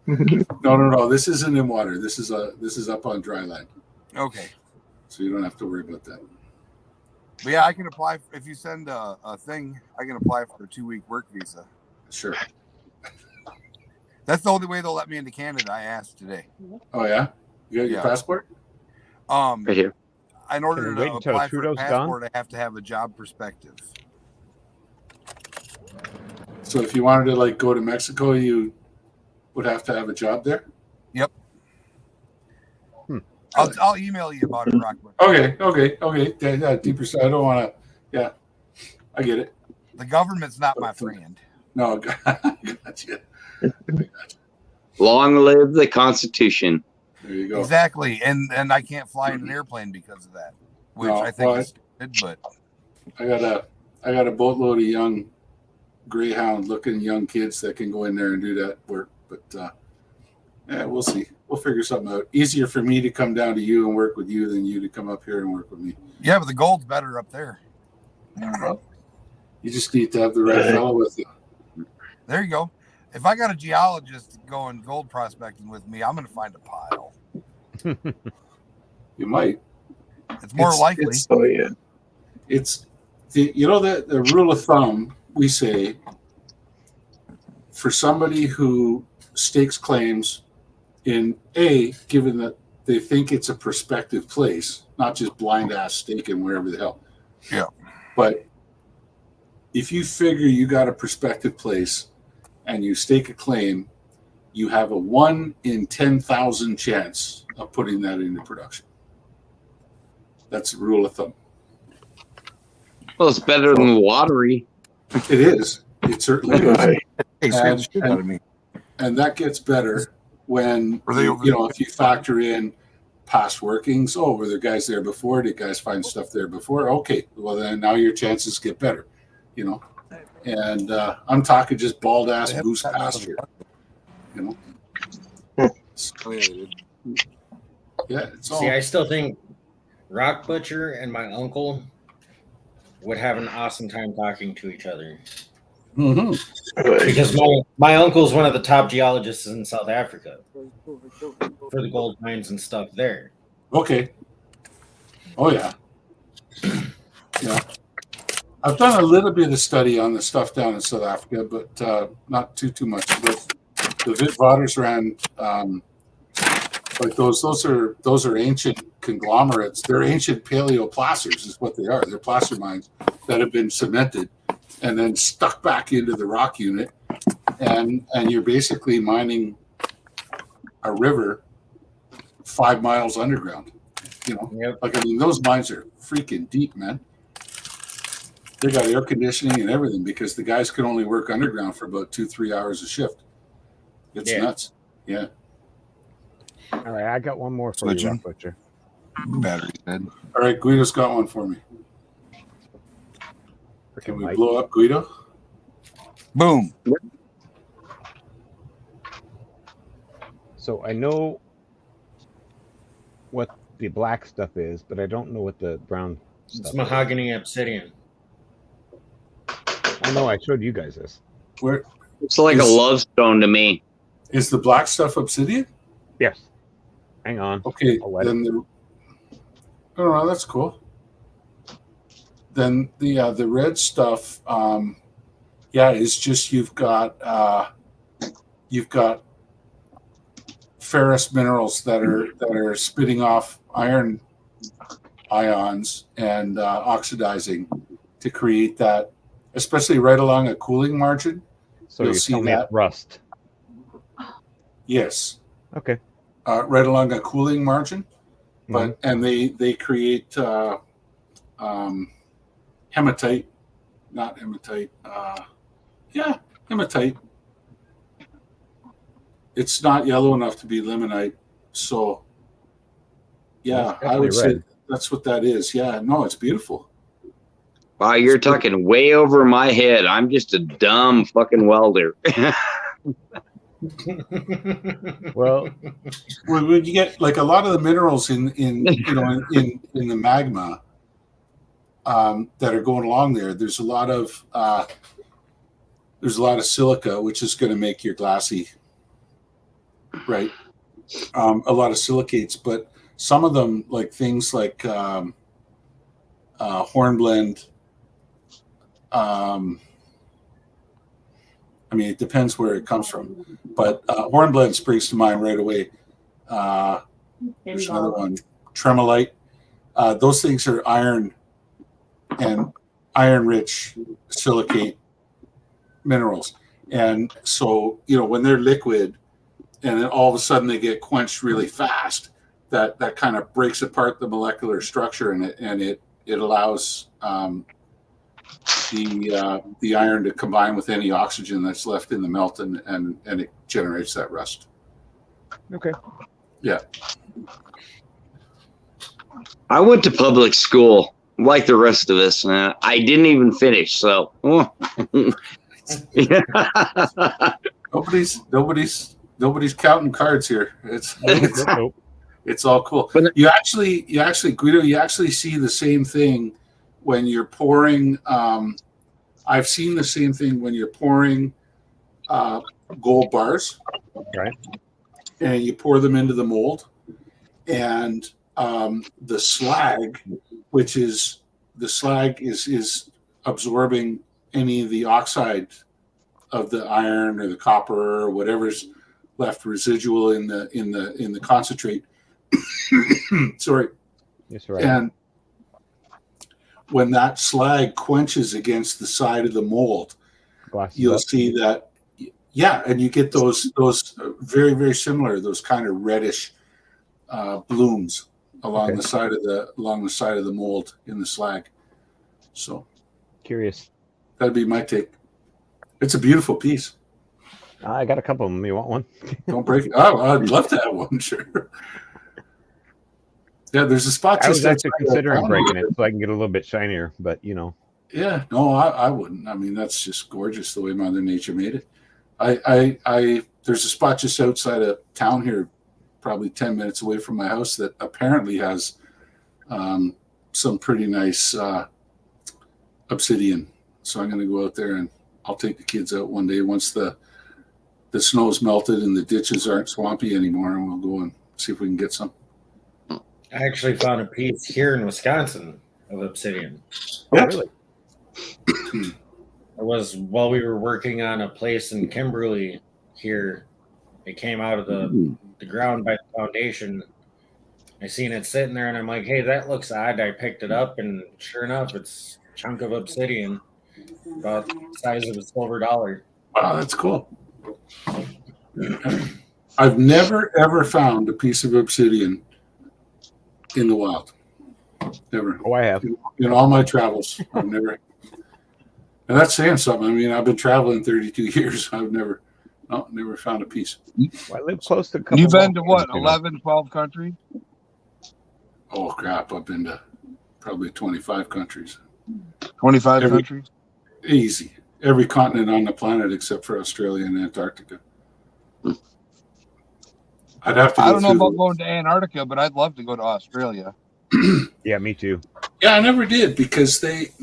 No. This isn't in water. This is up on dry land, Okay. so you don't have to worry about that. But yeah, I can apply. If you send a thing, I can apply for a 2-week work visa. Sure. That's the only way they'll let me into Canada. I asked today. Oh yeah, you got your Yeah. passport? Right here. In order Can we to wait until apply for a Trudeau's passport, I have to have a job perspective. So if you wanted to like go to Mexico, you would have to have a job there. I'll email you about it, Rockwood. Okay. Yeah, deeper side. I don't want to. Yeah, I get it. The government's not my friend. No, gotcha. Long live the Constitution. There you go. Exactly, and I can't fly in an airplane because of that, which No, I think well, is stupid. But I got a boatload of young Greyhound looking young kids that can go in there and do that work. But yeah, we'll see. We'll figure something out. Easier for me to come down to you and work with you than you to come up here and work with me. yeah, but the gold's better up there. You just need to have the right fellow with you. There you go. If I got a geologist going gold prospecting with me, I'm going to find a pile. You might. It's more likely. Oh yeah. It's the rule of thumb we say for somebody who stakes claims in given that they think it's a prospective place, not just blind ass staking wherever the hell. Yeah. But if you figure you got a prospective place and you stake a claim, you have a 1 in 10,000 chance of putting that into production. That's the rule of thumb. Well, it's better than watery. It is. It certainly is. Right. Hey, scared the shit out of me. And that gets better when, Were they over if you factor in past workings. Oh, were there guys there before? Did guys find stuff there before? Okay, well then now your chances get better, And I'm talking just bald ass They goose haven't gotten out of pasture, the Oh, yeah, they did. Yeah, it's all. See, I still think Rock Butcher and my uncle would have an awesome time talking to each other. Mhm. Right. Because my uncle's one of the top geologists in South Africa for the gold mines and stuff there. Okay. Oh yeah. Yeah. I've done a little bit of study on the stuff down in South Africa, but not too much. But the Witwatersrand, like those are ancient conglomerates. They're ancient paleoplacers, is what they are. They're placer mines that have been cemented and then stuck back into the rock unit, and you're basically mining a river 5 miles underground. Yep. Like, I mean, those mines are freaking deep, man. They got air conditioning and everything because the guys can only work underground for about 2-3 hours a shift. It's nuts. Yeah. All right, I got one more for you, Butcher. Rock Butcher. Battery's dead. All right, Guido's got one for me. Can Freaking we Mike. blow up Guido? Boom. So I know what the black stuff is, but I don't know what the brown stuff It's is. mahogany obsidian. I know I showed you guys this. Where It's like a Is- love stone to me. is the black stuff obsidian? Yes. Hang on. Okay, I'll let then Oh, well, that's cool. Then the red stuff, it's just you've got ferrous minerals that are spitting off iron ions and oxidizing to create that, especially right along a cooling margin. So You'll you see tell me that. it's rust. Yes, Okay. right along a cooling margin, but Mhm. and they create hematite, not hematite. Hematite. It's not yellow enough to be limonite, so Well, yeah, it's I would definitely say that's what that is. Yeah, no, it's beautiful. Wow, you're talking way over my head. I'm just a dumb fucking welder. Well, When you get like a lot of the minerals in the magma that are going along there, there's a lot of silica, which is going to make your glassy, right? A lot of silicates, but some of them, like things like hornblende. I mean, it depends where it comes from, but hornblende springs to mind right away. There's another one, tremolite. Those things are iron and iron-rich silicate minerals, and so when they're liquid, and then all of a sudden they get quenched really fast, that kind of breaks apart the molecular structure in it, and it allows the iron to combine with any oxygen that's left in the melt, and it generates that rust. okay. Yeah. I went to public school like the rest of us. I didn't even finish, so. Nobody's counting cards here. Nope. It's all cool. But You actually, Guido, you actually see the same thing when you're pouring. I've seen the same thing when you're pouring gold bars, Right. and you pour them into the mold, and the slag, is absorbing any of the oxide of the iron or the copper or whatever's left residual in the concentrate. Sorry. That's right. And when that slag quenches against the side of the mold, Glasses you'll up. see that, and you get those very, very similar, those kind of reddish blooms along the side of the mold in the slag. So Curious. that'd be my take. It's a beautiful piece. I got a couple of them. You want one? Don't break it. Oh, I'd love to have one, sure. Yeah, there's a spot I just was actually outside considering town. breaking it so I can get a little bit shinier, but Yeah, no, I wouldn't. I mean, that's just gorgeous the way Mother Nature made it. There's a spot just outside of town here, probably 10 minutes away from my house, that apparently has some pretty nice obsidian. So I'm going to go out there, and I'll take the kids out one day once the snow's melted and the ditches aren't swampy anymore, and we'll go and see if we can get some. I actually found a piece here in Wisconsin of obsidian. Yeah. really. It was while we were working on a place in Kimberly here. It came out of the ground by the foundation. I seen it sitting there, and I'm like, hey, that looks odd. I picked it up, and sure enough, it's a chunk of obsidian about the size of a silver dollar. Wow, that's cool. I've never, ever found a piece of obsidian in the wild. Never. Oh, I have. In all my travels, I've never. And that's saying something. I mean, I've been traveling 32 years. I've never found a piece. Well, I live close to a couple. You've been to what, volcanoes, 11, 12 countries? Oh crap! I've been to probably 25 countries. 25 countries? Easy. Every continent on the planet except for Australia and Antarctica. I'd have to. I don't know about going to Antarctica, but I'd love to go to Australia. Yeah, me too. Yeah, I never did because they're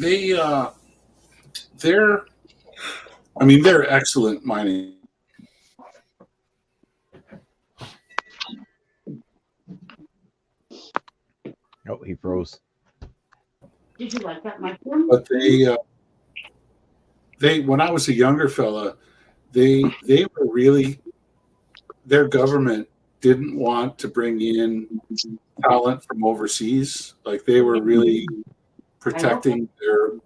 excellent mining. Oh, he froze. Did you like that, my phone? But they when I was a younger fella, they were really, their government didn't want to bring in talent from overseas. Like they were really protecting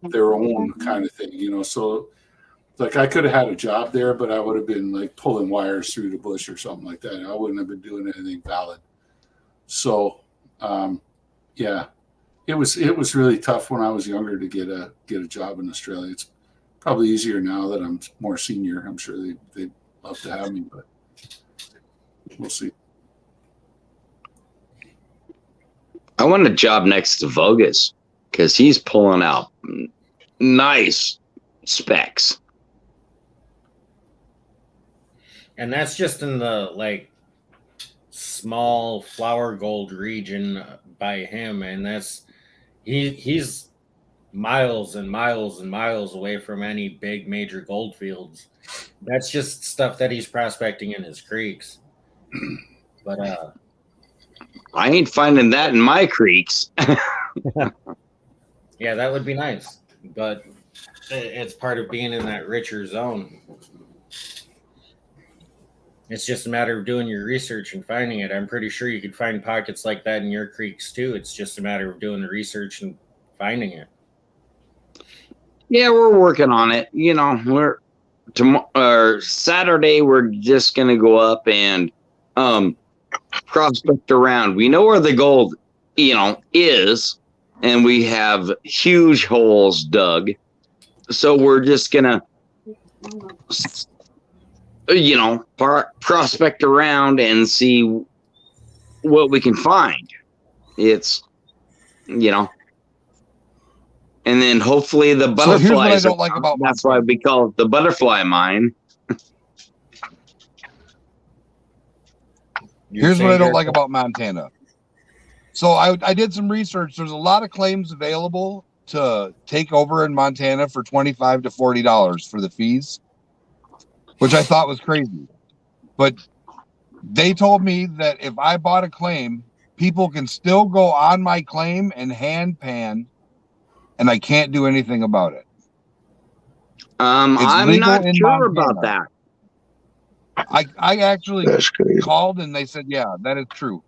their own kind of thing, you know. So like I could have had a job there, but I would have been like pulling wires through the bush or something like that. I wouldn't have been doing anything valid. So yeah, it was really tough when I was younger to get a job in Australia. It's probably easier now that I'm more senior. I'm sure they'd love to have me, but we'll see. I want a job next to Vogus because he's pulling out nice specs. And that's just in the like small flower gold region by him, and that's he's miles and miles and miles away from any big major gold fields. That's just stuff that he's prospecting in his creeks. But I ain't finding that in my creeks. yeah, that would be nice. But it's part of being in that richer zone. It's just a matter of doing your research and finding it. I'm pretty sure you could find pockets like that in your creeks too. It's just a matter of doing the research and finding it. Yeah, we're working on it. You know, we're tomorrow Saturday. We're just gonna go up and prospect around. We know where the gold, you know, is, and we have huge holes dug. So we're just gonna, you know, prospect around and see what we can find. It's, you know, and then hopefully the butterflies. So here's what I don't like about that's why we call it the butterfly mine. Here's what I don't like about Montana. So I did some research. There's a lot of claims available to take over in Montana for $25 to $40 for the fees, which I thought was crazy. But they told me that if I bought a claim, people can still go on my claim and hand pan, and I can't do anything about it. I'm not sure about that. I actually called and they said, yeah, that is true.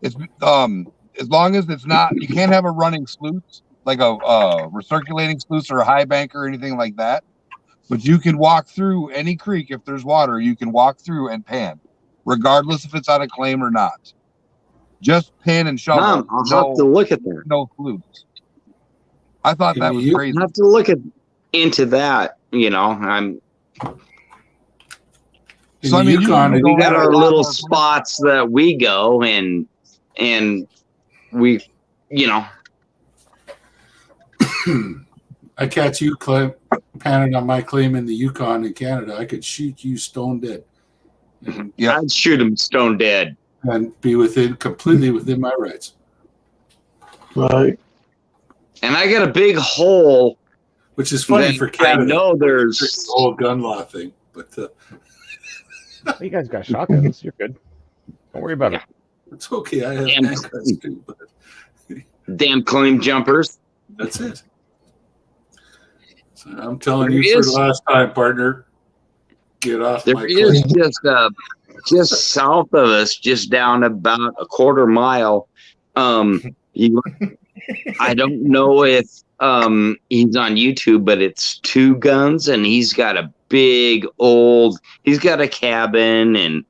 It's as long as it's not, you can't have a running sluice, like a recirculating sluice or a high bank or anything like that. But you can walk through any creek if there's water. You can walk through and pan, regardless if it's on a claim or not. Just pan and shovel. Mom, I'll have to look at that. No sluice. I thought that was crazy. I have to look into that. You know, I'm. So I mean, Yukon, we got our little spots that we go and we, you know. I catch you panning on my claim in the Yukon in Canada, I could shoot you stone dead. Yeah, I'd shoot him stone dead and be completely within my rights. Right. And I got a big hole, which is funny for Canada. I know there's the whole gun law thing, but you guys got shotguns. You're good. Don't worry about it. It's okay. I have handguns too. But damn claim jumpers. That's it. So I'm telling you for the last time, partner. Get off my claim. There is just south of us, just down about a quarter mile. I don't know if he's on YouTube, but it's Two Guns, and he's got a he's got a cabin, and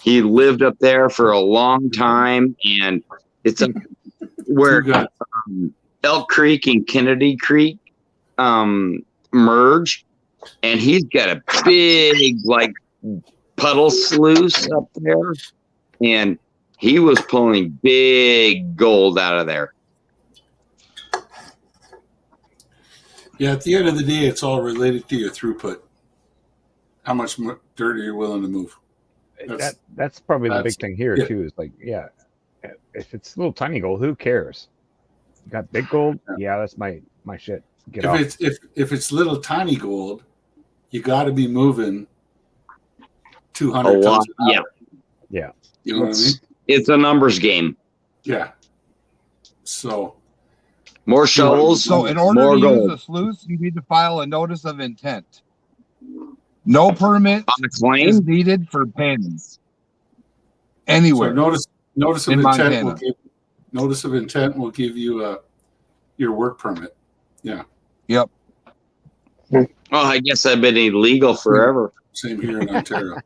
he lived up there for a long time, and it's up where Elk Creek and Kennedy Creek merge, and he's got a big puddle sluice up there, and he was pulling big gold out of there. Yeah, at the end of the day, it's all related to your throughput. How much dirt are you willing to move? That's probably the big thing here too. Is if it's little tiny gold, who cares? You got big gold, yeah, that's my shit. Get off. If it's little tiny gold, you got to be moving 200 tons an hour. Yeah. You know what I mean? It's a numbers game. Yeah. So More shovels, So in order more to use gold. a sluice, you need to file a notice of intent. No permit On a is claim? needed for payments so anywhere notice of in intent will Montana. give you your work permit. Yep. Oh, I guess I've been illegal forever. Same here in Ontario.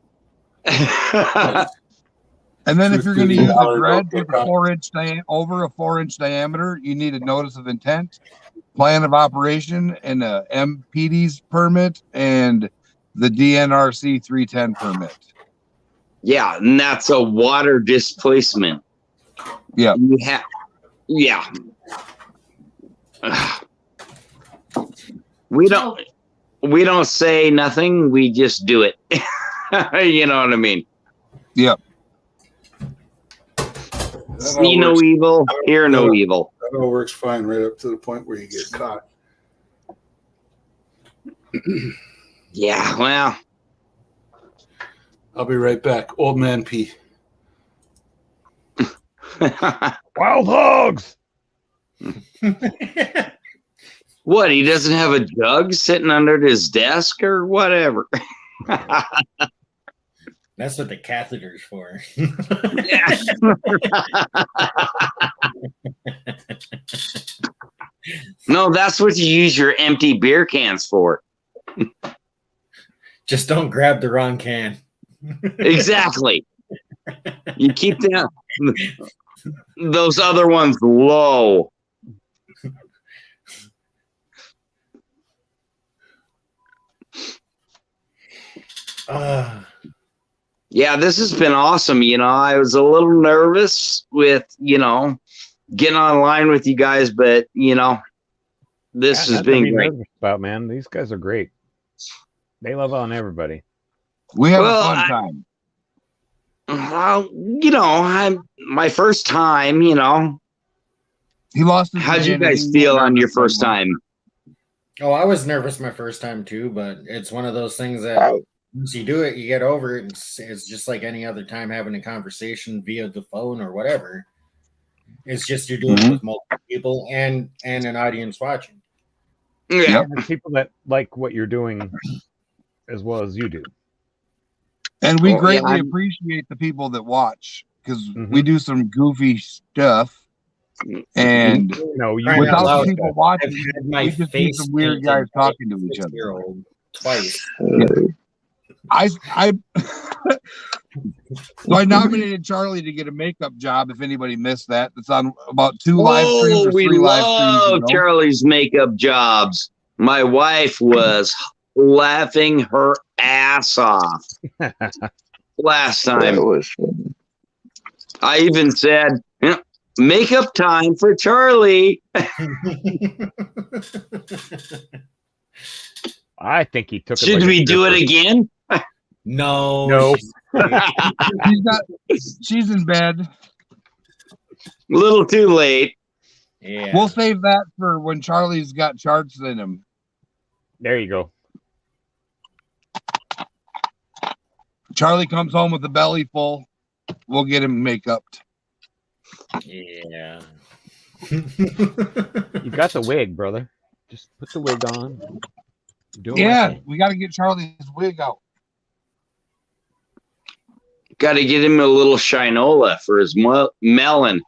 And then if you're going to use a $2 dredge don't with a 4-inch over a 4-inch diameter, you need a notice of intent, plan of operation, and a MPD's permit and the DNRC 310 permit. Yeah, and that's a water displacement. Yep. Yeah. We don't say nothing, we just do it. You know what I mean? Yep. See no evil, hear no evil. That all works fine right up to the point where you get caught. Yeah, well, I'll be right back. Old man P. Wild hogs. what? He doesn't have a jug sitting under his desk or whatever. That's what the catheter's for. No, that's what you use your empty beer cans for. Just don't grab the wrong can. Exactly. You keep those other ones low. Yeah, this has been awesome. You know, I was a little nervous with, getting online with you guys, but, this has been great. About, man, these guys are great. They love on everybody. We have a fun time. Well, I'm my first time, He lost his How'd you virginity. guys feel on your first time? Oh, I was nervous my first time too, but it's one of those things that once you do it, you get over it. It's just like any other time having a conversation via the phone or whatever. It's just you're doing it with multiple people and an audience watching. Yeah. And there's people that like what you're doing as well as you do. And we greatly appreciate the people that watch because we do some goofy stuff. And without the people watching, we just see some weird guys talking to each other. Twice. So I nominated Charlie to get a makeup job. If anybody missed that, it's on about 2 live streams or 3 live streams. We love Charlie's makeup jobs. My wife was laughing her ass off last time. I even said, makeup time for Charlie. I think he took it. Should we do it again? No. She's in bed. A little too late. Yeah. We'll save that for when Charlie's got charts in him. There you go. Charlie comes home with the belly full. We'll get him make-upped. Yeah. You got the wig, brother. Just put the wig on. We got to get Charlie's wig out. Got to get him a little shinola for his melon.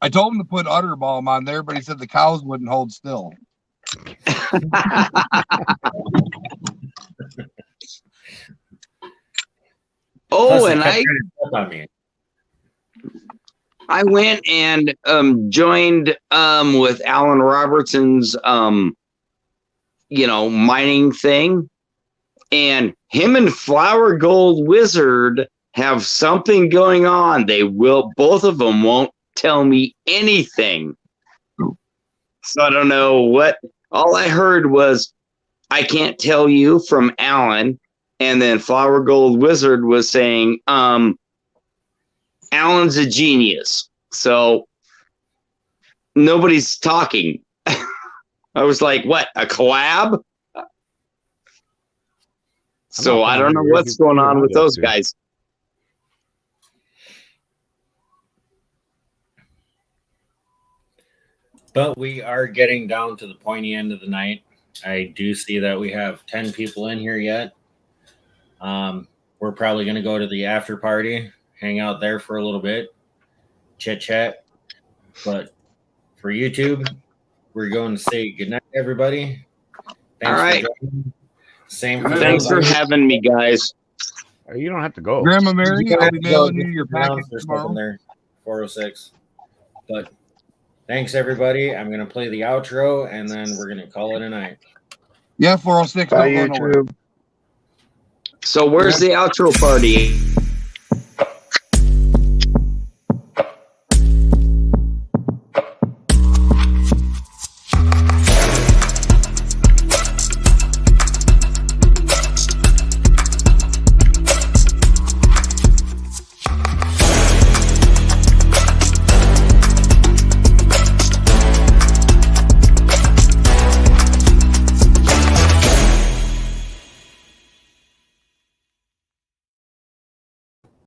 I told him to put udder balm on there, but he said the cows wouldn't hold still. Oh, and I went and joined with Alan Robertson's mining thing, and him and Flower Gold Wizard have something going on. Both of them won't tell me anything. So I don't know what. All I heard was, I can't tell you from Alan. And then Flower Gold Wizard was saying, Alan's a genius. So nobody's talking. I was like, what, a collab? So I don't know here. what's going on with You're those up to. guys. But we are getting down to the pointy end of the night. I do see that we have 10 people in here yet. We're probably going to go to the after party, hang out there for a little bit, chit chat. But for YouTube, we're going to say goodnight, everybody. Thanks All right. for joining. Same for Thanks for those- having me, guys. You don't have to go. Grandma Mary, You I'll guys be go mailing get you your some rounds package or something tomorrow. there, 406. But thanks, everybody. I'm going to play the outro, and then we're going to call it a night. Yeah, 406. Bye, Don't go nowhere. YouTube. So where's the outro party?